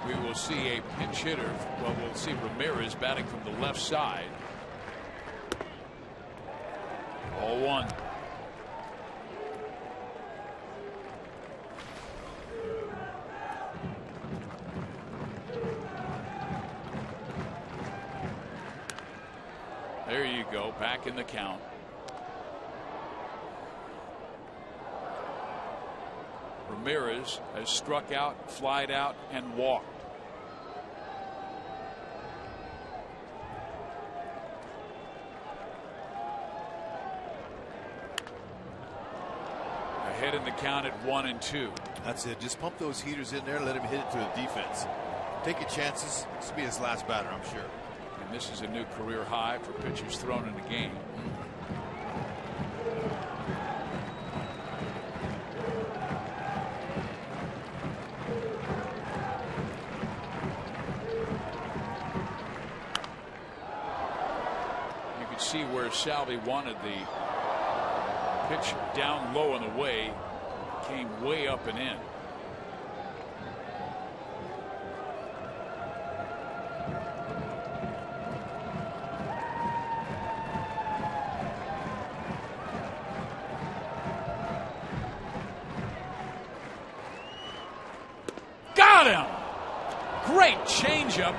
We will see a pinch hitter. Well, we'll see Ramirez batting from the left side. Ball 1. There you go, back in the count. Ramirez has struck out, flied out, and walked. Ahead in the count at 1-2. That's it. Just pump those heaters in there. Let him hit it to the defense. Take your chances. This will be his last batter, I'm sure. And this is a new career high for pitchers thrown in a game. You can see where Salvi wanted the pitch down low and away, came way up and in. Got him! Great changeup.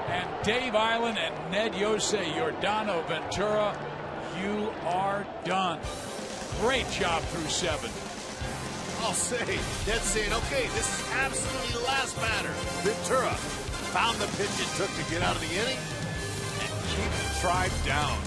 And Dave Island and Ned Yosei, Giordano Ventura, you are done. Great job through 7. I'll say. Dead saying, okay, this is absolutely the last batter. Ventura found the pitch it took to get out of the inning and keep the Tribe down.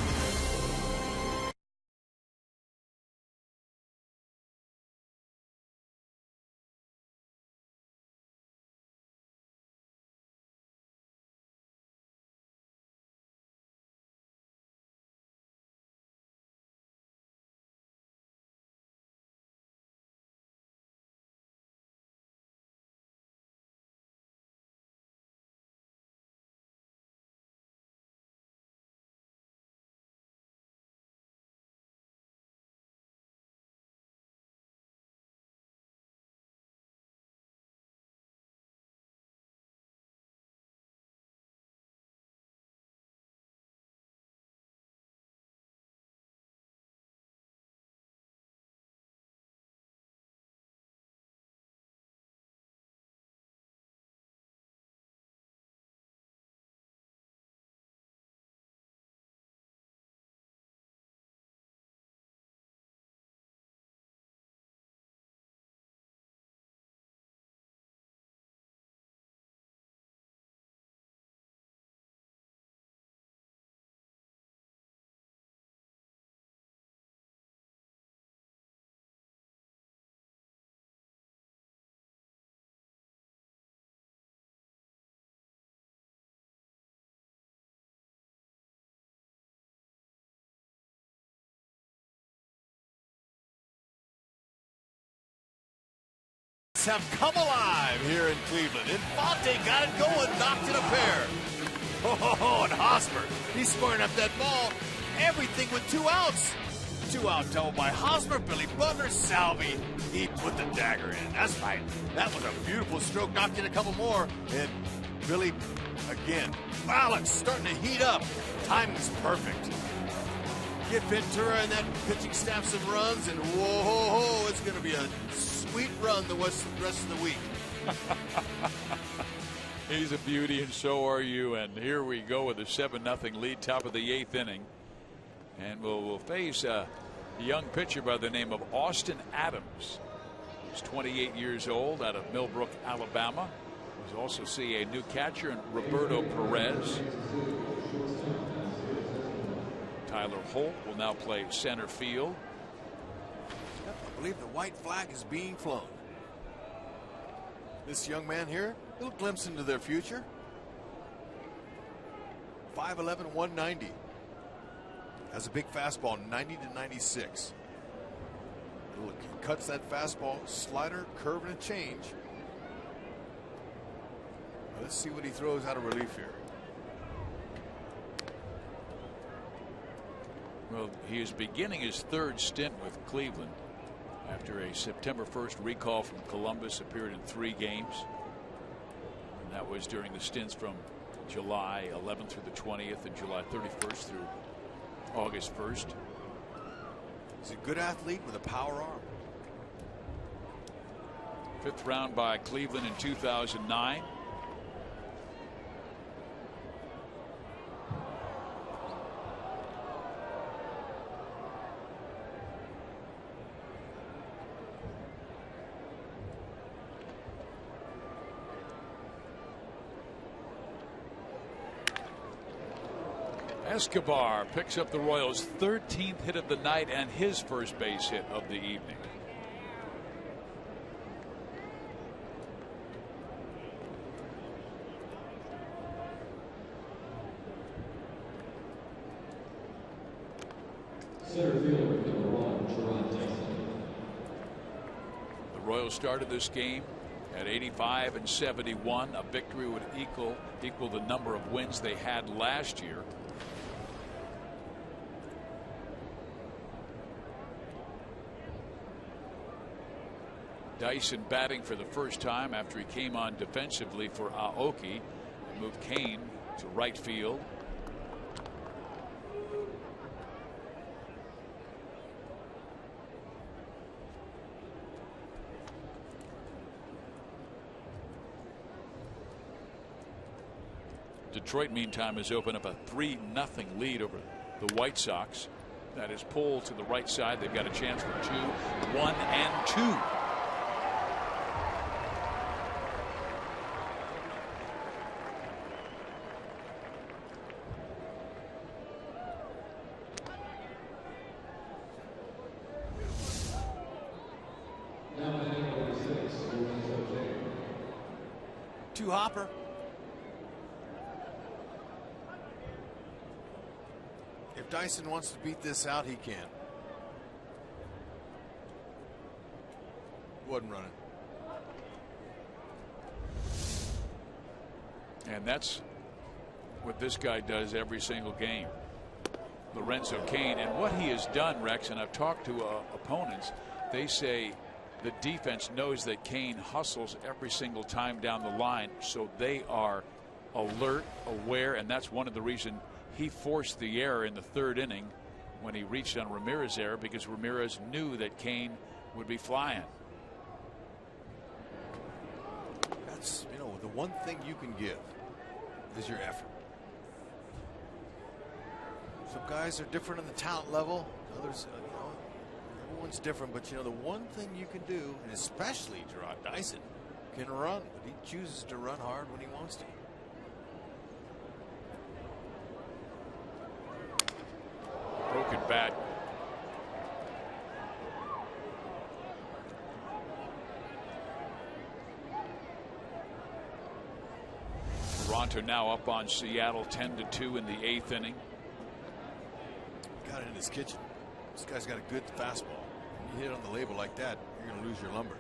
Have come alive here in Cleveland. Infante got it going, knocked it a pair. Oh, and Hosmer, he's squaring up that ball. Everything with 2 outs. 2 out double by Hosmer, Billy Butler, Salvi. He put the dagger in. That's right. That was a beautiful stroke. Knocked in a couple more. And Billy, again. Wow, it's starting to heat up. Timing's perfect. Get Ventura and that pitching staff some runs, and whoa, it's going to be a sweet run the rest of the week. He's a beauty, and so are you. And here we go with a 7-0 lead, top of the 8th inning. And we'll face a young pitcher by the name of Austin Adams. He's 28 years old, out of Millbrook, Alabama. We'll also see a new catcher in Roberto Perez. Tyler Holt will now play center field. I believe the white flag is being flown. This young man here, a little glimpse into their future. 5'11", 190. Has a big fastball, 90 to 96. Look, he cuts that fastball, slider, curve, and a change. Let's see what he throws out of relief here. Well, he is beginning his 3rd stint with Cleveland after a September 1st recall from Columbus. Appeared in 3 games. And that was during the stints from July 11th through the 20th and July 31st through August 1st. He's a good athlete with a power arm. 5th round by Cleveland in 2009. Escobar picks up the Royals' 13th hit of the night and his first base hit of the evening. Center fielder, number 1, Toronto. The Royals started this game at 85 and 71. A victory would equal the number of wins they had last year. Dyson batting for the first time after he came on defensively for Aoki and moved Kane to right field. Detroit, meantime, has opened up a 3-0 lead over the White Sox. That is pulled to the right side. They've got a chance for 2, 1, and 2. 2 hopper. If Dyson wants to beat this out, he can. Wasn't running. And that's what this guy does every single game. Lorenzo Cain, and what he has done, Rex, and I've talked to opponents, they say the defense knows that Cain hustles every single time down the line, so they are alert, aware, and that's one of the reasons he forced the error in the 3rd inning when he reached on Ramirez's error, because Ramirez knew that Cain would be flying. That's, you know, the one thing you can give is your effort. Some guys are different on the talent level. Others, you know, everyone's different. But, you know, the one thing you can do, and especially Gerard Dyson, can run. But he chooses to run hard when he wants to. Broken bat. Toronto now up on Seattle 10-2 in the 8th inning. Got it in his kitchen. This guy's got a good fastball. When you hit it on the label like that, you're going to lose your lumber.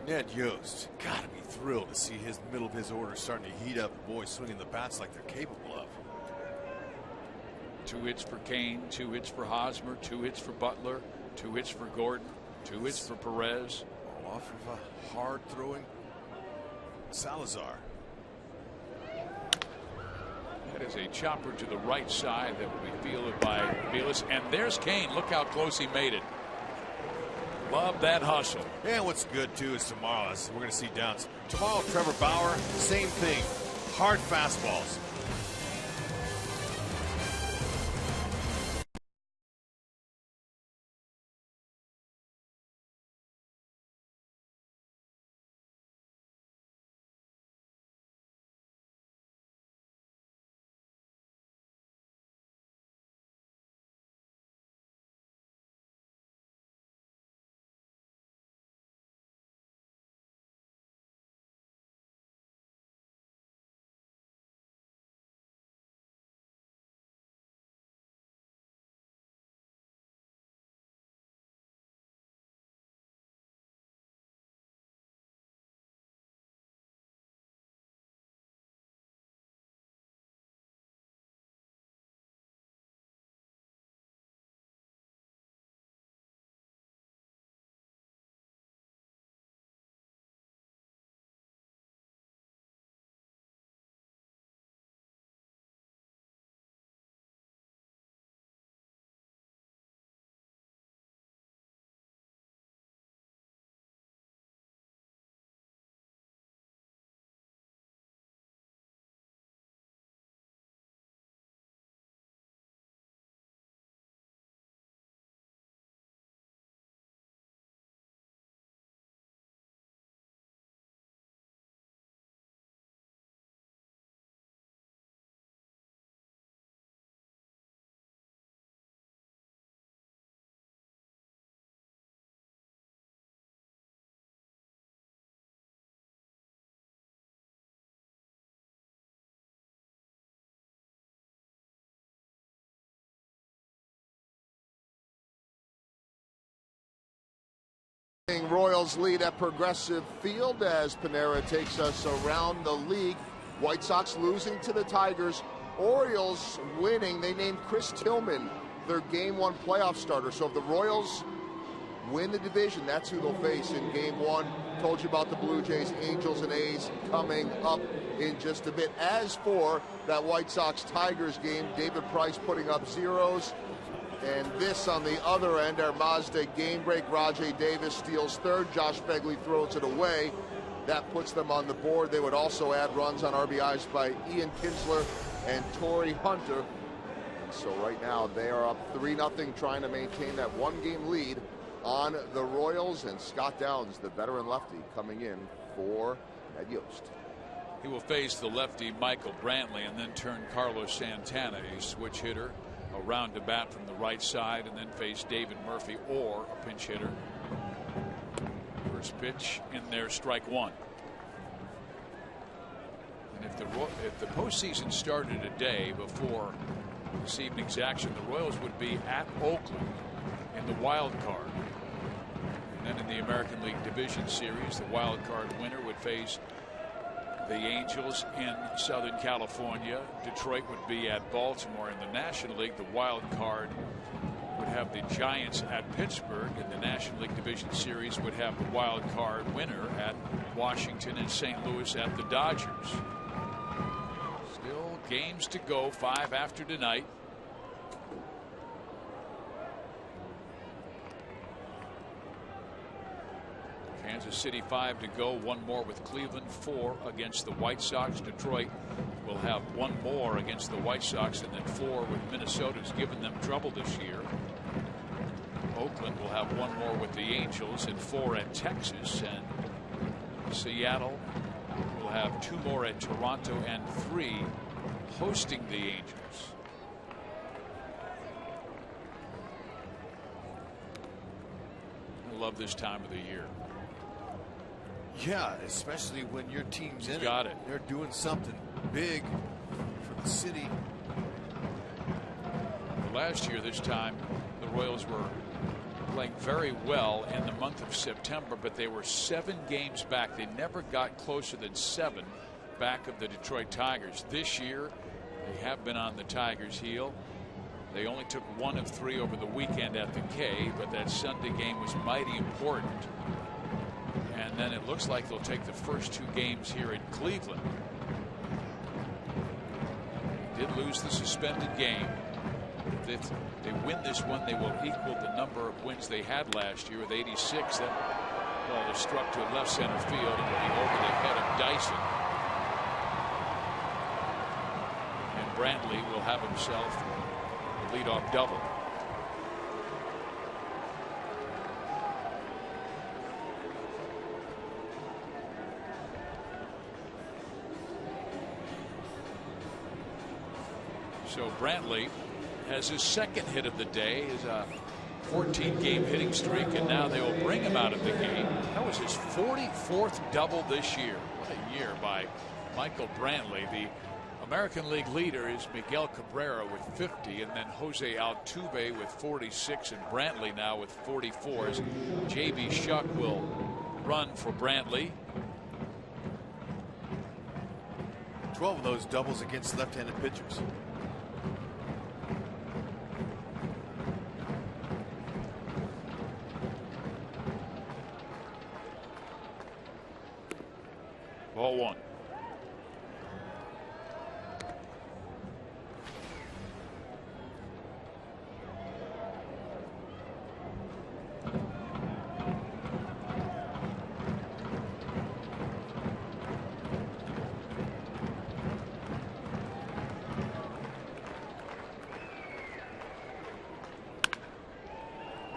Ned Yost, got to be thrilled to see his middle of his order starting to heat up. Boys swinging the bats like they're capable of. 2 hits for Cain, 2 hits for Hosmer, 2 hits for Butler, 2 hits for Gordon, 2 hits for Perez. Off of a hard throwing Salazar. That is a chopper to the right side that will be fielded by Vilas. And there's Cain. Look how close he made it. Love that hustle. And what's good too is tomorrow, as we're going to see Downs. Tomorrow, Trevor Bauer, same thing. Hard fastballs. Royals lead at Progressive Field as Panera takes us around the league. White Sox losing to the Tigers. Orioles winning. They named Chris Tillman their Game 1 playoff starter. So if the Royals win the division, that's who they'll face in Game 1. Told you about the Blue Jays, Angels, and A's coming up in just a bit. As for that White Sox-Tigers game, David Price putting up zeros. And this on the other end, our Mazda game break. Rajay Davis steals third. Josh Begley throws it away. That puts them on the board. They would also add runs on RBIs by Ian Kinsler and Torrey Hunter. And so right now they are up 3-0, trying to maintain that 1-game lead on the Royals. And Scott Downs, the veteran lefty, coming in for Ned Yost. He will face the lefty Michael Brantley and then turn Carlos Santana, a switch hitter. a roundabout from the right side and then face David Murphy or a pinch hitter. First pitch in there, strike one. And if the postseason started a day before this evening's action, the Royals would be at Oakland in the wild card. And then in the American League Division Series, the wild card winner would face the Angels in Southern California. Detroit would be at Baltimore. In the National League, the wild card would have the Giants at Pittsburgh. In the National League Division Series would have the wild card winner at Washington and St. Louis at the Dodgers. Still games to go, 5 after tonight. Kansas City 5 to go, one more with Cleveland, 4 against the White Sox. Detroit will have one more against the White Sox and then 4 with Minnesota, who's given them trouble this year. Oakland will have one more with the Angels and 4 at Texas, and Seattle will have 2 more at Toronto and 3 hosting the Angels. I love this time of the year. Yeah, especially when your team's in Got it. They're doing something big for the city. Last year, this time, the Royals were playing very well in the month of September, but they were 7 games back. They never got closer than 7 back of the Detroit Tigers. This year, they have been on the Tigers' heel. They only took 1 of 3 over the weekend at the K, but that Sunday game was mighty important. And then it looks like they'll take the first 2 games here in Cleveland. They did lose the suspended game. If they win this one, they will equal the number of wins they had last year with 86. That ball is struck to left center field and will be over the head of Dyson. And Brantley will have himself a leadoff double. So Brantley has his 2nd hit of the day, is a 14-game hitting streak, and now they will bring him out of the game. That was his 44th double this year. What a year by Michael Brantley. The American League leader is Miguel Cabrera with 50, and then Jose Altuve with 46, and Brantley now with 44. As J.B. Shuck will run for Brantley. 12 of those doubles against left-handed pitchers. Ball 1.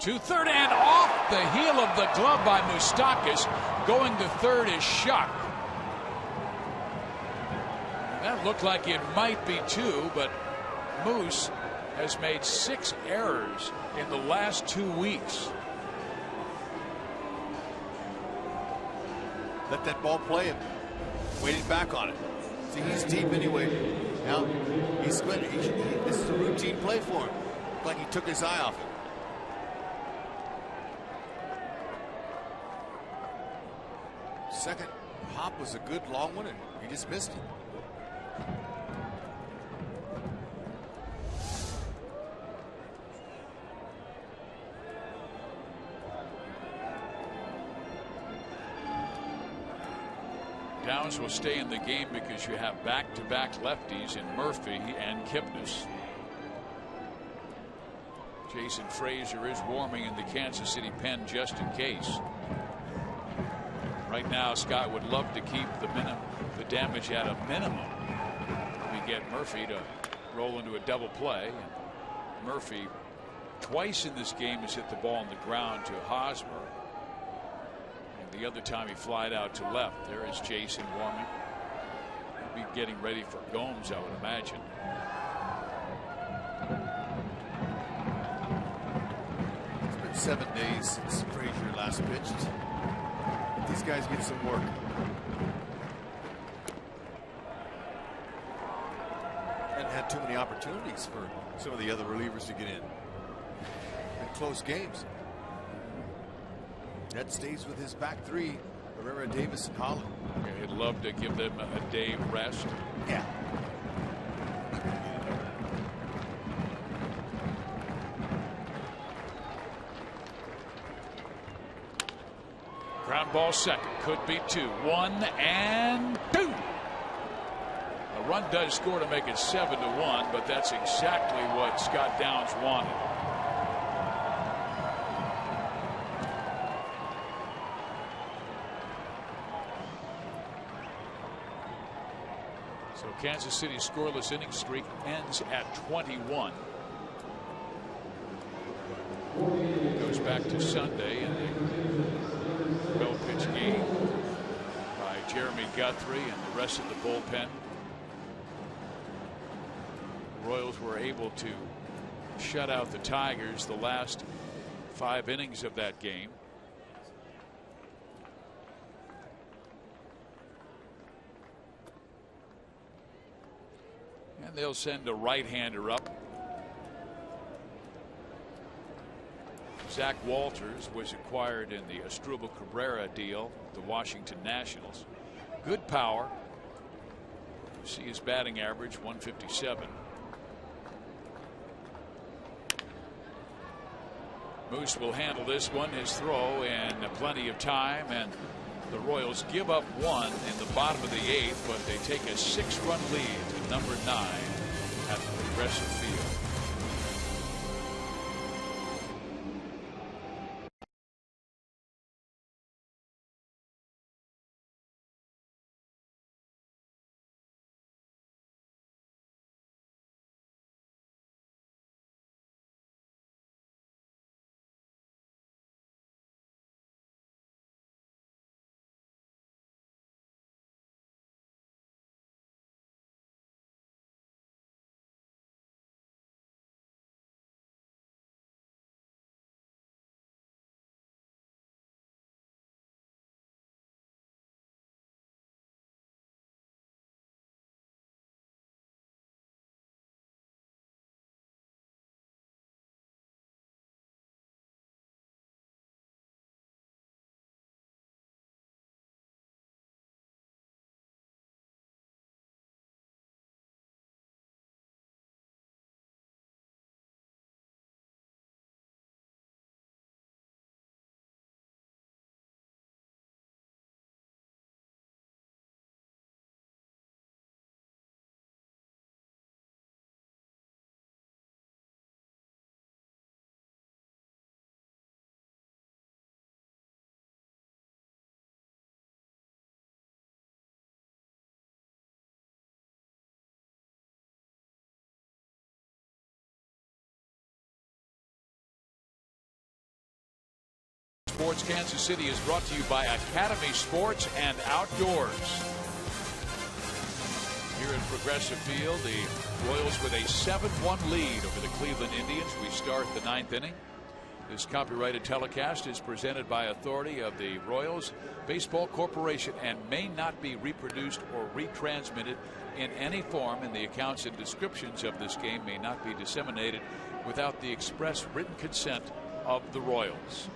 To third and off the heel of the glove by Moustakas. Going to third is Shuck. That looked like it might be 2, but Moose has made 6 errors in the last 2 weeks. Let that ball play him. Waited back on it. See, he's deep anyway. Now he's squinting. This is a routine play for him. Like he took his eye off it. Second hop was a good long one, and he just missed it. Downs will stay in the game because you have back-to-back lefties in Murphy and Kipnis. Jason Frazier is warming in the Kansas City pen just in case. Right now, Scott would love to keep the damage at a minimum. We get Murphy to roll into a double play. And Murphy twice in this game has hit the ball on the ground to Hosmer. And the other time he flied out to left. There is Jason warming. He'll be getting ready for Gomes, I would imagine. 7 days since Frazier last pitched. These guys get some work. And had too many opportunities for some of the other relievers to get in close games. That stays with his back three, Herrera, Davis, and Holland. Yeah, he'd love to give them a day rest. Yeah. Ground ball second. Could be 2. 1 and 2. A run does score to make it 7-1, but that's exactly what Scott Downs wanted. So Kansas City's scoreless inning streak ends at 21. Goes back to Sunday in the well-pitched game by Jeremy Guthrie and the rest of the bullpen. The Royals were able to shut out the Tigers the last 5 innings of that game. And they'll send a right-hander up. Zach Walters was acquired in the Asdrubal Cabrera deal, the Washington Nationals. Good power. You see his batting average, 157. Moose will handle this one, his throw, in plenty of time, and the Royals give up 1 in the bottom of the 8th, but they take a 6-run lead to number 9 at Progressive Field. Sports Kansas City is brought to you by Academy Sports and Outdoors. Here in Progressive Field, the Royals with a 7-1 lead over the Cleveland Indians. We start the 9th inning. This copyrighted telecast is presented by authority of the Royals Baseball Corporation and may not be reproduced or retransmitted in any form, and the accounts and descriptions of this game may not be disseminated without the express written consent of the Royals.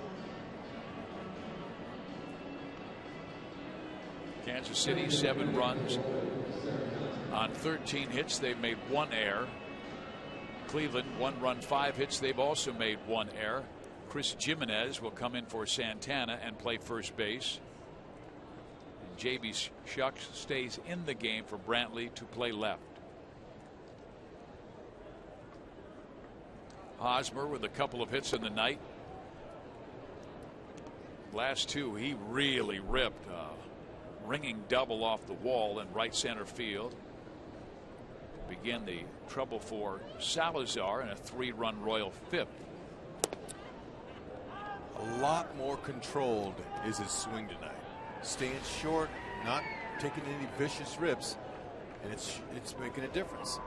Kansas City, 7 runs on 13 hits. They've made 1 error. Cleveland, 1 run, 5 hits. They've also made 1 error. Chris Jimenez will come in for Santana and play first base. And J.B. Shucks stays in the game for Brantley to play left. Hosmer with a couple of hits in the night. Last 2 he really ripped. Ringing double off the wall in right center field to begin the trouble for Salazar in a 3-run Royal 5th. A lot more controlled is his swing tonight. Staying short, not taking any vicious rips, and it's making a difference.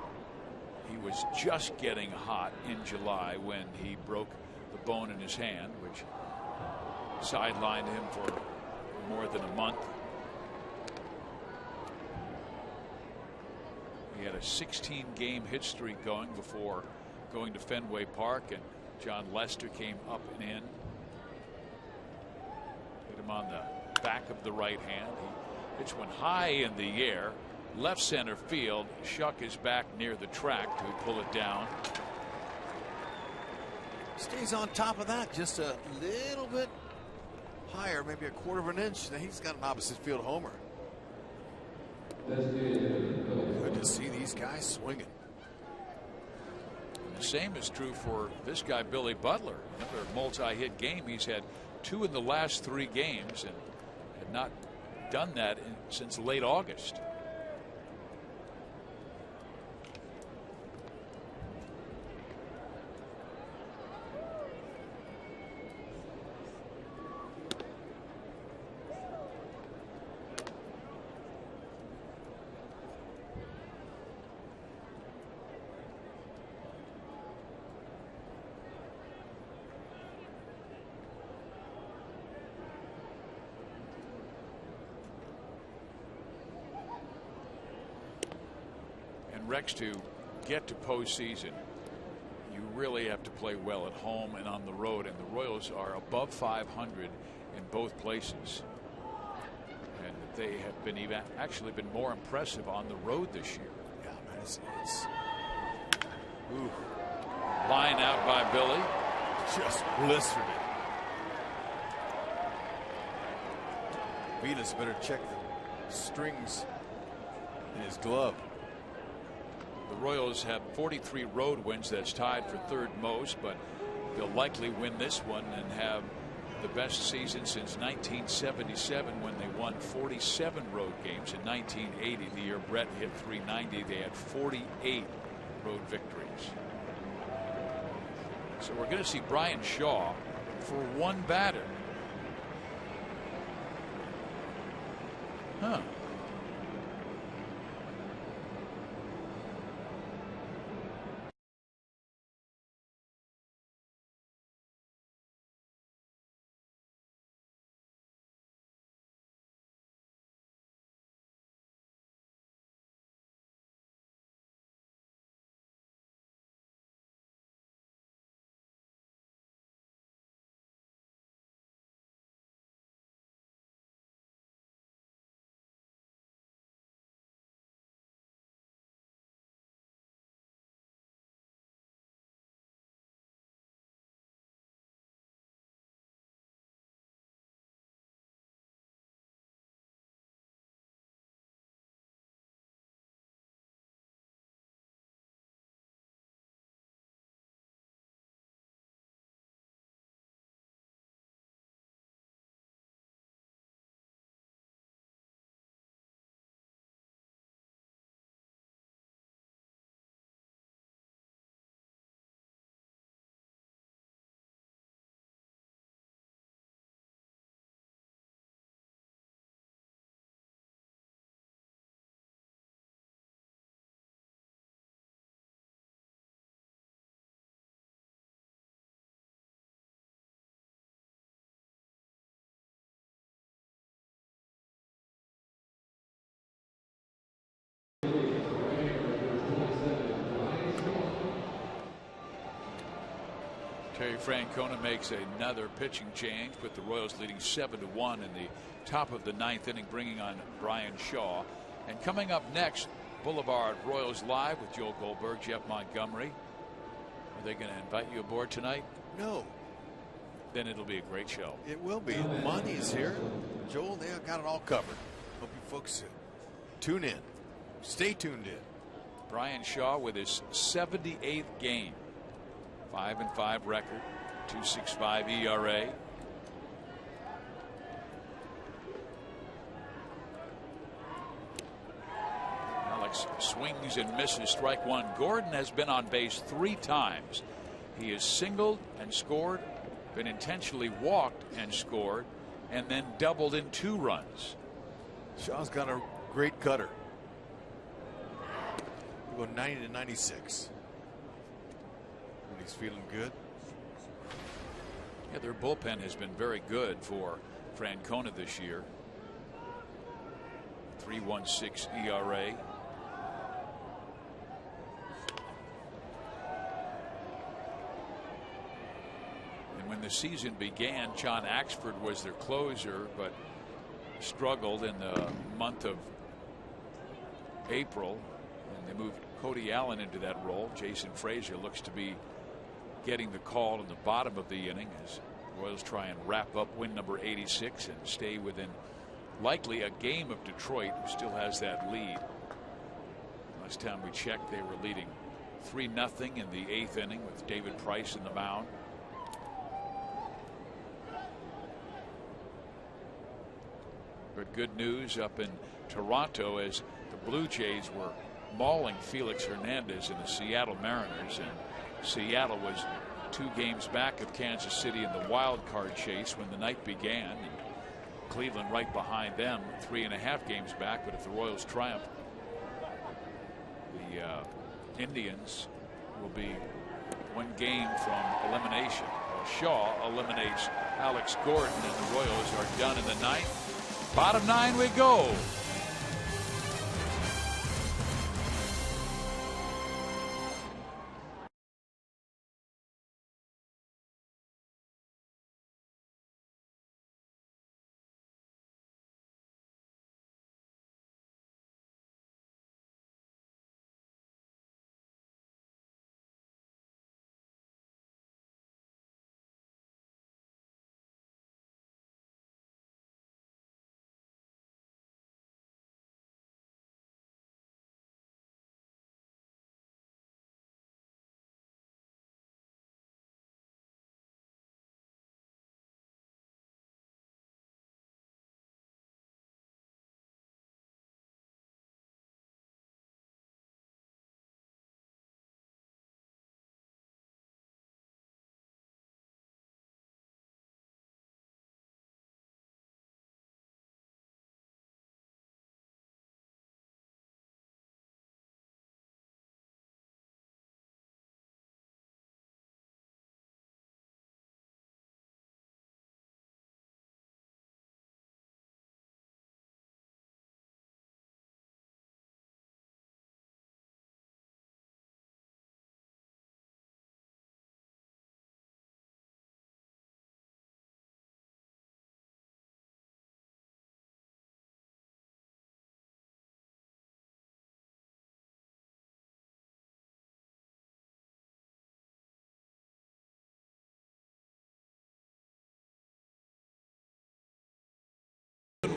He was just getting hot in July when he broke the bone in his hand, which sidelined him for more than a month. He had a 16-game hit streak going before going to Fenway Park, and John Lester came up and in. Hit him on the back of the right hand. He pitched one high in the air, left center field. Shuck is back near the track to pull it down. Stays on top of that just a little bit higher, maybe a quarter of an inch. He's got an opposite field homer. Good to see these guys swinging. The same is true for this guy, Billy Butler. Another multi-hit game. He's had 2 in the last 3 games and had not done that since late August. Rex, to get to postseason, you really have to play well at home and on the road, and the Royals are above 500 in both places, and they have been actually been more impressive on the road this year. Yeah, man, ooh. Line out by Billy, just blistered it. Venus better check the strings in his glove. The Royals have 43 road wins. That's tied for 3rd most, but they'll likely win this one and have the best season since 1977, when they won 47 road games. In 1980, the year Brett hit 390, they had 48 road victories. So we're going to see Brian Shaw for 1 batter. Huh. Terry Francona makes another pitching change, with the Royals leading 7-1 in the top of the 9th inning, bringing on Brian Shaw. And coming up next, Boulevard Royals Live with Joel Goldberg, Jeff Montgomery. Are they going to invite you aboard tonight? No. Then it'll be a great show. It will be. Monty's here. Joel, they got it all covered. Hope you folks tune in. Stay tuned in. Brian Shaw with his 78th game. 5-5 record, 2.65 ERA. Alex swings and misses, strike 1. Gordon has been on base 3 times. He has singled and scored, been intentionally walked and scored, and then doubled in 2 runs. Shaw's got a great cutter. We'll go 90 to 96. He's feeling good. Yeah, their bullpen has been very good for Francona this year. 3.16 ERA. And when the season began, John Axford was their closer, but struggled in the month of April, and they moved Cody Allen into that role. Jason Frazier looks to be getting the call in the bottom of the inning as the Royals try and wrap up win number 86 and stay within likely a game of Detroit, who still has that lead. Last time we checked, they were leading 3-0 in the 8th inning with David Price in the mound. But good news up in Toronto as the Blue Jays were mauling Felix Hernandez and the Seattle Mariners, and Seattle was 2 games back of Kansas City in the wild card chase when the night began, and Cleveland right behind them, 3.5 games back. But if the Royals triumph, the Indians will be 1 game from elimination. Well, Shaw eliminates Alex Gordon, and the Royals are done in the 9th. Bottom 9 we go.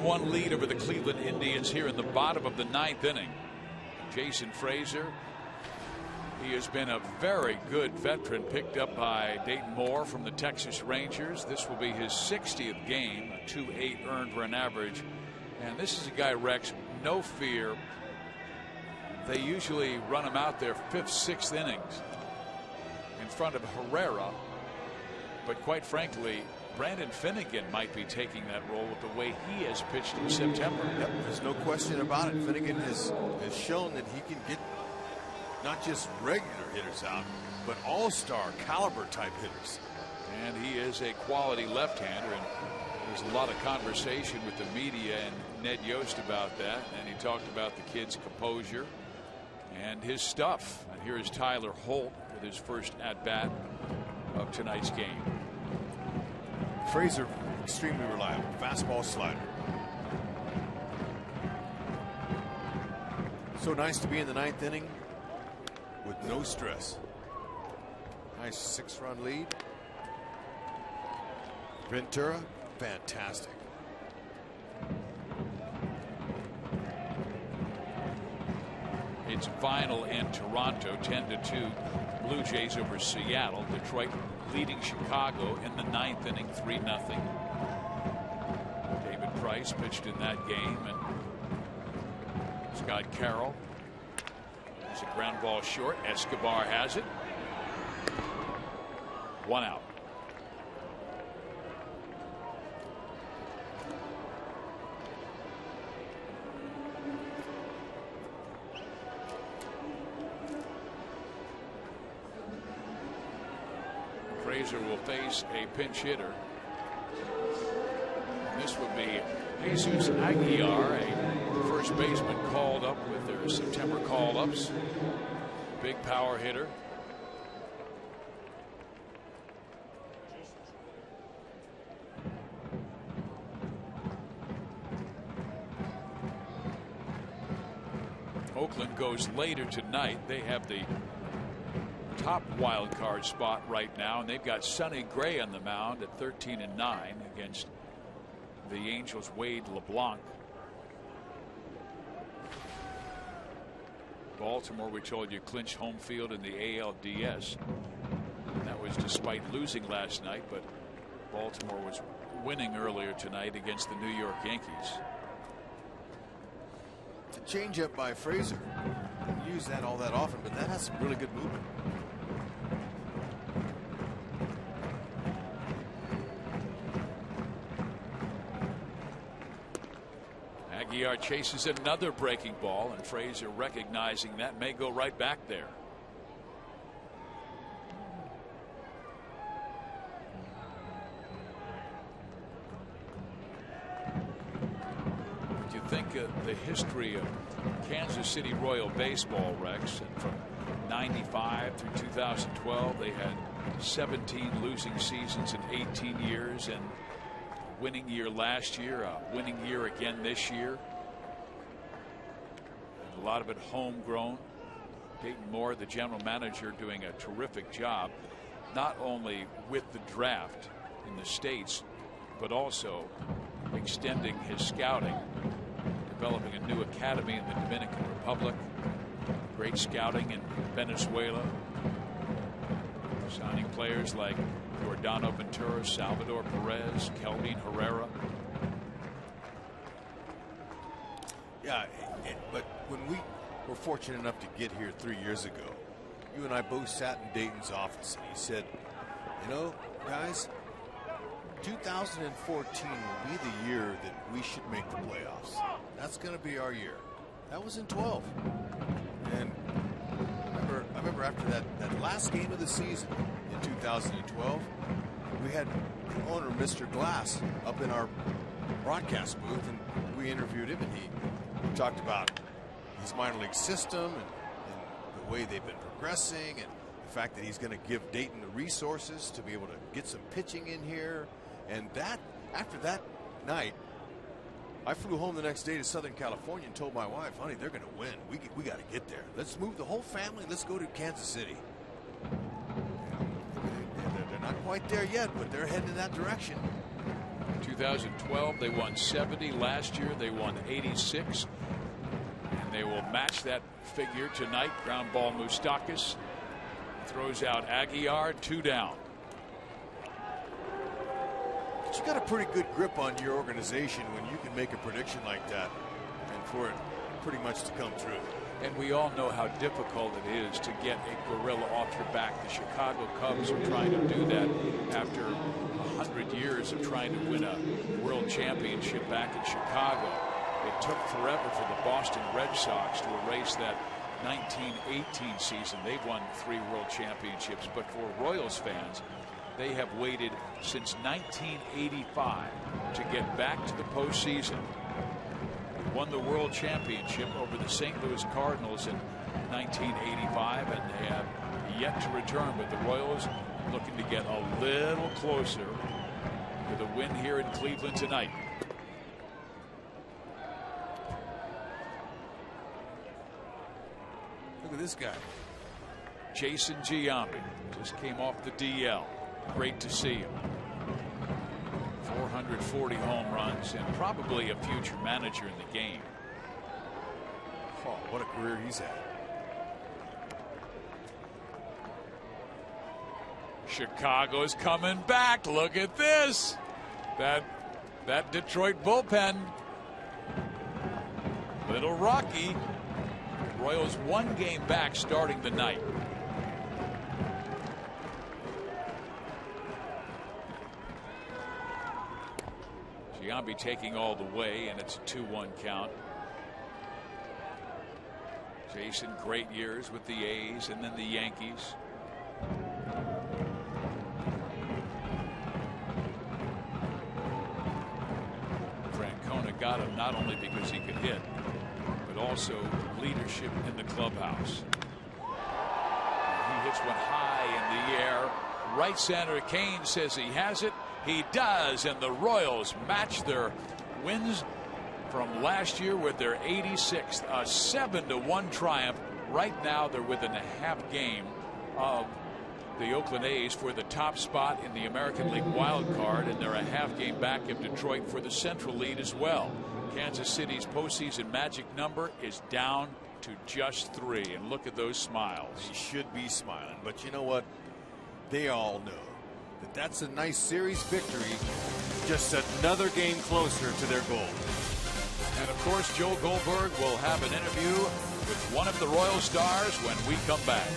One lead over the Cleveland Indians here in the bottom of the 9th inning. Jason Frazier, he has been a very good veteran, picked up by Dayton Moore from the Texas Rangers. This will be his 60th game, a 2.8 earned run average. And this is a guy, Rex, no fear. They usually run him out there 5th, 6th innings in front of Herrera. But quite frankly, Brandon Finnegan might be taking that role with the way he has pitched in September. Yep, there's no question about it. Finnegan has shown that he can get not just regular hitters out, but all-star caliber type hitters. And he is a quality left-hander, and there's a lot of conversation with the media and Ned Yost about that. And he talked about the kid's composure and his stuff. And here is Tyler Holt with his first at-bat of tonight's game. Frazier, extremely reliable. Fastball, slider. So nice to be in the 9th inning with no stress. Nice 6-run lead. Ventura, fantastic. It's final in Toronto, 10-2. Blue Jays over Seattle. Detroit leading Chicago in the 9th inning, 3-0. David Price pitched in that game, and Scott Carroll. There's a ground ball short. Escobar has it. 1 out. Frazier will face a pinch hitter. This would be Jesus Aguilar, a first baseman called up with their September call-ups. Big power hitter. Oakland goes later tonight. They have the top wild card spot right now, and they've got Sonny Gray on the mound at 13-9 against the Angels' Wade LeBlanc. Baltimore, we told you, clinched home field in the ALDS. And that was despite losing last night, but Baltimore was winning earlier tonight against the New York Yankees. The changeup by Frazier. Don't use that all that often, but that has some really good movement. Aguilar chases another breaking ball, and Frazier, recognizing that, may go right back there. If you think of the history of Kansas City Royal baseball, Rex, and from 95 through 2012, they had 17 losing seasons in 18 years, and winning year last year, a winning year again this year. And a lot of it homegrown. Dayton Moore, the general manager, doing a terrific job, not only with the draft in the States, but also extending his scouting, developing a new academy in the Dominican Republic, great scouting in Venezuela, signing players like Giordano Ventura, Salvador Perez, Kelvin Herrera. Yeah, but when we were fortunate enough to get here 3 years ago, you and I both sat in Dayton's office, and he said, you know, guys, 2014 will be the year that we should make the playoffs. That's going to be our year. That was in 12. And I remember after that last game of the season in 2012, we had the owner, Mr. Glass, up in our broadcast booth, and we interviewed him, and he talked about his minor league system and the way they've been progressing, and the fact that he's going to give Dayton the resources to be able to get some pitching in here. And that, after that night, I flew home the next day to Southern California and told my wife, honey, they're going to win. We got to get there. Let's move the whole family. Let's go to Kansas City. They're not quite there yet, but they're heading in that direction. 2012, they won 70. Last year, they won 86. And they will match that figure tonight. Ground ball, Moustakas throws out Aguilar, 2 down. But you got a pretty good grip on your organization when you can make a prediction like that and for it pretty much to come true. And we all know how difficult it is to get a gorilla off your back. The Chicago Cubs are trying to do that after 100 years of trying to win a world championship back in Chicago. It took forever for the Boston Red Sox to erase that 1918 season. They've won 3 world championships, but for Royals fans, they have waited since 1985 to get back to the postseason. They won the world championship over the St. Louis Cardinals in 1985, and they have yet to return. But the Royals looking to get a little closer with a win here in Cleveland tonight. Look at this guy, Jason Giambi, just came off the DL. Great to see him. 440 home runs and probably a future manager in the game. Oh, what a career he's had. Chicago's coming back. Look at this. That Detroit bullpen. Little rocky. Royals 1 game back starting the night. Giambi taking all the way, and it's a 2-1 count. Jason, great years with the A's and then the Yankees. got him not only because he could hit, but also leadership in the clubhouse. He hits one high in the air. Right center. Kane says he has it. He does, and the Royals match their wins from last year with their 86th, a 7-1 triumph. Right now they're within a half game of the Oakland A's for the top spot in the American League wild card, and they're a half game back of Detroit for the Central lead as well. Kansas City's postseason magic number is down to just 3, and look at those smiles. He should be smiling, but you know what? They all know that that's a nice series victory, just another game closer to their goal. And of course, Joe Goldberg will have an interview with one of the Royal stars when we come back.